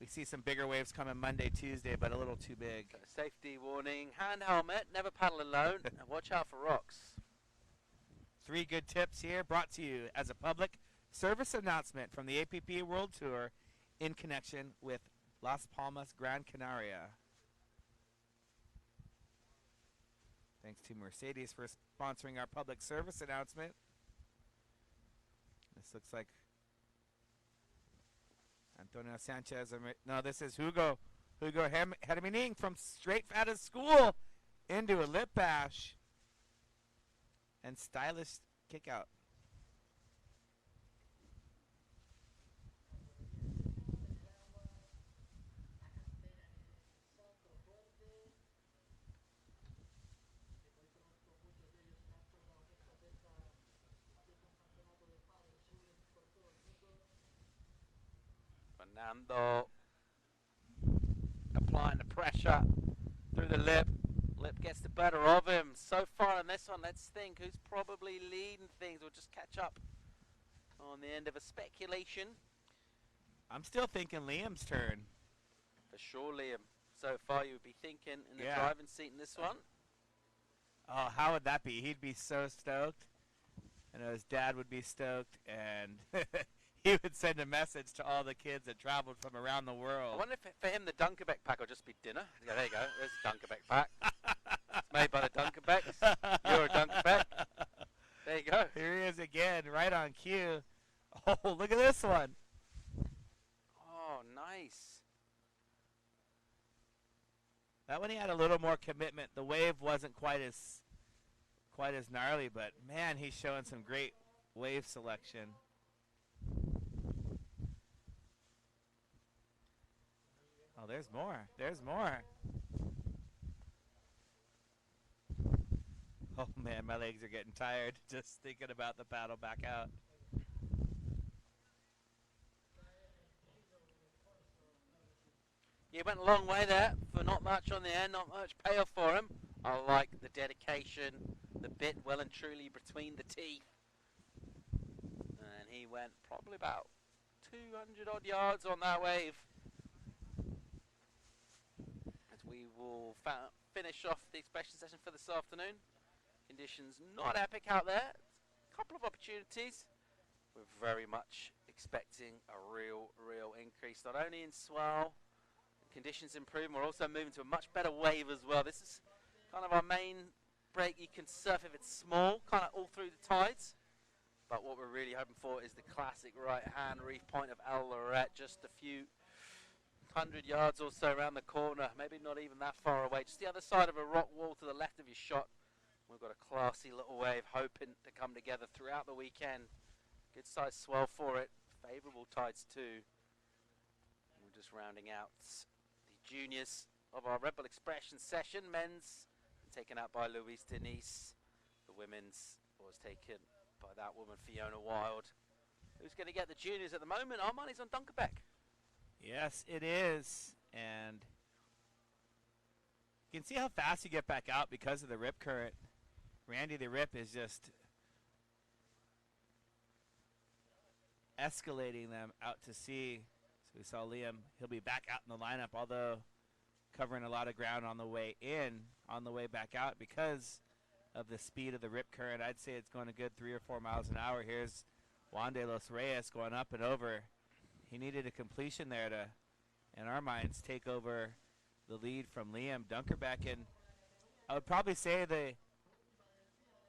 we see some bigger waves coming Monday, Tuesday, but a little too big. So safety warning, hand helmet, never paddle alone, and watch out for rocks. 3 good tips here brought to you as a public service announcement from the APP World Tour in connection with Las Palmas, Gran Canaria. Thanks to Mercedes for sponsoring our public service announcement. This looks like Antonio Sanchez. No, this is Hugo Hermining from straight out of school into a lip bash and stylish kick out. Fernando applying the pressure through the lip. Lip gets the better of him. So far in this one, let's think who's probably leading things. We'll just catch up on the end of a speculation. I'm still thinking Liam's turn. For sure, Liam. So far, you would be thinking in the Yeah. driving seat in this one. Oh, how would that be? He'd be so stoked. I know his dad would be stoked, and he would send a message to all the kids that traveled from around the I world. wonder if for him the Dunkerbeck pack will just be dinner. Yeah, there you go. There's a Dunkerbeck pack. It's made by the Dunkerbecks. You're a Dunkerbeck. There you go. Here he is again, right on cue. Oh, look at this one. Oh, nice. That one he had a little more commitment. The wave wasn't quite as gnarly, but man, he's showing some great wave selection. Oh, there's more. There's more. Oh man, my legs are getting tired just thinking about the paddle back out. He went a long way there for not much on the end, not much payoff for him. I like the dedication, the bit well and truly between the teeth. And he went probably about 200 odd yards on that wave. As we will finish off the expression session for this afternoon. Conditions not epic out there. A couple of opportunities. We're very much expecting a real increase, not only in swell, conditions improving, we're also moving to a much better wave as well. This is kind of our main break. You can surf if it's small, kind of all through the tides. But what we're really hoping for is the classic right-hand reef point of El Lorette, just a few 100 yards or so around the corner, maybe not even that far away. Just the other side of a rock wall to the left of your shot. We've got a classy little wave hoping to come together throughout the weekend. Good size swell for it, favourable tides too. We're just rounding out the juniors of our Red Bull Expression session. Men's taken out by Luis Denise. The women's was taken by that woman Fiona Wild. Who's going to get the juniors at the moment? Our money's on Dunkerbeck. Yes, it is. And you can see how fast you get back out because of the rip current. Randy the Rip is just escalating them out to sea. So we saw Liam. He'll be back out in the lineup, although covering a lot of ground on the way in, on the way back out because of the speed of the rip current. I'd say it's going a good 3 or 4 miles an hour. Here's Juan de los Reyes going up and over. He needed a completion there to, in our minds, take over the lead from Liam Dunkerbeck. And I would probably say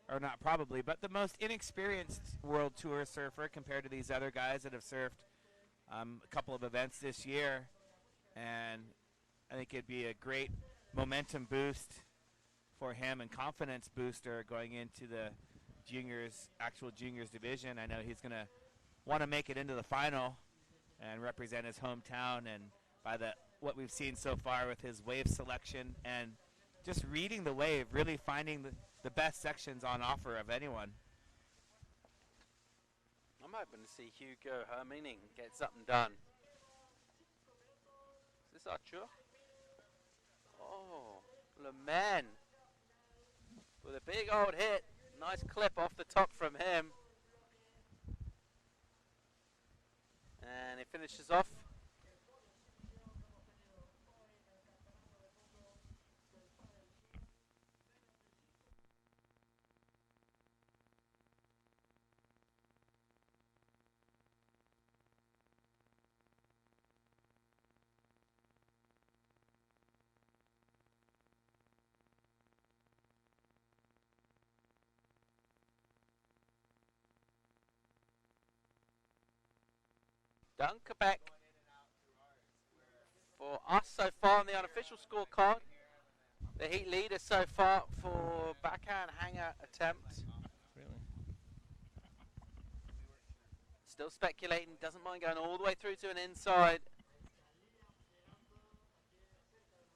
or not probably, but the most inexperienced World Tour surfer compared to these other guys that have surfed a couple of events this year. And I think it'd be a great momentum boost for him and confidence booster going into the actual juniors division. I know he's going to want to make it into the final and represent his hometown, and by what we've seen so far with his wave selection and just reading the wave, really finding the best sections on offer of anyone. I'm hoping to see Hugo Hermining get something done. Is this Archer? Oh, Le Man with a big old hit. Nice clip off the top from him. And he finishes off. Dunkerbeck for us so far on the unofficial scorecard. The heat leader so far for backhand hanger attempt. Really? Still speculating, doesn't mind going all the way through to an inside.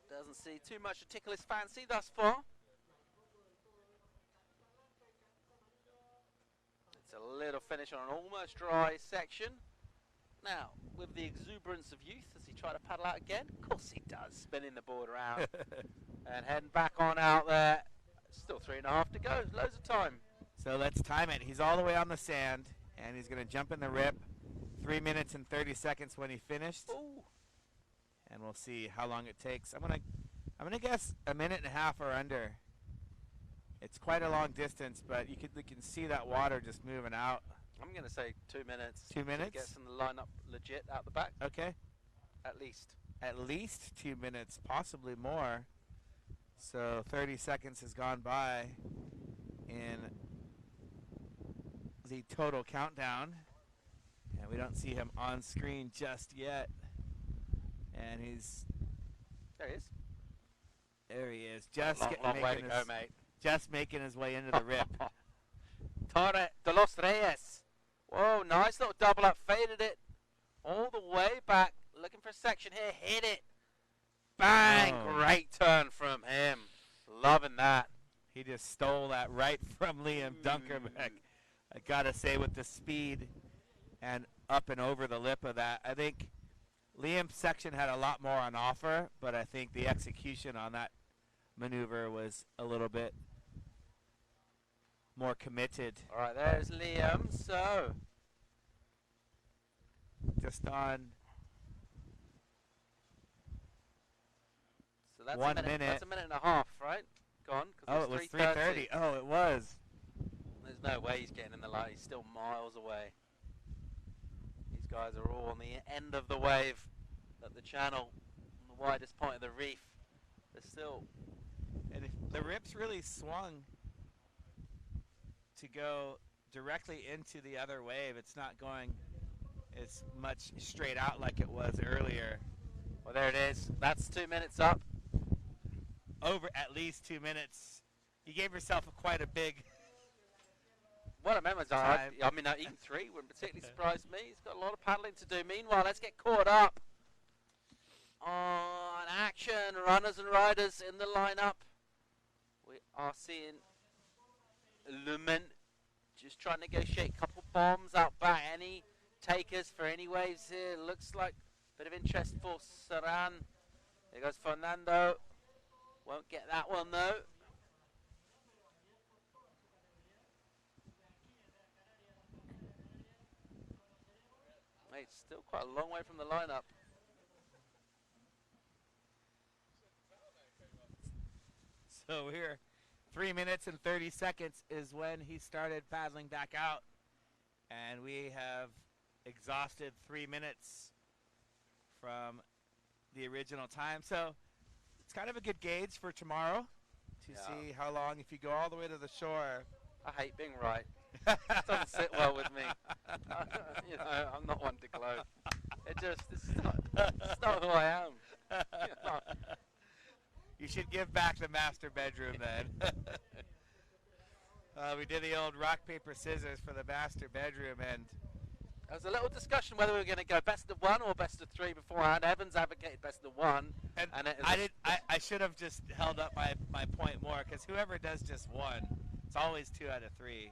Doesn't see too much to tickle his fancy thus far. It's a little finish on an almost dry section. Now, with the exuberance of youth, does he try to paddle out again? Of course he does, spinning the board around. And heading back on out there. Still 3.5 to go, loads of time. So let's time it. He's all the way on the sand, and he's going to jump in the rip. 3 minutes and 30 seconds when he finished. Ooh. And we'll see how long it takes. I'm gonna guess a minute and a half or under. It's quite a long distance, but you can see that water just moving out. I'm going to say 2 minutes. 2 minutes? To get some lineup legit out the back. Okay. At least. At least 2 minutes, possibly more. So 30 seconds has gone by in the total countdown. And we don't see him on screen just yet. And he's... There he is. There he is. Just long way to go, mate. Just making his way into the rip. Torre de los Reyes. Whoa, nice little double up. Faded it all the way back. Looking for a section here. Hit it. Bang. Oh. Great turn from him. Loving that. He just stole that right from Liam Dunkerbeck. I got to say, with the speed and up and over the lip of that, I think Liam's section had a lot more on offer, but I think the execution on that maneuver was a little bit more committed. All right, there's Liam. So, Just on that's 1 a minute. minute. That's a minute and a half, right? Gone. 'Cause Oh, it was 3:30. Oh, it was. There's no way he's getting in the line. He's still miles away. These guys are all on the end of the wave at the channel, on the widest point of the reef. They're still... And if the rips really swung to go directly into the other wave. It's not going as much straight out like it was earlier. Well, there it is. That's 2 minutes up. Over at least 2 minutes. You gave yourself quite a big... What a memory. I mean, even 3 wouldn't particularly surprise me. He's got a lot of paddling to do. Meanwhile, let's get caught up on action. Runners and riders in the lineup. We are seeing Lumen just trying to negotiate a couple bombs out back. Any takers for any waves here? Looks like a bit of interest for Saran. There goes Fernando. Won't get that one though. Mate, still quite a long way from the lineup. So we're 3 minutes and 30 seconds is when he started paddling back out. And we have exhausted 3 minutes from the original time. So it's kind of a good gauge for tomorrow to see how long, if you go all the way to the shore. I hate being right. It doesn't sit well with me. You know, I'm not one to gloat. It's not who I am. You know. You should give back the master bedroom then. We did the old rock, paper, scissors for the master bedroom, and there was a little discussion whether we were going to go best of 1 or best of 3 beforehand. Evans advocated best of 1. and it I should have just held up my point more, because whoever does just 1, it's always 2 out of 3.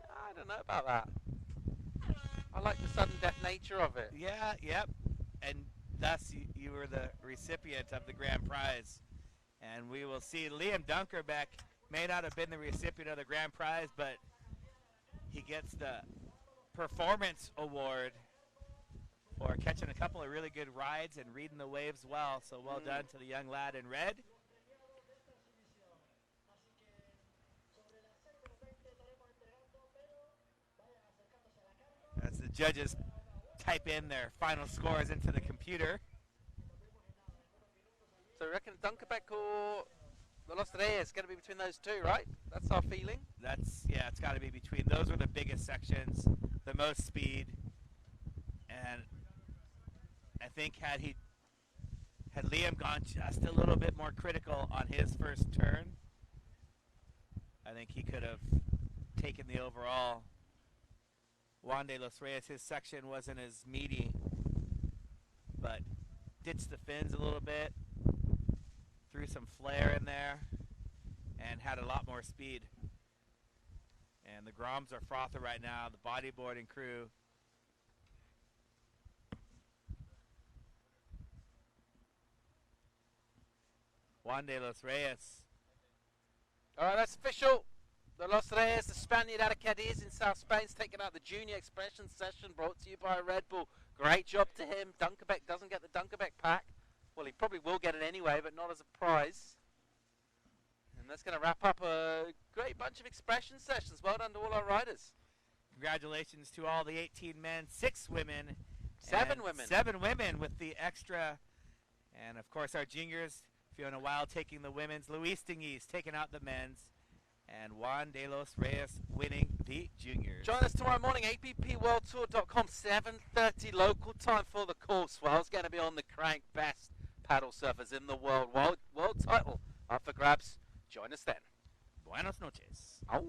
I don't know about that. I like the sudden death nature of it. Yeah, yep. And thus you were the recipient of the grand prize. And we will see. Liam Dunkerbeck may not have been the recipient of the grand prize, but he gets the performance award for catching a couple of really good rides and reading the waves well. So well done to the young lad in red. As the judges type in their final scores into the computer. So I reckon Dunkerbeck or the Los Reyes is going to be between those two, right? That's our feeling. Yeah, it's got to be between. Those were the biggest sections, the most speed, and I think had Liam gone just a little bit more critical on his first turn, I think he could have taken the overall. Juan de los Reyes, his section wasn't as meaty, but ditched the fins a little bit, threw some flair in there, and had a lot more speed. And the Groms are frothing right now, the bodyboarding crew. Juan de los Reyes. All right, that's official. The Los Reyes, the Spaniard out of Cadiz in South Spain, is taking out the Junior Expression session brought to you by Red Bull. Great job to him. Dunkerbeck doesn't get the Dunkerbeck pack. Well, he probably will get it anyway, but not as a prize. And that's going to wrap up a great bunch of Expression sessions. Well done to all our riders. Congratulations to all the 18 men, 6 women. 7 women. 7 women with the extra. And, of course, our juniors, Fiona Wild taking the women's, Luis Dinguis taking out the men's, and Juan de los Reyes winning the juniors. Join us tomorrow morning, appworldtour.com, 7:30 local time for the course. Well, it's going to be on the crank, best paddle surfers in the world. World title up for grabs. Join us then. Buenas noches. Ow.